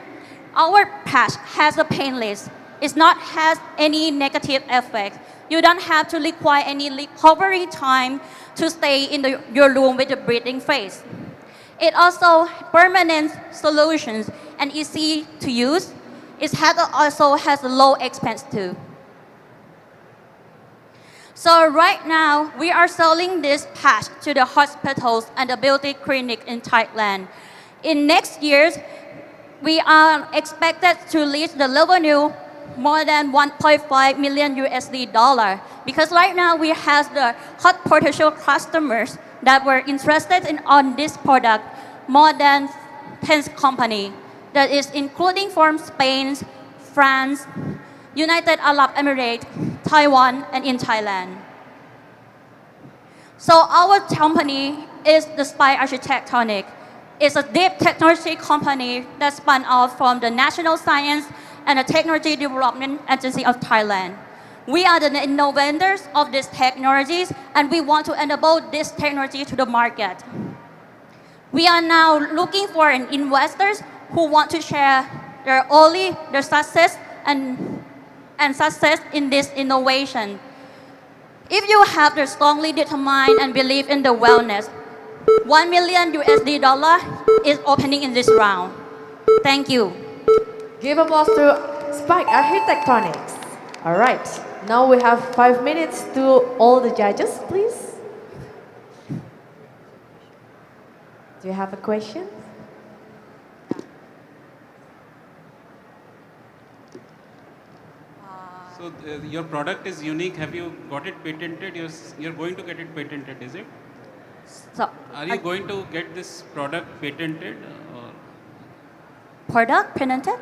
our patch has a painless. It's not has any negative effect. You don't have to require any recovery time to stay in your room with a breathing face. It also permanent solutions and easy to use. Also has a low expense too. So right now, we are selling this patch to the hospitals and the beauty clinic in Thailand. In next years, we are expected to reach the revenue more than 1.5 million USD dollar. Because right now we have the hot potential customers that were interested on this product, more than 10 companies. That is including from Spain, France, United Arab Emirates, Taiwan, and in Thailand. So our company is the Spy Architectonic. It's a deep technology company that spun off from the National Science and the Technology Development Agency of Thailand. We are the innovators of these technologies, and we want to enable this technology to the market. We are now looking for investors who want to share their success and success in this innovation. If you have the strongly determined and believe in the wellness, 1 million USD dollar is opening in this round. Thank you. Give applause to Spike Architectonics. All right, now we have 5 minutes to all the judges, please. Do you have a question? So your product is unique. Have you got it patented? You're going to get it patented, is it? So, are you going to get this product patented? Product patented?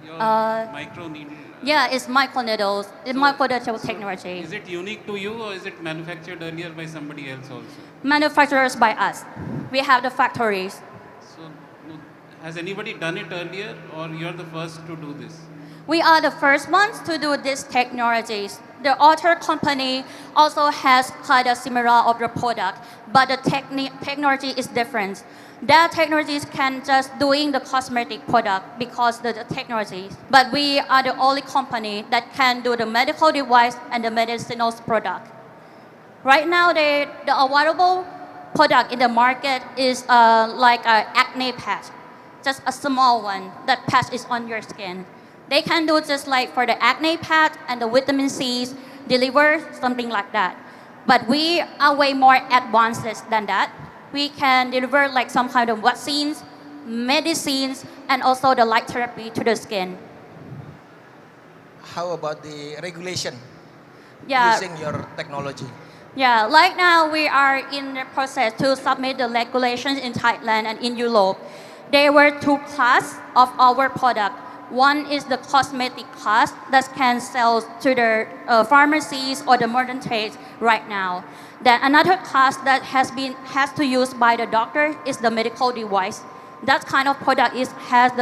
Your micro needle. Yeah, it's micro needles. It's micro needle technology. Is it unique to you, or is it manufactured earlier by somebody else also? Manufacturers by us. We have the factories. So has anybody done it earlier, or you're the first to do this? We are the first ones to do these technologies. The other company also has kind of similar of the product, but the technology is different. Their technologies can just doing the cosmetic product because the technologies. But we are the only company that can do the medical device and the medicinal product. Right now, the available product in the market is like an acne patch, just a small one. That patch is on your skin. They can do just like for the acne patch and the vitamin C's, deliver something like that. But we are way more advanced than that. We can deliver like some kind of vaccines, medicines, and also the light therapy to the skin. How about the regulation using your technology? Yeah, right now we are in the process to submit the regulations in Thailand and in Europe. There were 2 classes of our product. One is the cosmetic class that can sell to the pharmacies or the modern trade right now. Then another class that has to use by the doctor is the medical device. That kind of product has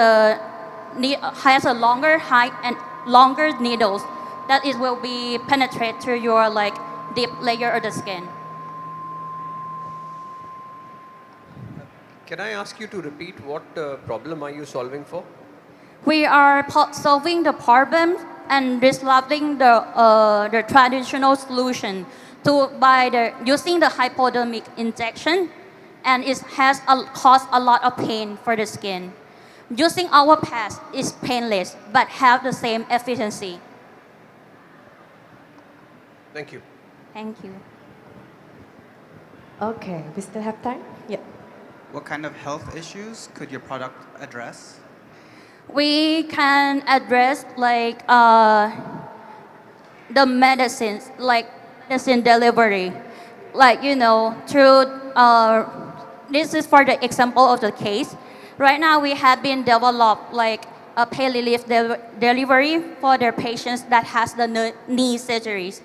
a longer height and longer needles that it will be penetrate through your like deep layer of the skin. Can I ask you to repeat what problem are you solving for? We are solving the problem and disrupting the traditional solution by using the hypodermic injection, and it has caused a lot of pain for the skin. Using our patch is painless but have the same efficiency. Thank you. Thank you. Okay, we still have time? Yeah. What kind of health issues could your product address? We can address like the medicines, like medicine delivery, like through. This is for the example of the case. Right now, we have been developed like a pain relief delivery for their patients that has the knee surgeries.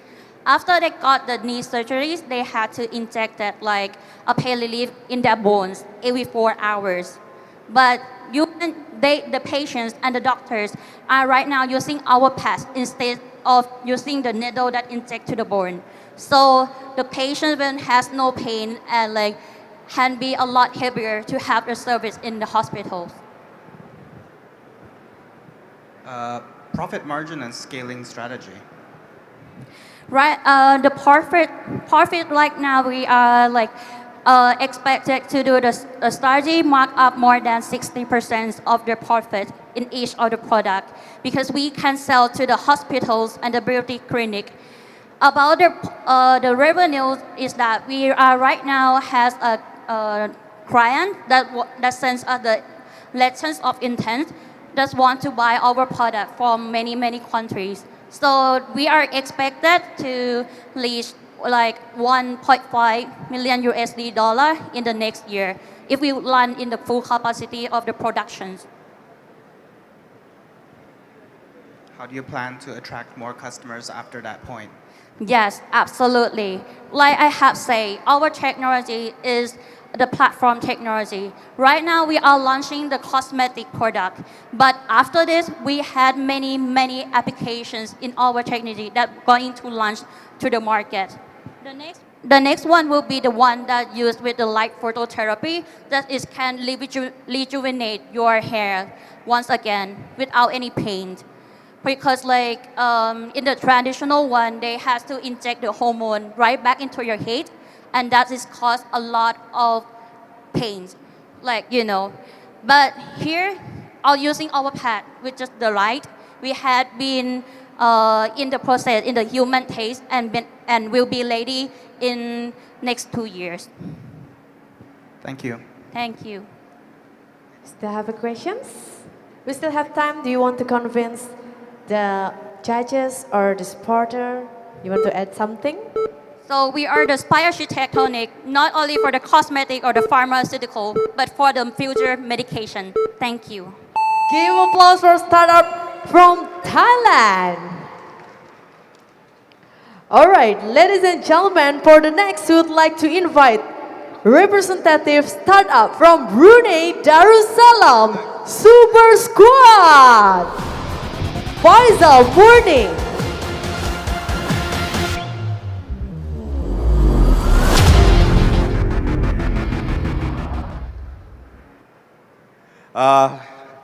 After they got the knee surgeries, they had to inject that like a pain relief in their bones every 4 hours. But the patients and the doctors are right now using our pads instead of using the needle that inject to the bone. So the patient then has no pain and like can be a lot heavier to have the service in the hospitals. Profit margin and scaling strategy. Right, the profit right now we are like expected to do the strategy mark up more than 60% of the profit in each of the product because we can sell to the hospitals and the beauty clinic. About the revenue is that we are right now has a client that sends us the letters of intent that want to buy our product from many countries. So we are expected to reach like 1.5 million USD dollar in the next year if we run in the full capacity of the productions. How do you plan to attract more customers after that point? Yes, absolutely. Like I have said, our technology is the platform technology. Right now, we are launching the cosmetic product. But after this, we had many applications in our technology that are going to launch to the market. The next one will be the one that used with the light phototherapy that is can rejuvenate your hair once again without any pain. Because like in the traditional one, they have to inject the hormone right back into your head, and that is cause a lot of pain, But here, using our pad, which is the light, we had been in the process in the human taste and will be ready in next 2 years. Thank you. Thank you. Still have questions? We still have time. Do you want to convince the judges or the supporter? You want to add something? So we are the architectonic, not only for the cosmetic or the pharmaceutical, but for the future medication. Thank you. Give applause for startup from Thailand. All right, ladies and gentlemen, for the next, we would like to invite representative startup from Brunei Darussalam, Super Squad. Faisal Murni.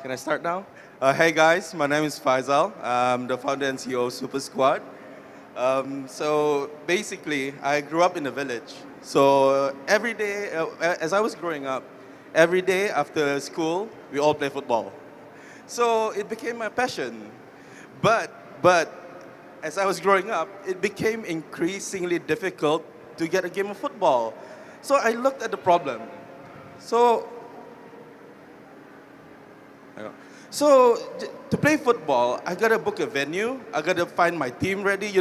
Can I start now? Hey guys, my name is Faisal. I'm the founder and CEO of Super Squad. So basically, I grew up in a village. So every day, as I was growing up, every day after school, we all play football. So it became my passion. But as I was growing up, it became increasingly difficult to get a game of football. So I looked at the problem. So to play football, I gotta book a venue. I gotta find my team ready,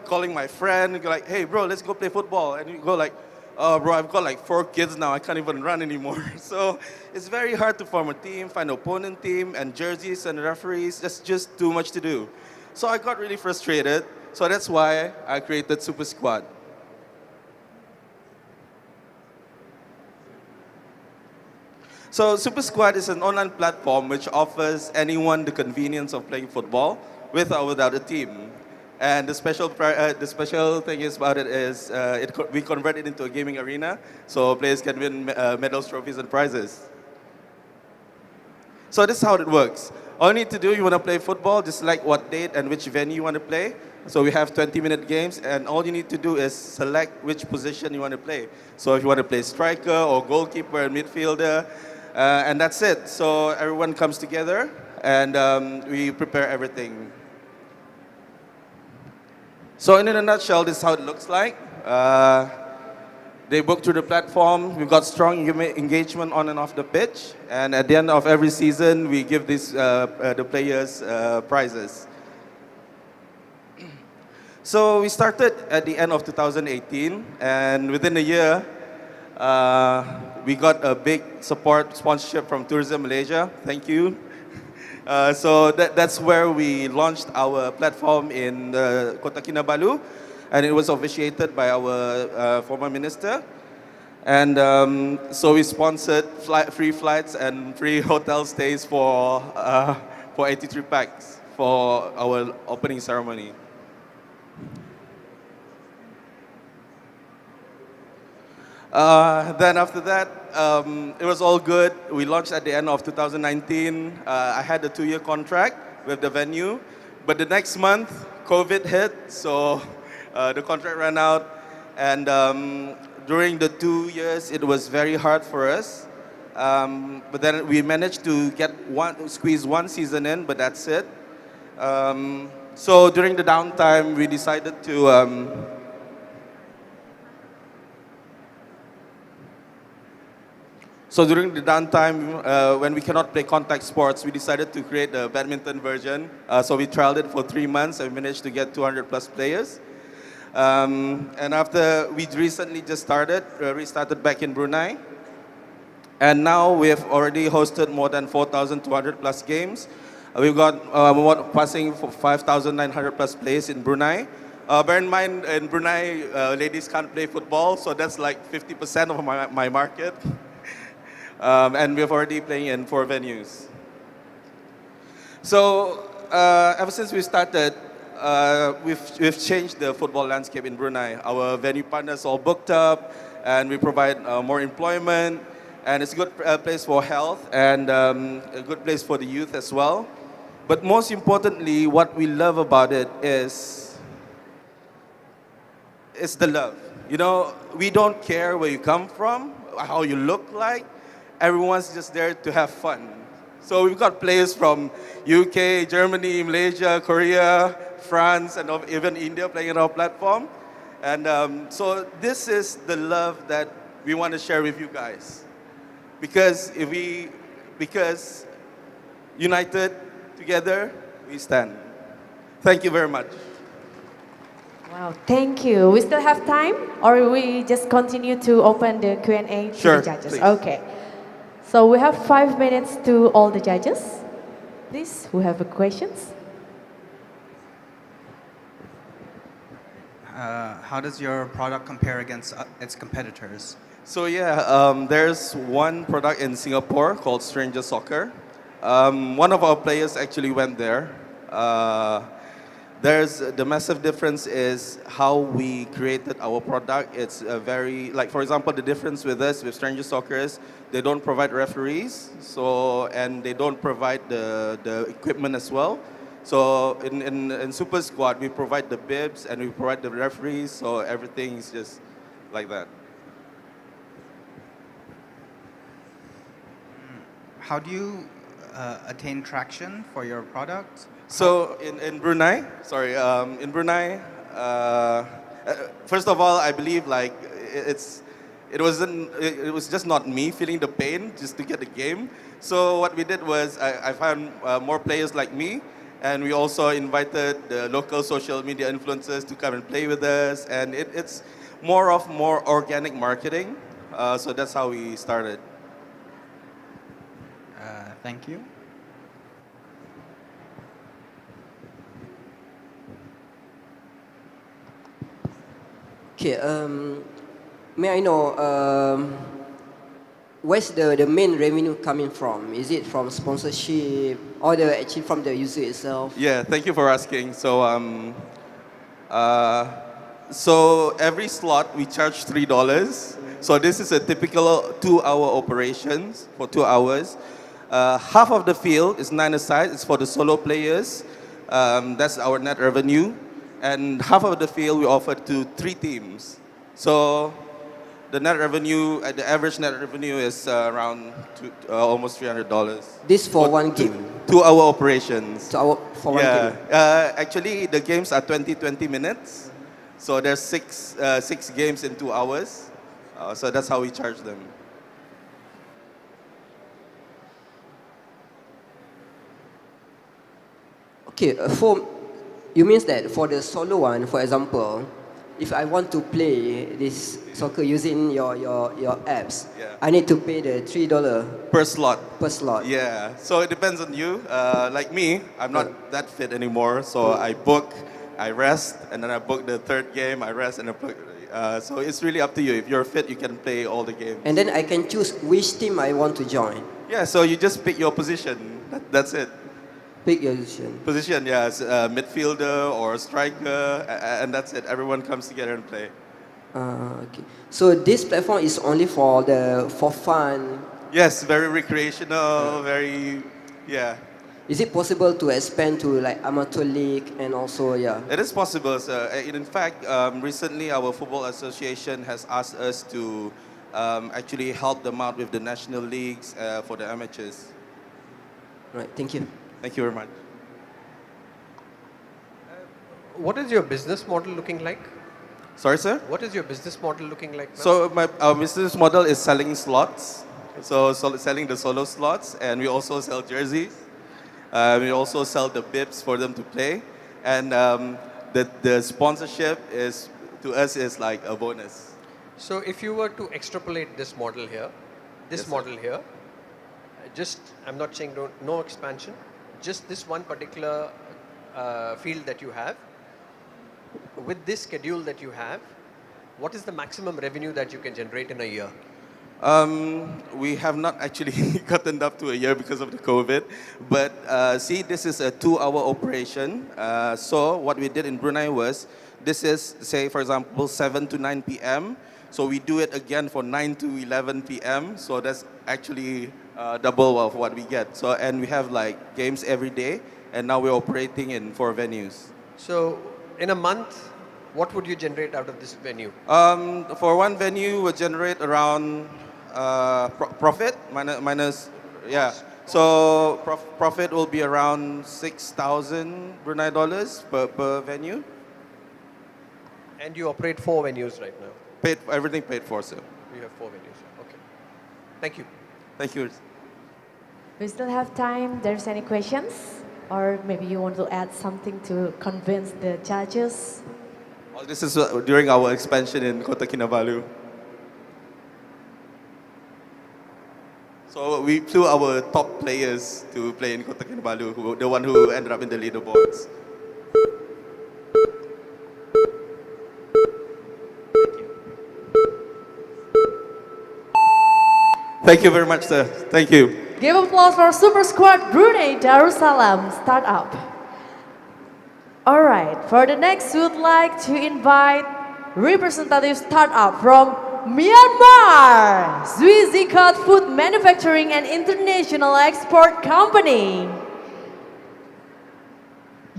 calling my friend, like, hey bro, let's go play football. And you go like, oh bro, I've got like 4 kids now, I can't even run anymore. So it's very hard to form a team, find an opponent team, and jerseys and referees. That's just too much to do. So I got really frustrated. So that's why I created Super Squad. So Super Squad is an online platform which offers anyone the convenience of playing football with or without a team. And the special thing is about it is we convert it into a gaming arena, so players can win medals, trophies, and prizes. So this is how it works. All you need to do, you want to play football, just select what date and which venue you want to play. So we have 20-minute games, and all you need to do is select which position you want to play. So if you want to play striker or goalkeeper and midfielder, and that's it. So everyone comes together, and we prepare everything. So in a nutshell, this is how it looks like. They book through the platform. We've got strong engagement on and off the pitch. And at the end of every season, we give the players prizes. So we started at the end of 2018, and within a year, we got a big support sponsorship from Tourism Malaysia. Thank you. So that's where we launched our platform in Kota Kinabalu, and it was officiated by our former minister. And so we sponsored free flights and free hotel stays for 83 packs for our opening ceremony. Then after that, it was all good. We launched at the end of 2019. I had a 2-year contract with the venue, but the next month, COVID hit, so the contract ran out. And during the 2 years, it was very hard for us. But then we managed to squeeze one season in, but that's it. So during the downtime, we decided to when we cannot play contact sports, we decided to create a badminton version. So we trialed it for 3 months and managed to get 200 plus players. And after we recently just restarted back in Brunei. And now we have already hosted more than 4,200 plus games. We've got passing for 5,900 plus players in Brunei. Bear in mind, in Brunei, ladies can't play football, so that's like 50% of my market. And we're already playing in 4 venues. So ever since we started, we've changed the football landscape in Brunei. Our venue partners all booked up, and we provide more employment, and it's a good place for health and a good place for the youth as well. But most importantly, what we love about it is the love. You know, we don't care where you come from, how you look like. Everyone's just there to have fun. So we've got players from UK, Germany, Malaysia, Korea, France, and even India playing on our platform. And so this is the love that we want to share with you guys. Because united, together, we stand. Thank you very much. Wow, thank you. We still have time, or we just continue to open the Q&A to Sure, the judges? please. Okay. So we have 5 minutes to all the judges. Please, who have questions? How does your product compare against its competitors? So yeah, there's one product in Singapore called Stranger Soccer. One of our players actually went there. The massive difference is how we created our product. It's a very, like for example, the difference with us, with Stranger Soccer is they don't provide referees, and they don't provide the equipment as well. So in Super Squad, we provide the bibs and we provide the referees, so everything is just like that. How do you attain traction for your product? So in Brunei, first of all, I believe like it was just not me feeling the pain just to get the game. So what we did was I found more players like me, and we also invited the local social media influencers to come and play with us, and it's more organic marketing. So that's how we started. Thank you. Okay, may I know where's the main revenue coming from? Is it from sponsorship or actually from the user itself? Yeah, thank you for asking. So every slot we charge $3. So this is a typical 2-hour operations for 2 hours. Half of the field is 9 aside. It's for the solo players. That's our net revenue. And half of the field we offer to 3 teams. So the net revenue, the average net revenue is around almost $300. This for one game? 2-hour operations. For one game? Actually, the games are 20 minutes. So there's six games in 2 hours. So that's how we charge them. Okay, you means that for the solo one, for example, if I want to play this soccer using your apps, I need to pay the $3 per slot. Per slot. Yeah. So it depends on you. Like me, I'm not that fit anymore, so I book, I rest, and then I book the third game, I rest, and I book. So it's really up to you. If you're fit, you can play all the games. And then I can choose which team I want to join. Yeah. So you just pick your position. That's it. Pick your position. Position, yeah, midfielder or striker, and that's it. Everyone comes together and play. Okay. So this platform is only for fun. Yes, very recreational, very, yeah. Is it possible to expand to like amateur league and also, yeah? It is possible, sir. In fact, recently our football association has asked us to actually help them out with the national leagues for the amateurs. Right, thank you. Thank you very much. What is your business model looking like? Sorry, sir? What is your business model looking like now? So our business model is selling slots. So selling the solo slots, and we also sell jerseys. We also sell the bibs for them to play. And the sponsorship is, to us, is like a bonus. So if you were to extrapolate this model here, here, just, I'm not saying no expansion, just this one particular field that you have, with this schedule that you have, what is the maximum revenue that you can generate in a year? We have not actually gotten up to a year because of the COVID, but see, this is a 2-hour operation. So what we did in Brunei was, this is, say, for example, 7 to 9 p.m. So we do it again for 9 to 11 p.m. So that's actually double of what we get. So, and we have like games every day, and now we're operating in 4 venues. So in a month, what would you generate out of this venue? For one venue, we'll generate around profit minus, yeah. So profit will be around 6,000 Brunei dollars per venue. And you operate 4 venues right now? Everything paid for, sir. You have 4 venues, okay. Thank you. Thank you. We still have time. There's any questions? Or maybe you want to add something to convince the judges? Well, this is during our expansion in Kota Kinabalu. So we flew our top players to play in Kota Kinabalu, the one who ended up in the leaderboards. Thank you very much, sir. Thank you. Give applause for Super Squad Brunei Darussalam Startup. All right, for the next, we would like to invite representative startup from Myanmar, Zuizikat Food Manufacturing and International Export Company,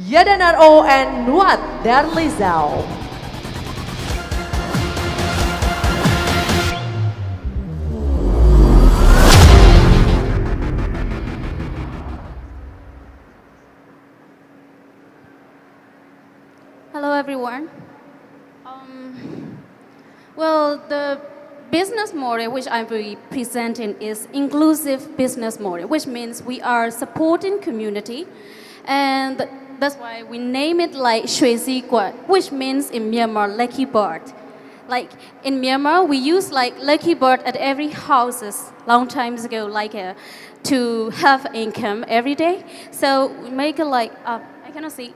Yadanaro and Nuat Darlizao. Hello, everyone. Well, the business model which I will be presenting is inclusive business model, which means we are supporting community, and that's why we name it like Shui Kwat, which means in Myanmar, lucky bird. Like in Myanmar, we use like lucky bird at every houses long times ago, like to have income every day. So we make it like, I cannot see.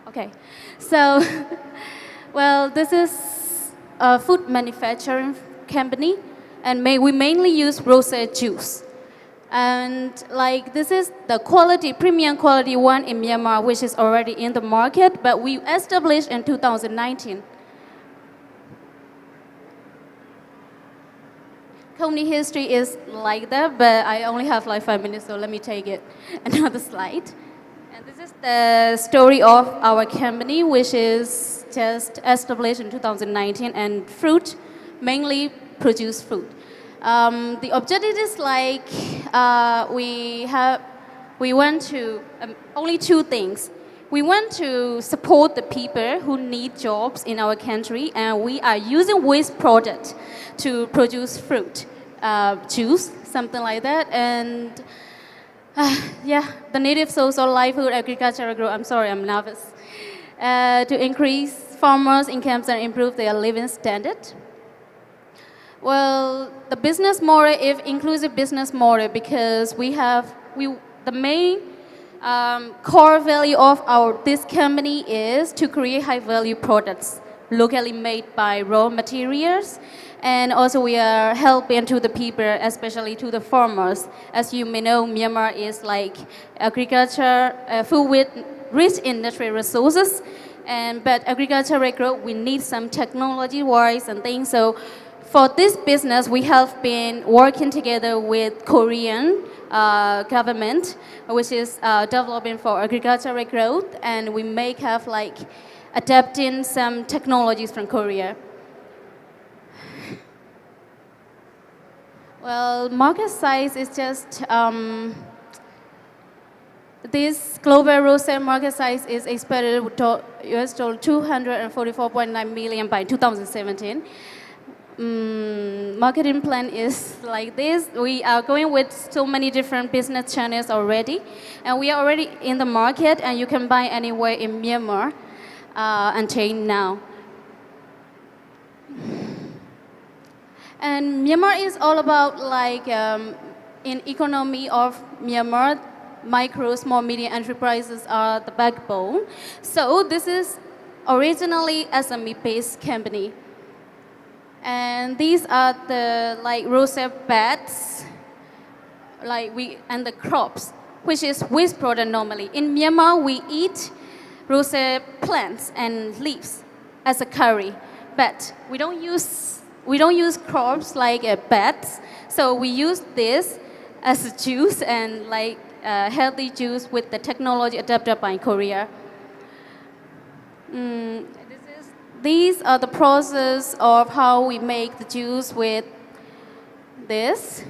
Okay. So, well, this is a food manufacturing company, and we mainly use rosé juice. And like this is the quality, premium quality one in Myanmar, which is already in the market, but we established in 2019. Company history is like that, but I only have like 5 minutes, so let me take it another slide. And this is the story of our company, which is just established in 2019, and fruit, mainly produce fruit. The objective is like we want to only 2 things. We want to support the people who need jobs in our country, and we are using waste product to produce fruit, juice, something like that. And yeah, the native social livelihood agricultural growth, I'm sorry, I'm nervous, to increase farmers' incomes and improve their living standard. Well, the business model is inclusive business model because the main core value of this company is to create high value products locally made by raw materials, and also we are helping to the people, especially to the farmers. As you may know, Myanmar is like agriculture full with rich in natural resources, but agricultural growth we need some technology wise and things. So for this business, we have been working together with Korean government, which is developing for agricultural growth, and we may have like adapting some technologies from Korea. Well, market size is just this global rosette market size is expected to US dollar $244.9 million by 2017. Marketing plan is like this. We are going with so many different business channels already, and we are already in the market, and you can buy anywhere in Myanmar until now. And Myanmar is all about like in economy of Myanmar, micro, small, medium enterprises are the backbone. So this is originally SME-based company. And these are the like rosette beds, and the crops, which is waste product normally. In Myanmar, we eat rosette plants and leaves as a curry, but we don't use crops like beds. So we use this as a juice and like healthy juice with the technology adapted by Korea. These are the process of how we make the juice with this.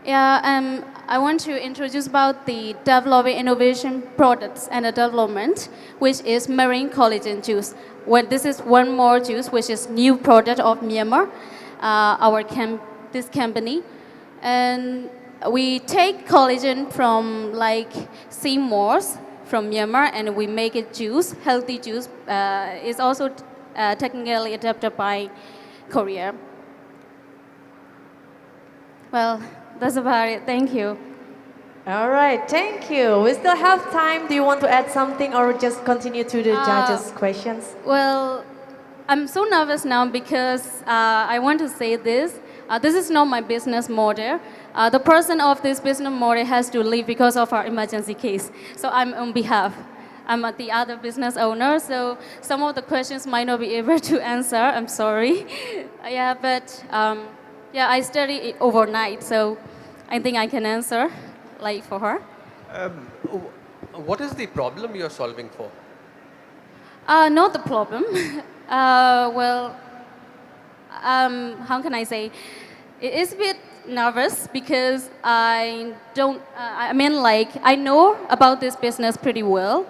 Yeah, I want to introduce about the developing innovation products and the development, which is marine collagen juice. This is one more juice, which is new product of Myanmar, this company. And we take collagen from like sea moss from Myanmar, and we make it juice, healthy juice. It's also technically adapted by Korea. Well, that's about it. Thank you. All right, thank you. We still have time. Do you want to add something or just continue to the judges' questions? Well, I'm so nervous now because I want to say this. This is not my business model. The person of this business model has to leave because of our emergency case. So I'm on behalf. I'm the other business owner, so some of the questions might not be able to answer. I'm sorry. Yeah, but yeah, I studied overnight, so I think I can answer, like for her. What is the problem you're solving for? Not the problem. Well, how can I say? It's a bit nervous because I know about this business pretty well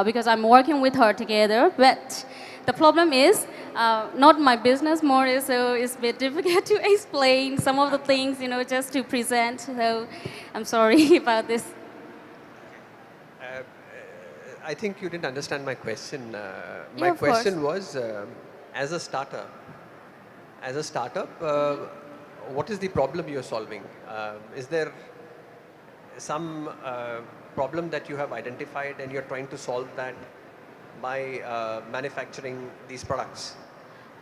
because I'm working with her together, but the problem is not my business model, so it's a bit difficult to explain some of the things, just to present, so I'm sorry about this. I think you didn't understand my question. Yeah, My question was, as a startup, what is the problem you're solving? Is there some problem that you have identified and you're trying to solve that by manufacturing these products?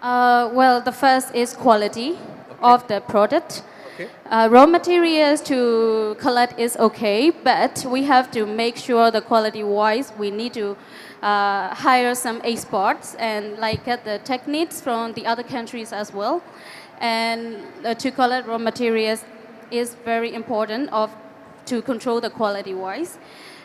Well, the first is quality of the product. Okay. Raw materials to collect is okay, but we have to make sure the quality-wise, we need to hire some experts and get the techniques from the other countries as well. And to collect raw materials is very important to control the quality-wise.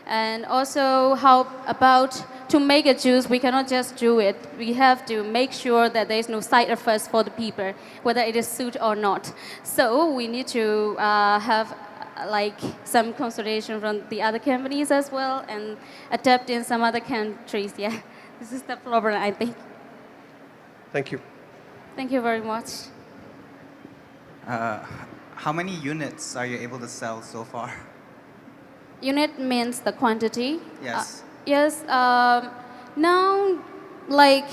And also, how about to make a juice, we cannot just do it. We have to make sure that there is no side effects for the people, whether it is suit or not. So we need to have like some consideration from the other companies as well and adapt in some other countries. Yeah, this is the problem, I think. Thank you. Thank you very much. How many units are you able to sell so far? Unit means the quantity. Yes. Yes. Now, like,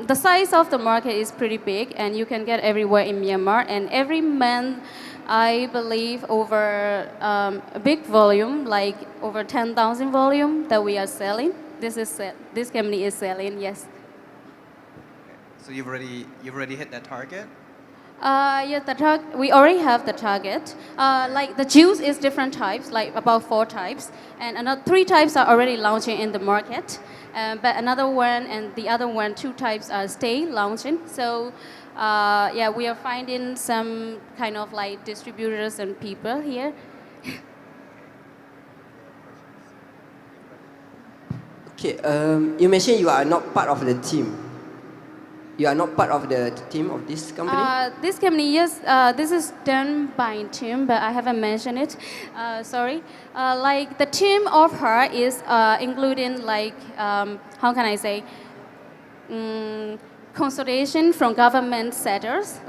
the size of the market is pretty big, and you can get everywhere in Myanmar. And every month, I believe over a big volume, like over 10,000 volume that we are selling. This company is selling. Yes. So you've already hit that target? Yes, we already have the target. Like the juice is different types, like about 4 types, and another 3 types are already launching in the market. But another one and the other one, 2 types are still launching. So yeah, we are finding some kind of like distributors and people here. Okay, you mentioned you are not part of the team. You are not part of the team of this company? This company, yes, this is done by team, but I haven't mentioned it. Sorry. Like the team of her is including like, how can I say, consultation from government setters,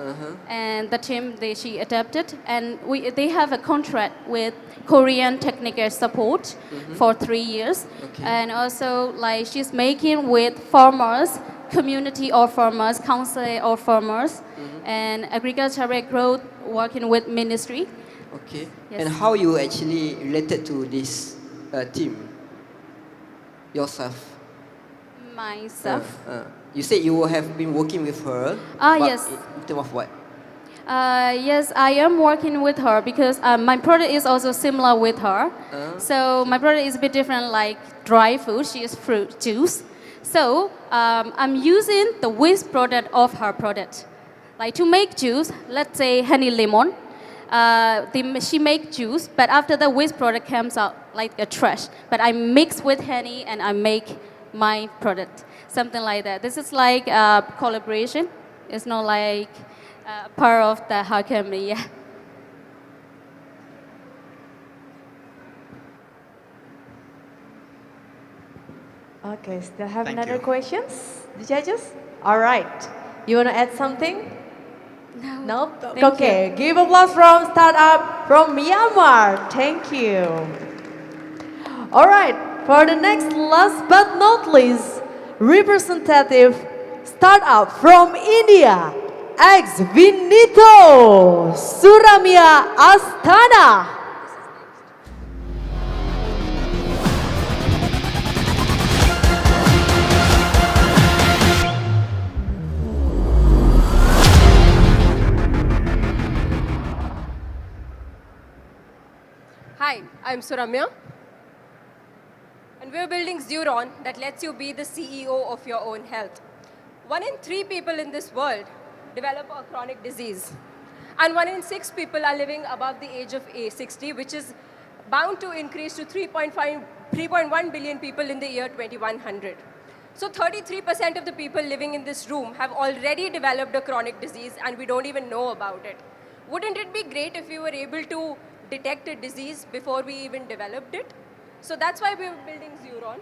and the team she adapted, and they have a contract with Korean technical support for 3 years, and also like she's making with farmers, community of farmers, council of farmers, and agricultural growth working with ministry. Okay. Yes. And how you actually related to this team yourself? Myself. You said you have been working with her. Yes. In terms of what? Yes, I am working with her because my product is also similar with her. So my product is a bit different, like dry food. She is fruit juice. So I'm using the waste product of her product. Like to make juice, let's say honey lemon. She make juice, but after the waste product comes out like a trash. But I mix with honey and I make my product, something like that. This is like a collaboration. It's not like part of the her company. Yeah. Okay, still have Thank another you. questions? The judges? All right. You want to add something? No. Nope. Okay, give applause from startup from Myanmar. Thank you. All right, for the next, last but not least, representative startup from India, ex Vinito Suramya Astana. Hi, I'm Suramya, and we're building Xuron that lets you be the CEO of your own health. 1 in 3 people in this world develop a chronic disease, and 1 in 6 people are living above the age of 60, which is bound to increase to 3.1 billion people in the year 2100. So 33% of the people living in this room have already developed a chronic disease, and we don't even know about it. Wouldn't it be great if we were able to detect a disease before we even developed it? So that's why we're building Xuron,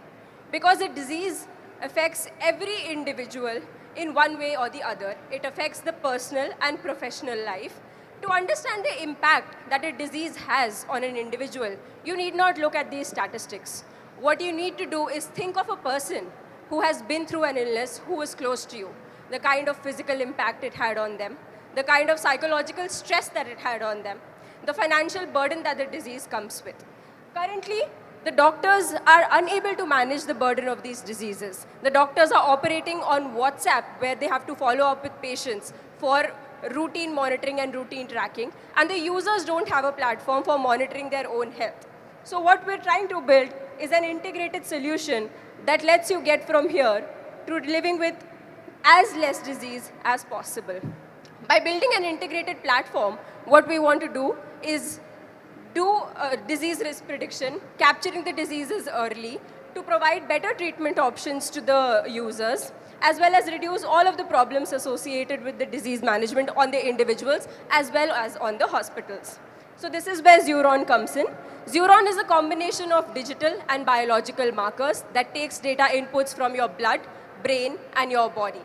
because a disease affects every individual in one way or the other. It affects the personal and professional life. To understand the impact that a disease has on an individual, you need not look at these statistics. What you need to do is think of a person who has been through an illness, who is close to you, the kind of physical impact it had on them, the kind of psychological stress that it had on them, the financial burden that the disease comes with. Currently, the doctors are unable to manage the burden of these diseases. The doctors are operating on WhatsApp, where they have to follow up with patients for routine monitoring and routine tracking, and the users don't have a platform for monitoring their own health. So what we're trying to build is an integrated solution that lets you get from here to living with as less disease as possible. By building an integrated platform, what we want to do is do disease risk prediction, capturing the diseases early to provide better treatment options to the users, as well as reduce all of the problems associated with the disease management on the individuals as well as on the hospitals. So this is where Zeuron comes in. Zeuron is a combination of digital and biological markers that takes data inputs from your blood, brain, and your body.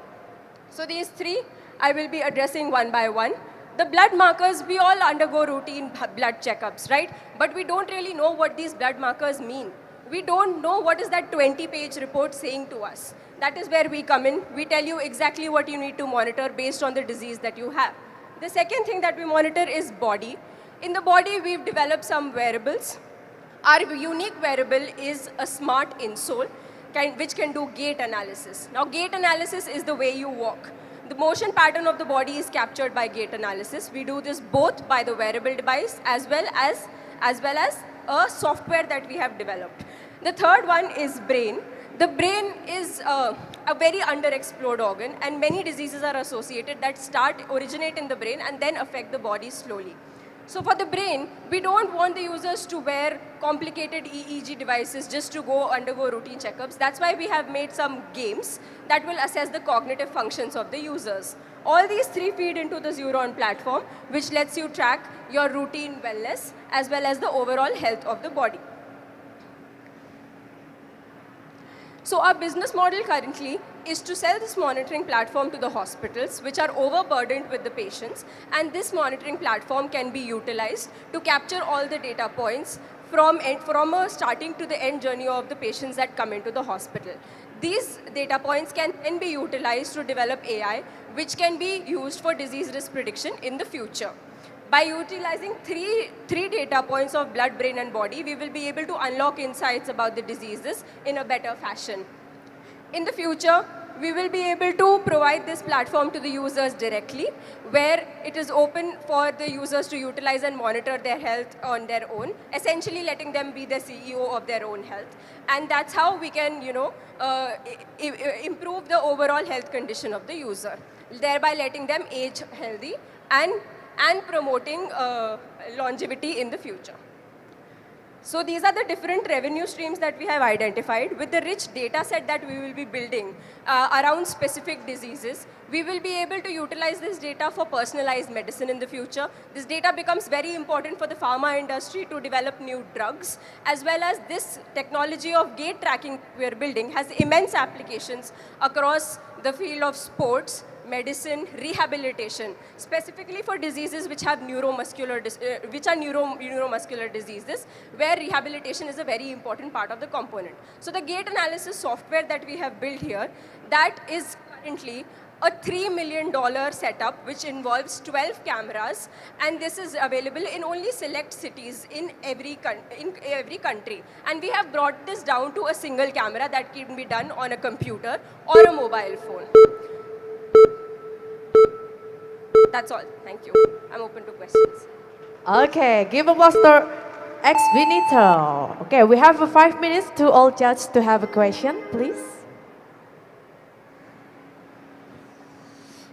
So these three I will be addressing one by one. The blood markers, we all undergo routine blood checkups, right? But we don't really know what these blood markers mean. We don't know what is that 20-page report saying to us. That is where we come in. We tell you exactly what you need to monitor based on the disease that you have. The second thing that we monitor is body. In the body, we've developed some wearables. Our unique wearable is a smart insole, which can do gait analysis. Now, gait analysis is the way you walk. The motion pattern of the body is captured by gait analysis. We do this both by the wearable device as well as a software that we have developed. The third one is brain. The brain is a very underexplored organ, and many diseases are associated that originate in the brain and then affect the body slowly. So for the brain, we don't want the users to wear complicated EEG devices just to undergo routine checkups. That's why we have made some games that will assess the cognitive functions of the users. All these three feed into the Zeuron platform, which lets you track your routine wellness as well as the overall health of the body. So our business model currently is to sell this monitoring platform to the hospitals, which are overburdened with the patients, and this monitoring platform can be utilized to capture all the data points from a starting to the end journey of the patients that come into the hospital. These data points can then be utilized to develop AI, which can be used for disease risk prediction in the future. By utilizing three data points of blood, brain, and body, we will be able to unlock insights about the diseases in a better fashion. In the future, we will be able to provide this platform to the users directly, where it is open for the users to utilize and monitor their health on their own, essentially letting them be the CEO of their own health. And that's how we can, improve the overall health condition of the user, thereby letting them age healthy and promoting longevity in the future. So these are the different revenue streams that we have identified. With the rich data set that we will be building around specific diseases, we will be able to utilize this data for personalized medicine in the future. This data becomes very important for the pharma industry to develop new drugs, as well as this technology of gait tracking we are building has immense applications across the field of sports, medicine, rehabilitation, specifically for diseases which have neuromuscular diseases, where rehabilitation is a very important part of the component. So the gait analysis software that we have built here, that is currently a $3 million setup, which involves 12 cameras, and this is available in only select cities in every country. And we have brought this down to a single camera that can be done on a computer or a mobile phone. That's all. Thank you. I'm open to questions. Okay, give applause to Ex Benito. Okay, we have 5 minutes to all judges to have a question, please.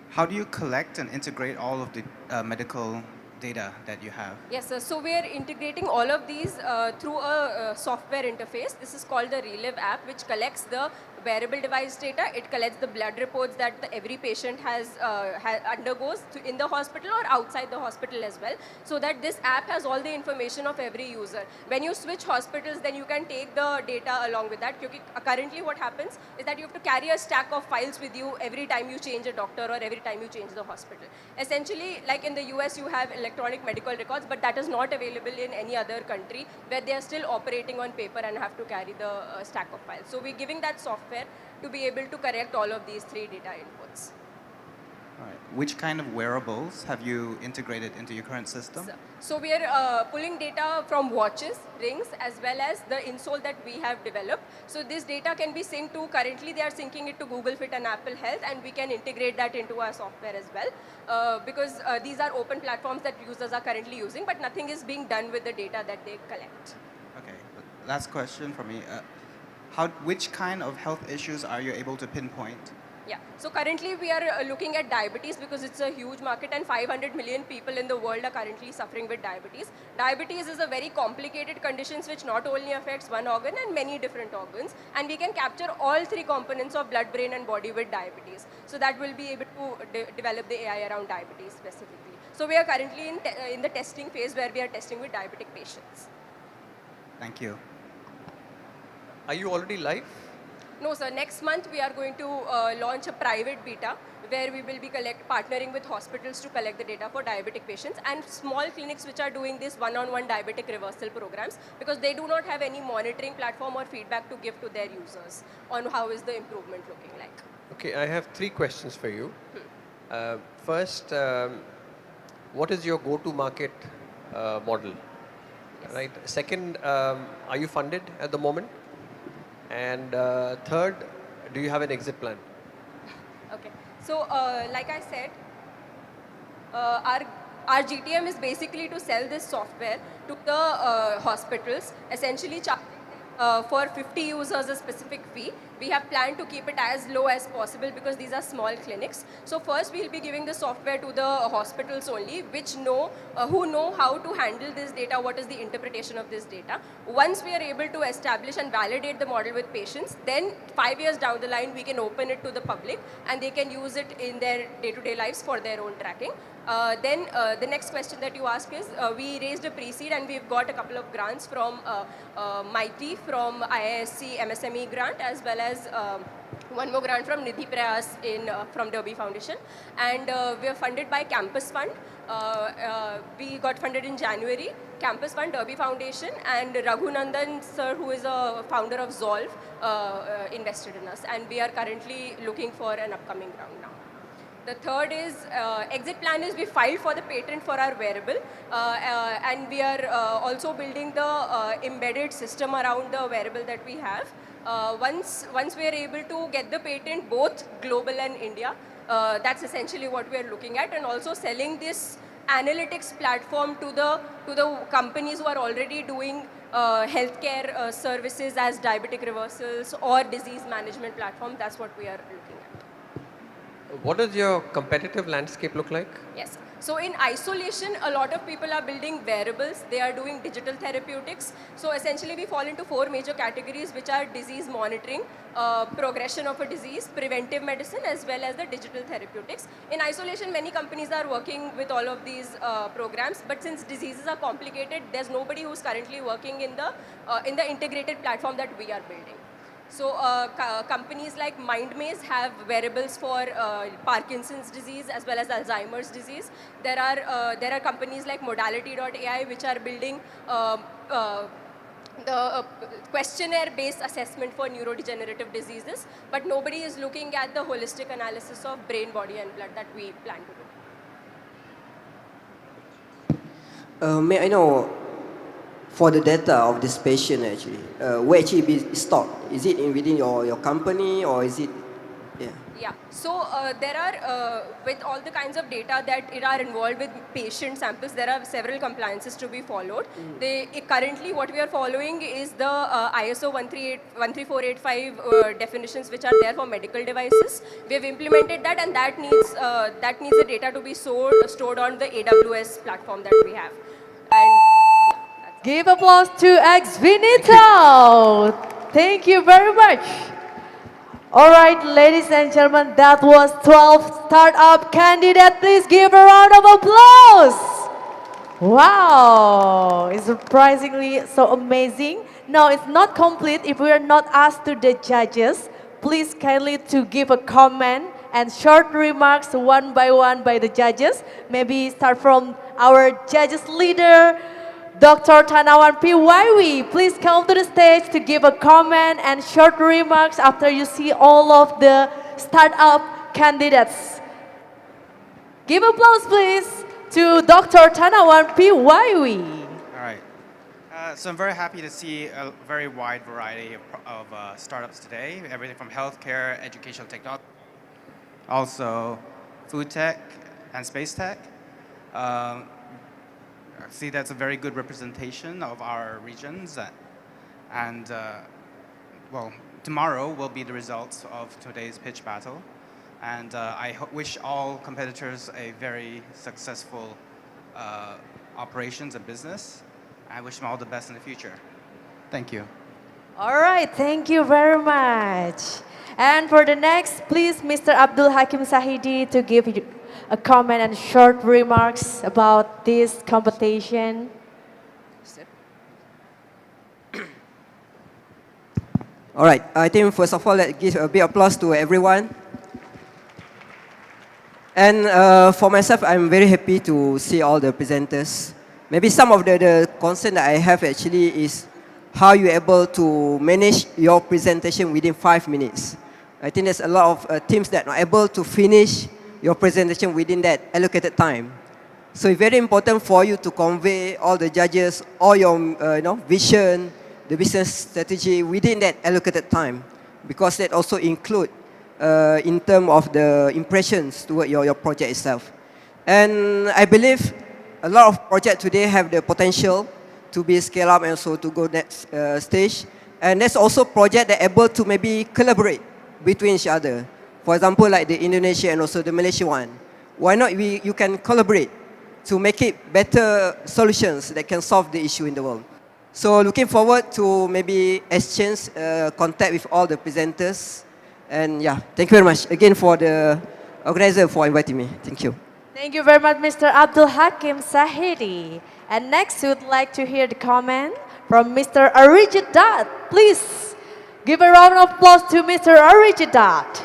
How do you collect and integrate all of the medical data that you have? Yes, sir. So we are integrating all of these through a software interface. This is called the Relive app, which collects the wearable device data. It collects the blood reports that every patient undergoes in the hospital or outside the hospital as well, so that this app has all the information of every user. When you switch hospitals, then you can take the data along with that. Because currently what happens is that you have to carry a stack of files with you every time you change a doctor or every time you change the hospital. Essentially, like in the US, you have electronic medical records, but that is not available in any other country where they are still operating on paper and have to carry the stack of files. So we're giving that software to be able to correct all of these three data inputs. All right. Which kind of wearables have you integrated into your current system? So we are pulling data from watches, rings, as well as the insole that we have developed. So this data can be synced to, currently they are syncing it to Google Fit and Apple Health, and we can integrate that into our software as well, because these are open platforms that users are currently using, but nothing is being done with the data that they collect. Okay, last question for me. Which kind of health issues are you able to pinpoint Yeah, so currently we are looking at diabetes because it's a huge market and 500 million people in the world are currently suffering with diabetes. Diabetes is a very complicated condition which not only affects one organ and many different organs, and we can capture all three components of blood, brain and body with diabetes. So that will be able to develop the AI around diabetes specifically. So we are currently in the testing phase where we are testing with diabetic patients. Thank you. Are you already live? No, sir. Next month, we are going to launch a private beta where we will be partnering with hospitals to collect the data for diabetic patients and small clinics which are doing this one-on-one diabetic reversal programs because they do not have any monitoring platform or feedback to give to their users on how is the improvement looking like. Okay, I have 3 questions for you. First, what is your go-to-market model? Yes. Right. Second, are you funded at the moment? And third, do you have an exit plan? Okay. So, like I said, our GTM is basically to sell this software to the hospitals, essentially for 50 users a specific fee. We have planned to keep it as low as possible because these are small clinics. So first we'll be giving the software to the hospitals only, which who know how to handle this data, what is the interpretation of this data. Once we are able to establish and validate the model with patients, then 5 years down the line we can open it to the public and they can use it in their day-to-day lives for their own tracking. Then the next question that you ask is, we raised a pre-seed and we've got a couple of grants from MIT, from IISc MSME grant, as well as one more grant from Nidhi Prayas from Derby Foundation. And we are funded by Campus Fund. We got funded in January. Campus Fund, Derby Foundation, and Raghunandan sir, who is a founder of Zolve, invested in us. And we are currently looking for an upcoming round now. The third is, exit plan is we filed for the patent for our wearable and we are also building the embedded system around the wearable that we have. Once we are able to get the patent, both global and India, that's essentially what we are looking at, and also selling this analytics platform to the companies who are already doing healthcare services as diabetic reversals or disease management platform. That's what we are looking at. What does your competitive landscape look like? Yes. So in isolation, a lot of people are building wearables. They are doing digital therapeutics. So essentially, we fall into 4 major categories, which are disease monitoring, progression of a disease, preventive medicine, as well as the digital therapeutics. In isolation, many companies are working with all of these programs. But since diseases are complicated, there's nobody who's currently working in the integrated platform that we are building. So companies like MindMaze have wearables for Parkinson's disease as well as Alzheimer's disease. There are companies like Modality.ai which are building the questionnaire-based assessment for neurodegenerative diseases, but nobody is looking at the holistic analysis of brain, body and blood that we plan to do. May I know, for the data of this patient actually, where actually be stored? Is it within your company or is it, Yeah, so there are, with all the kinds of data that are involved with patient samples, there are several compliances to be followed. Currently what we are following is the ISO 13485 definitions which are there for medical devices. We have implemented that, and that needs the data to be stored on the AWS platform that we have. And give applause to Xvinito. Thank you very much. All right, ladies and gentlemen, that was 12 startup candidates. Please give a round of applause. Wow, it's surprisingly so amazing. Now, it's not complete if we are not asked to the judges. Please kindly to give a comment and short remarks one by the judges. Maybe start from our judges leader, Dr. Tanawan P. Waiwi, please come to the stage to give a comment and short remarks after you see all of the startup candidates. Give applause, please, to Dr. Tanawan P. Waiwi. All right. So I'm very happy to see a very wide variety of startups today, everything from healthcare, educational technology, also food tech and space tech. I see that's a very good representation of our regions, and well, tomorrow will be the results of today's pitch battle. And I wish all competitors a very successful operations and business. I wish them all the best in the future. Thank you. All right, thank you very much. And for the next, please, Mr. Abdul Hakim Sahidi to give you a comment and short remarks about this competition. All right, I think first of all, let's give a big applause to everyone. And for myself, I'm very happy to see all the presenters. Maybe some of the concern that I have actually is how you're able to manage your presentation within 5 minutes. I think there's a lot of teams that are able to finish your presentation within that allocated time. So it's very important for you to convey all the judges, all your vision, the business strategy within that allocated time, because that also include in terms of the impressions toward your project itself. And I believe a lot of projects today have the potential to be scaled up and also to go next stage. And there's also projects that are able to maybe collaborate between each other. For example, like the Indonesia and also the Malaysia one. Why not you can collaborate to make it better solutions that can solve the issue in the world. So looking forward to maybe exchange contact with all the presenters. And yeah, thank you very much again for the organizer for inviting me. Thank you. Thank you very much, Mr. Abdul Hakim Sahidi. And next, we'd like to hear the comment from Mr. Arijidat. Please give a round of applause to Mr. Arijidat.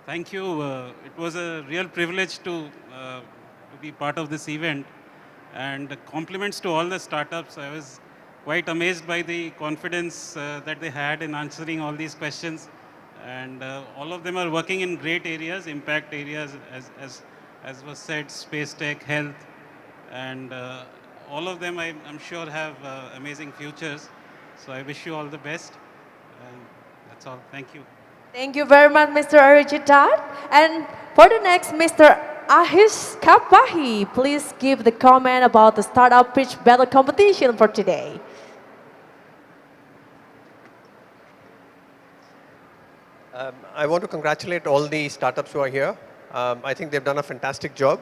Thank you. It was a real privilege to be part of this event. And compliments to all the startups. I was quite amazed by the confidence that they had in answering all these questions. And all of them are working in great areas, impact areas, as was said, space tech, health. And all of them, I'm sure, have amazing futures. So I wish you all the best. That's all. Thank you. Thank you very much, Mr. Arijidat. And for the next, Mr. Ahis Kapahi, please give the comment about the startup pitch battle competition for today. I want to congratulate all the startups who are here. I think they've done a fantastic job.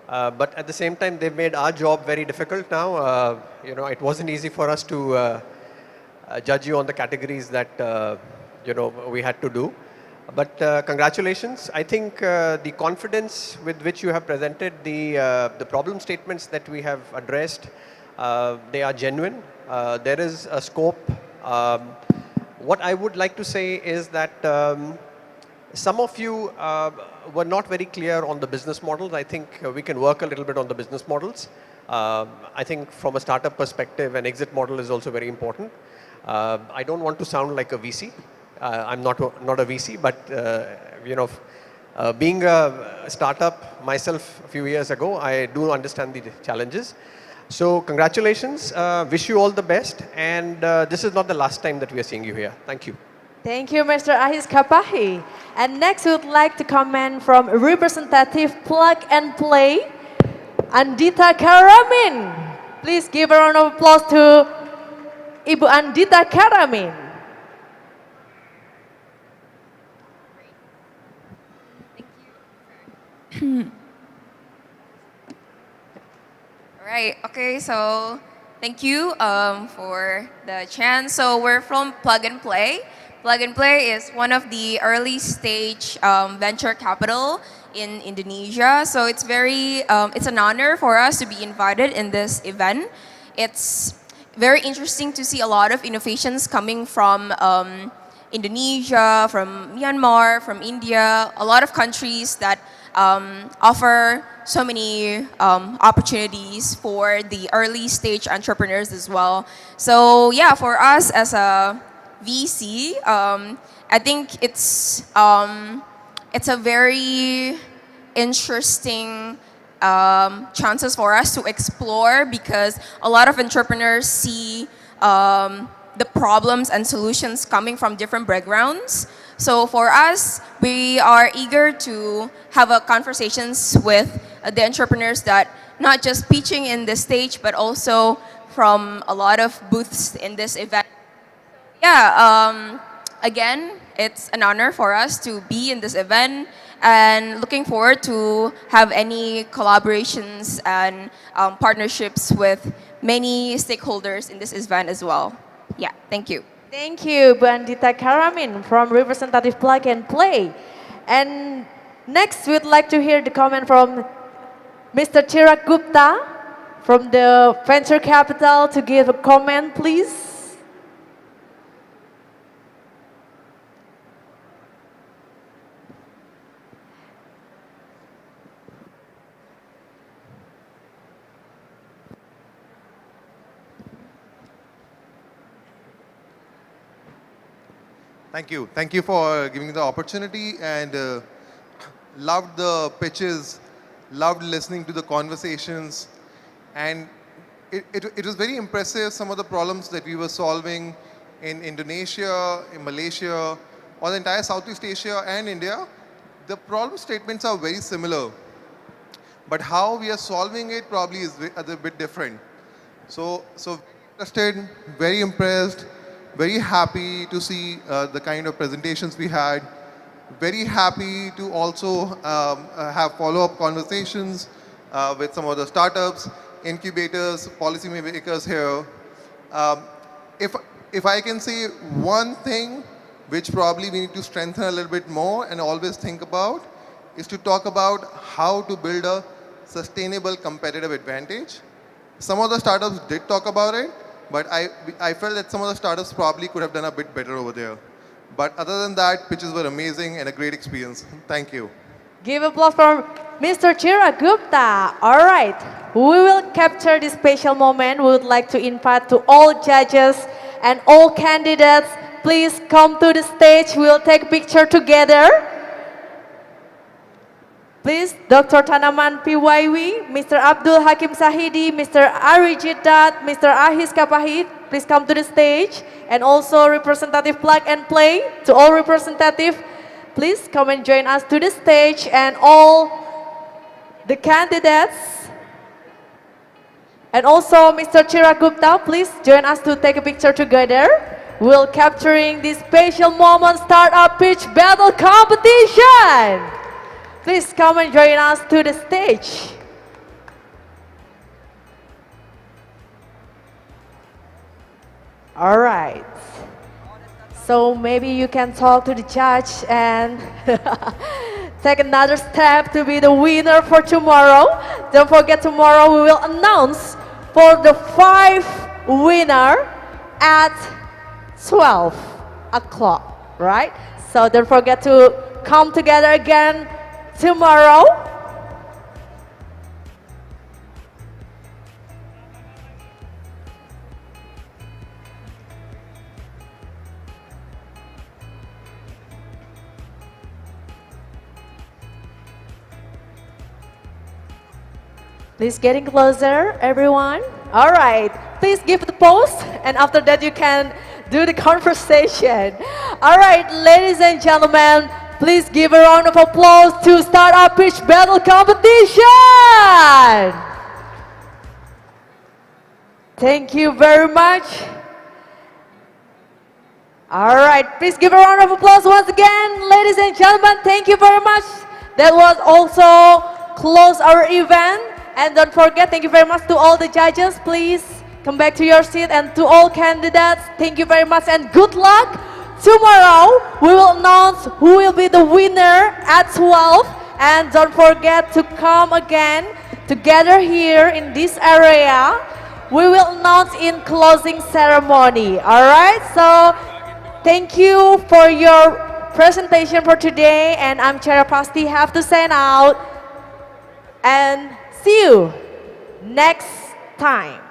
But at the same time, they've made our job very difficult now. It wasn't easy for us to judge you on the categories that we had to do. But congratulations. I think the confidence with which you have presented the problem statements that we have addressed, they are genuine. There is a scope. What I would like to say is that some of you were not very clear on the business models. I think we can work a little bit on the business models. I think from a startup perspective, an exit model is also very important. I don't want to sound like a VC. I'm not a VC, but being a startup myself a few years ago, I do understand the challenges. So congratulations, wish you all the best, and this is not the last time that we are seeing you here. Thank you. Thank you, Mr. Ahis Kapahi. And next, we would like to comment from representative Plug and Play, Andita Karamin. Please give a round of applause to Ibu Andita Karamin. Right, okay, so thank you for the chance. So we're from Plug and Play. Plug and Play is one of the early stage venture capital in Indonesia. So it's it's an honor for us to be invited in this event. It's very interesting to see a lot of innovations coming from Indonesia, from Myanmar, from India, a lot of countries that offer so many opportunities for the early stage entrepreneurs as well. So yeah, for us as a VC, I think it's a very interesting chances for us to explore, because a lot of entrepreneurs see the problems and solutions coming from different backgrounds. So for us, we are eager to have conversations with the entrepreneurs that not just pitching in this stage, but also from a lot of booths in this event. yeah, again, it's an honor for us to be in this event and looking forward to have any collaborations and partnerships with many stakeholders in this event as well. Yeah, thank you. Thank you, Bu Andita Karamin from Representative Plug and Play. And next, we'd like to hear the comment from Mr. Chirag Gupta from the Venture Capital to give a comment, please. Thank you. Thank you for giving the opportunity, and loved the pitches, loved listening to the conversations, and it was very impressive, some of the problems that we were solving in Indonesia, in Malaysia, or the entire Southeast Asia and India. The problem statements are very similar, but how we are solving it probably is a bit different. So interested, very impressed, very happy to see the kind of presentations we had. Very happy to also have follow-up conversations with some of the startups, incubators, policymakers here. If I can say one thing which probably we need to strengthen a little bit more and always think about, is to talk about how to build a sustainable competitive advantage. Some of the startups did talk about it, but I felt that some of the startups probably could have done a bit better over there. But other than that, pitches were amazing and a great experience. Thank you. Give applause for Mr. Chirag Gupta. All right, we will capture this special moment. We would like to invite to all judges and all candidates, please come to the stage. We will take a picture together. Please, Dr. Tanaman Piwaiwi, Mr. Abdul Hakim Sahidi, Mr. Arijit Dat, Mr. Ahis Kapahit, please come to the stage. And also Representative Plug and Play, to all representative, please come and join us to the stage. And all the candidates, and also Mr. Chirag Gupta, please join us to take a picture together. We'll capturing this special moment, startup pitch battle competition. Please come and join us to the stage. All right. So maybe you can talk to the judge and take another step to be the winner for tomorrow. Don't forget, tomorrow we will announce for the 5 winner at 12 o'clock, right? So don't forget to come together again tomorrow. Please getting closer, everyone. All right, please give the pose, and after that you can do the conversation. All right, ladies and gentlemen, please give a round of applause to Startup Pitch Battle Competition. Thank you very much. All right, please give a round of applause once again, ladies and gentlemen. Thank you very much. That was also close our event. And don't forget, thank you very much to all the judges. Please come back to your seat, and to all candidates, thank you very much and good luck. Tomorrow, we will announce who will be the winner at 12. And don't forget to come again together here in this area. We will announce in closing ceremony. All right, so thank you for your presentation for today. And I'm Chera Pasti, have to sign out. And see you next time.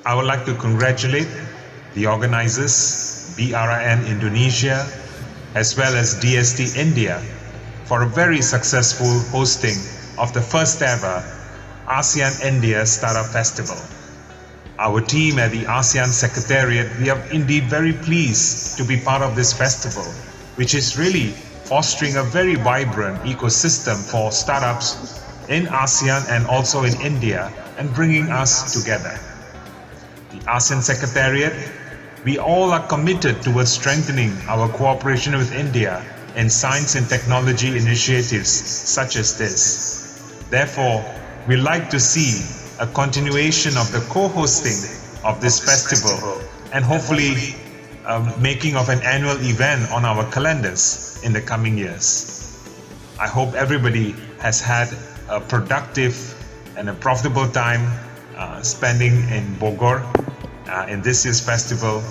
I would like to congratulate the organizers, BRIN Indonesia, as well as DST India, for a very successful hosting of the first ever ASEAN India Startup Festival. Our team at the ASEAN Secretariat, we are indeed very pleased to be part of this festival, which is really fostering a very vibrant ecosystem for startups in ASEAN and also in India, and bringing us together. The ASEAN Secretariat, we all are committed towards strengthening our cooperation with India in science and technology initiatives such as this. Therefore, we like to see a continuation of the co-hosting of this festival and hopefully making of an annual event on our calendars in the coming years. I hope everybody has had a productive and a profitable time spending in Bogor in this year's festival,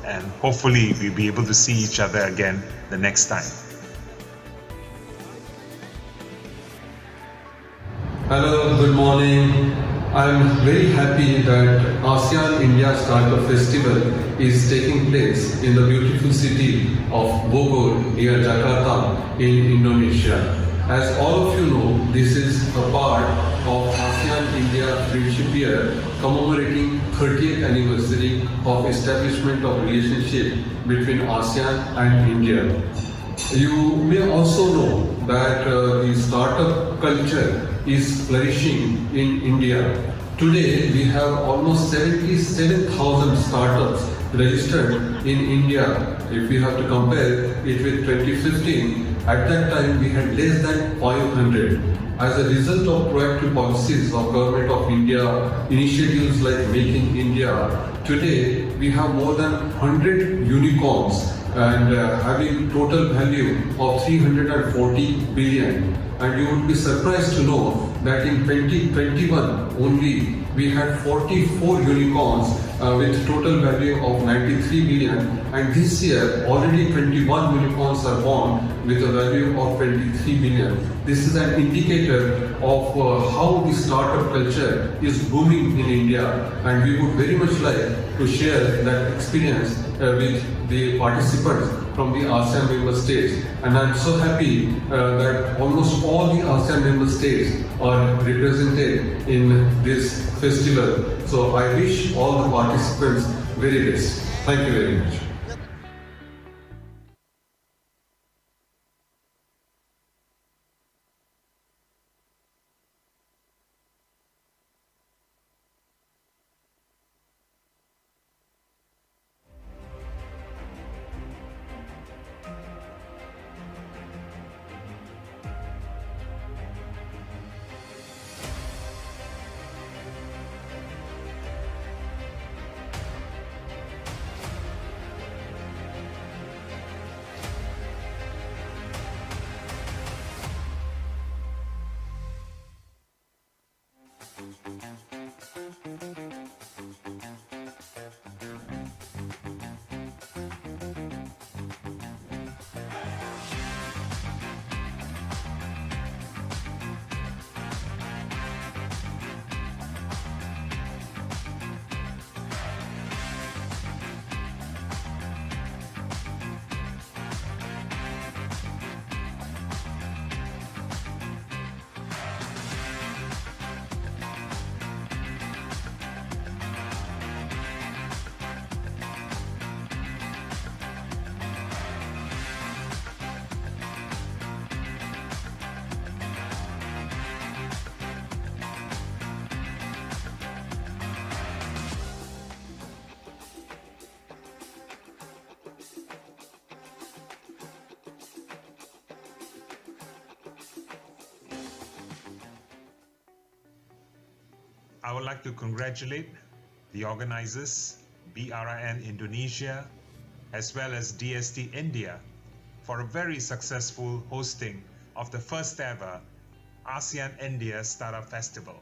and hopefully we'll be able to see each other again the next time. Hello, good morning. I'm very happy that ASEAN India Startup Festival is taking place in the beautiful city of Bogor near Jakarta in Indonesia. As all of you know, this is a part of ASEAN-India Friendship Year commemorating 30th anniversary of establishment of relationship between ASEAN and India. You may also know that the startup culture is flourishing in India. Today, we have almost 77,000 startups registered in India. If we have to compare it with 2015, at that time we had less than 500. As a result of proactive policies of Government of India, initiatives like Making India, today we have more than 100 unicorns and having total value of 340 billion. And you would be surprised to know that in 2021 only we had 44 unicorns with total value of 93 billion, and this year already 21 unicorns are born with a value of 23 billion. This is an indicator of how the startup culture is booming in India, and we would very much like to share that experience with the participants from the ASEAN member states. And I'm so happy that almost all the ASEAN member states are represented in this festival. So I wish all the participants very best. Thank you very much. I would like to congratulate the organizers, BRIN Indonesia, as well as DST India, for a very successful hosting of the first ever ASEAN India Startup Festival.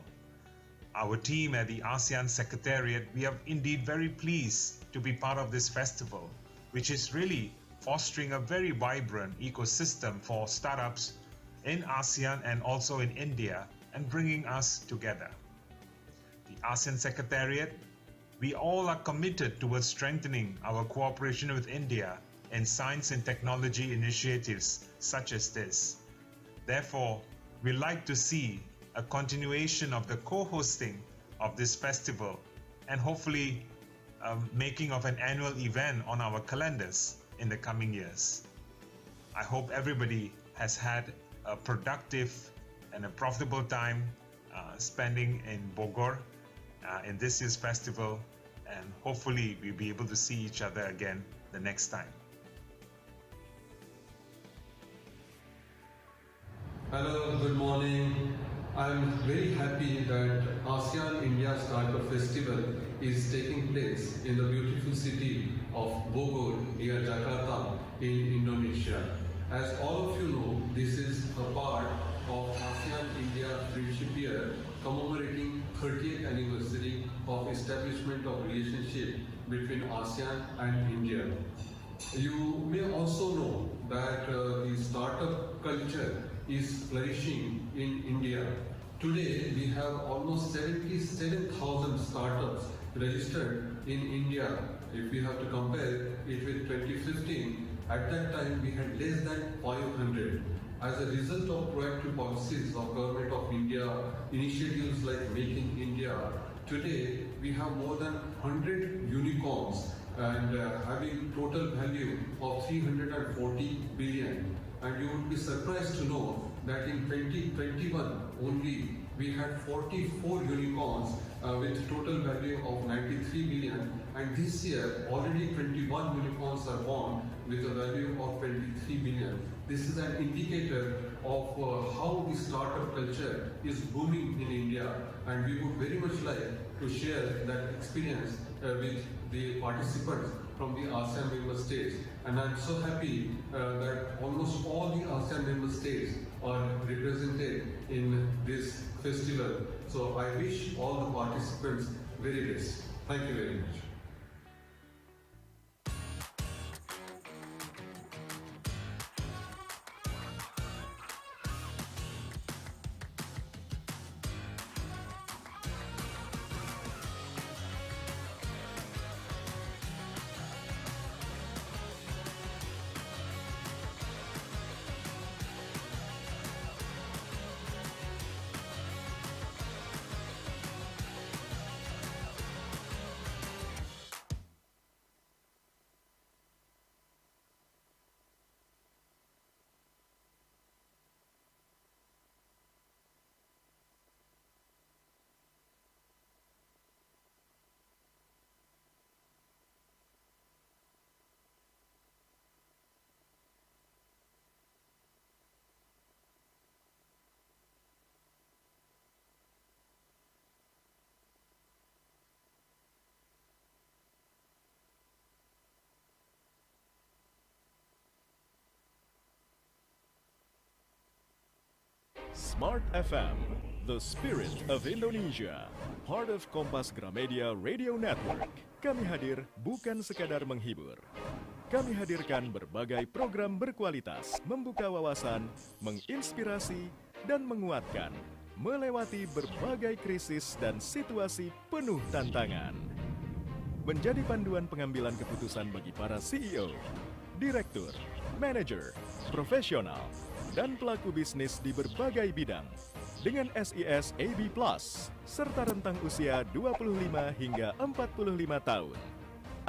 Our team at the ASEAN Secretariat, we are indeed very pleased to be part of this festival, which is really fostering a very vibrant ecosystem for startups in ASEAN and also in India, and bringing us together. The ASEAN Secretariat, we all are committed towards strengthening our cooperation with India in science and technology initiatives such as this. Therefore, we like to see a continuation of the co-hosting of this festival and hopefully making of an annual event on our calendars in the coming years. I hope everybody has had a productive and a profitable time spending in Bogor in this year's festival, and hopefully we'll be able to see each other again the next time. Hello, good morning. I'm very happy that ASEAN India Startup Festival is taking place in the beautiful city of Bogor near Jakarta in Indonesia. As all of you know, this is a part of ASEAN India Friendship Year commemorating 30th anniversary of establishment of relationship between ASEAN and India. You may also know that the startup culture is flourishing in India. Today, we have almost 77,000 startups registered in India. If we have to compare it with 2015, at that time we had less than 500. As a result of proactive policies of Government of India, initiatives like Make in India, today we have more than 100 unicorns and having total value of 340 billion. And you would be surprised to know that in 2021 only we had 44 unicorns with total value of 93 billion, and this year already 21 unicorns are born with a value of 23 billion. This is an indicator of how the startup culture is booming in India, and we would very much like to share that experience with the participants from the ASEAN member states. And I'm so happy that almost all the ASEAN member states are represented in this festival. So I wish all the participants very best. Thank you very much. Smart FM, the spirit of Indonesia, part of Kompas Gramedia Radio Network. Kami hadir bukan sekadar menghibur. Kami hadirkan berbagai program berkualitas, membuka wawasan, menginspirasi, dan menguatkan, melewati berbagai krisis dan situasi penuh tantangan. Menjadi panduan pengambilan keputusan bagi para CEO, direktur, manajer, profesional, dan pelaku bisnis di berbagai bidang dengan SIS AB+, serta rentang usia 25 hingga 45 tahun.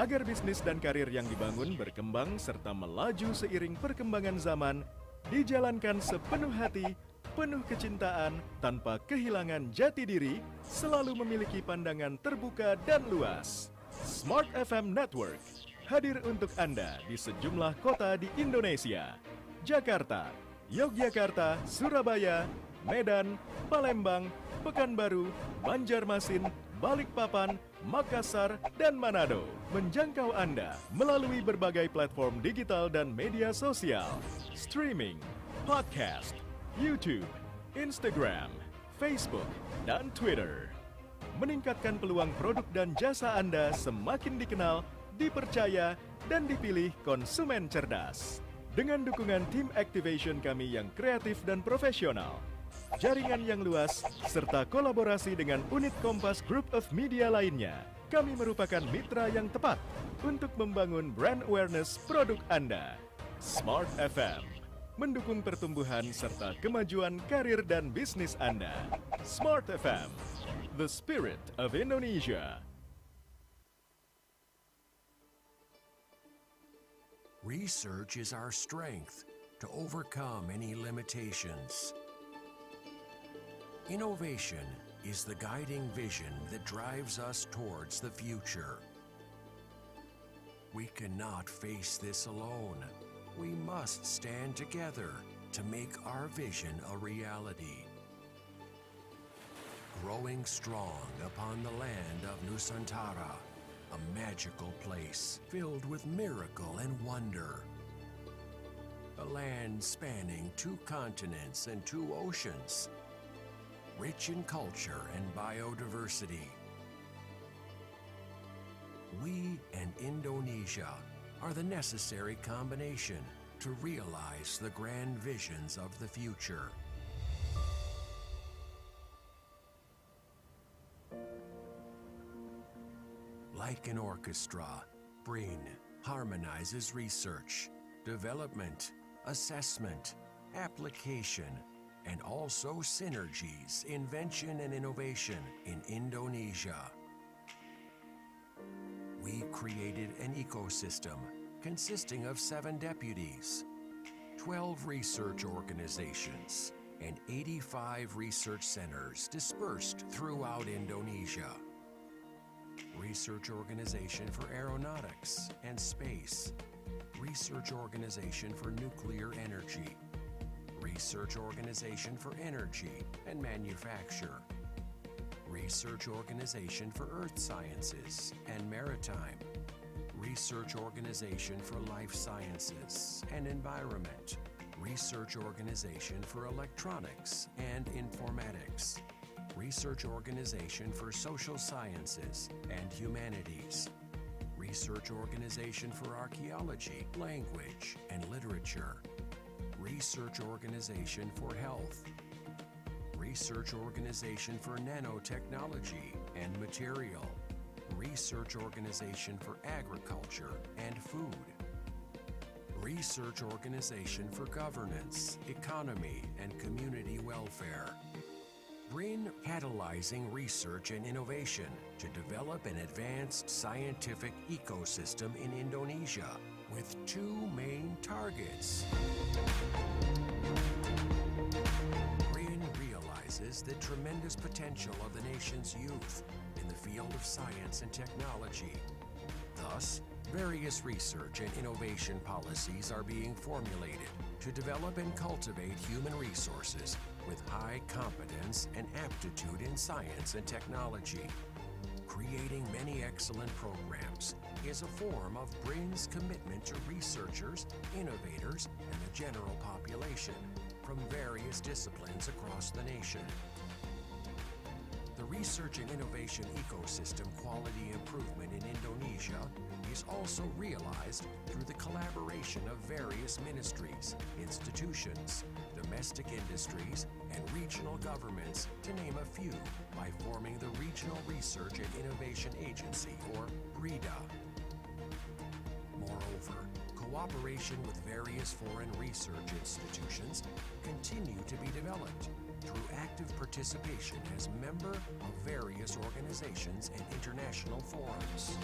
Agar bisnis dan karir yang dibangun berkembang serta melaju seiring perkembangan zaman, dijalankan sepenuh hati, penuh kecintaan, tanpa kehilangan jati diri, selalu memiliki pandangan terbuka dan luas. Smart FM Network hadir untuk Anda di sejumlah kota di Indonesia: Jakarta, Yogyakarta, Surabaya, Medan, Palembang, Pekanbaru, Banjarmasin, Balikpapan, Makassar, dan Manado. Menjangkau Anda melalui berbagai platform digital dan media sosial, streaming, podcast, YouTube, Instagram, Facebook, dan Twitter. Meningkatkan peluang produk dan jasa Anda semakin dikenal, dipercaya, dan dipilih konsumen cerdas. Dengan dukungan tim activation kami yang kreatif dan profesional, jaringan yang luas, serta kolaborasi dengan unit Kompas Group of Media lainnya, kami merupakan mitra yang tepat untuk membangun brand awareness produk Anda. Smart FM, mendukung pertumbuhan serta kemajuan karir dan bisnis Anda. Smart FM, the spirit of Indonesia. Research is our strength to overcome any limitations. Innovation is the guiding vision that drives us towards the future. We cannot face this alone. We must stand together to make our vision a reality. Growing strong upon the land of Nusantara, a magical place filled with miracle and wonder. A land spanning 2 continents and 2 oceans, rich in culture and biodiversity. We and Indonesia are the necessary combination to realize the grand visions of the future. Like an orchestra, BRIN harmonizes research, development, assessment, application, and also synergies, invention, and innovation in Indonesia. We created an ecosystem consisting of 7 deputies, 12 research organizations, and 85 research centers dispersed throughout Indonesia. Research Organization for Aeronautics and Space, Research Organization for Nuclear Energy, Research Organization for Energy and Manufacture, Research Organization for Earth Sciences and Maritime, Research Organization for Life Sciences and Environment, Research Organization for Electronics and Informatics, Research Organization for Social Sciences and Humanities, Research Organization for Archaeology, Language, and Literature, Research Organization for Health, Research Organization for Nanotechnology and Material, Research Organization for Agriculture and Food, Research Organization for Governance, Economy, and Community Welfare. BRIN catalyzing research and innovation to develop an advanced scientific ecosystem in Indonesia with 2 main targets. BRIN realizes the tremendous potential of the nation's youth in the field of science and technology. Thus, various research and innovation policies are being formulated to develop and cultivate human resources with high competence and aptitude in science and technology. Creating many excellent programs is a form of BRIN's commitment to researchers, innovators, and the general population from various disciplines across the nation. The research and innovation ecosystem quality improvement in Indonesia is also realized through the collaboration of various ministries, institutions, domestic industries, and regional governments, to name a few, by forming the Regional Research and Innovation Agency, or RIDA. Moreover, cooperation with various foreign research institutions continue to be developed through active participation as member of various organizations and international forums.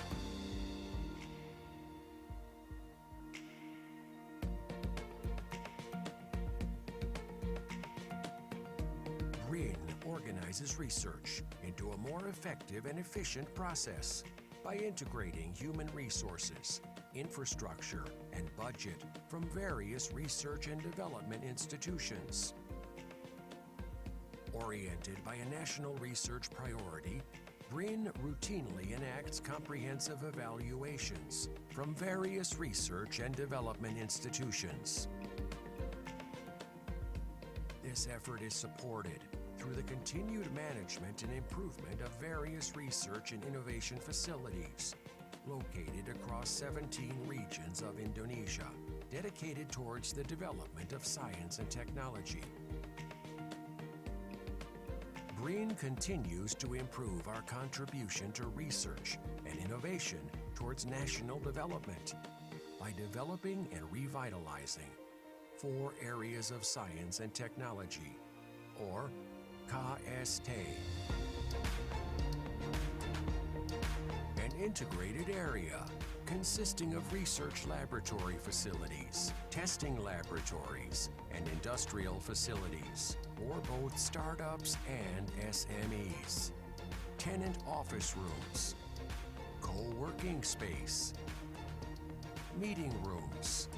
BRIN organizes research into a more effective and efficient process by integrating human resources, infrastructure, and budget from various research and development institutions. Oriented by a national research priority, BRIN routinely enacts comprehensive evaluations from various research and development institutions. This effort is supported through the continued management and improvement of various research and innovation facilities located across 17 regions of Indonesia, dedicated towards the development of science and technology. BRIN continues to improve our contribution to research and innovation towards national development by developing and revitalizing 4 areas of science and technology, or KST. An integrated area consisting of research laboratory facilities, testing laboratories, and industrial facilities for both startups and SMEs, tenant office rooms, co-working space, meeting rooms,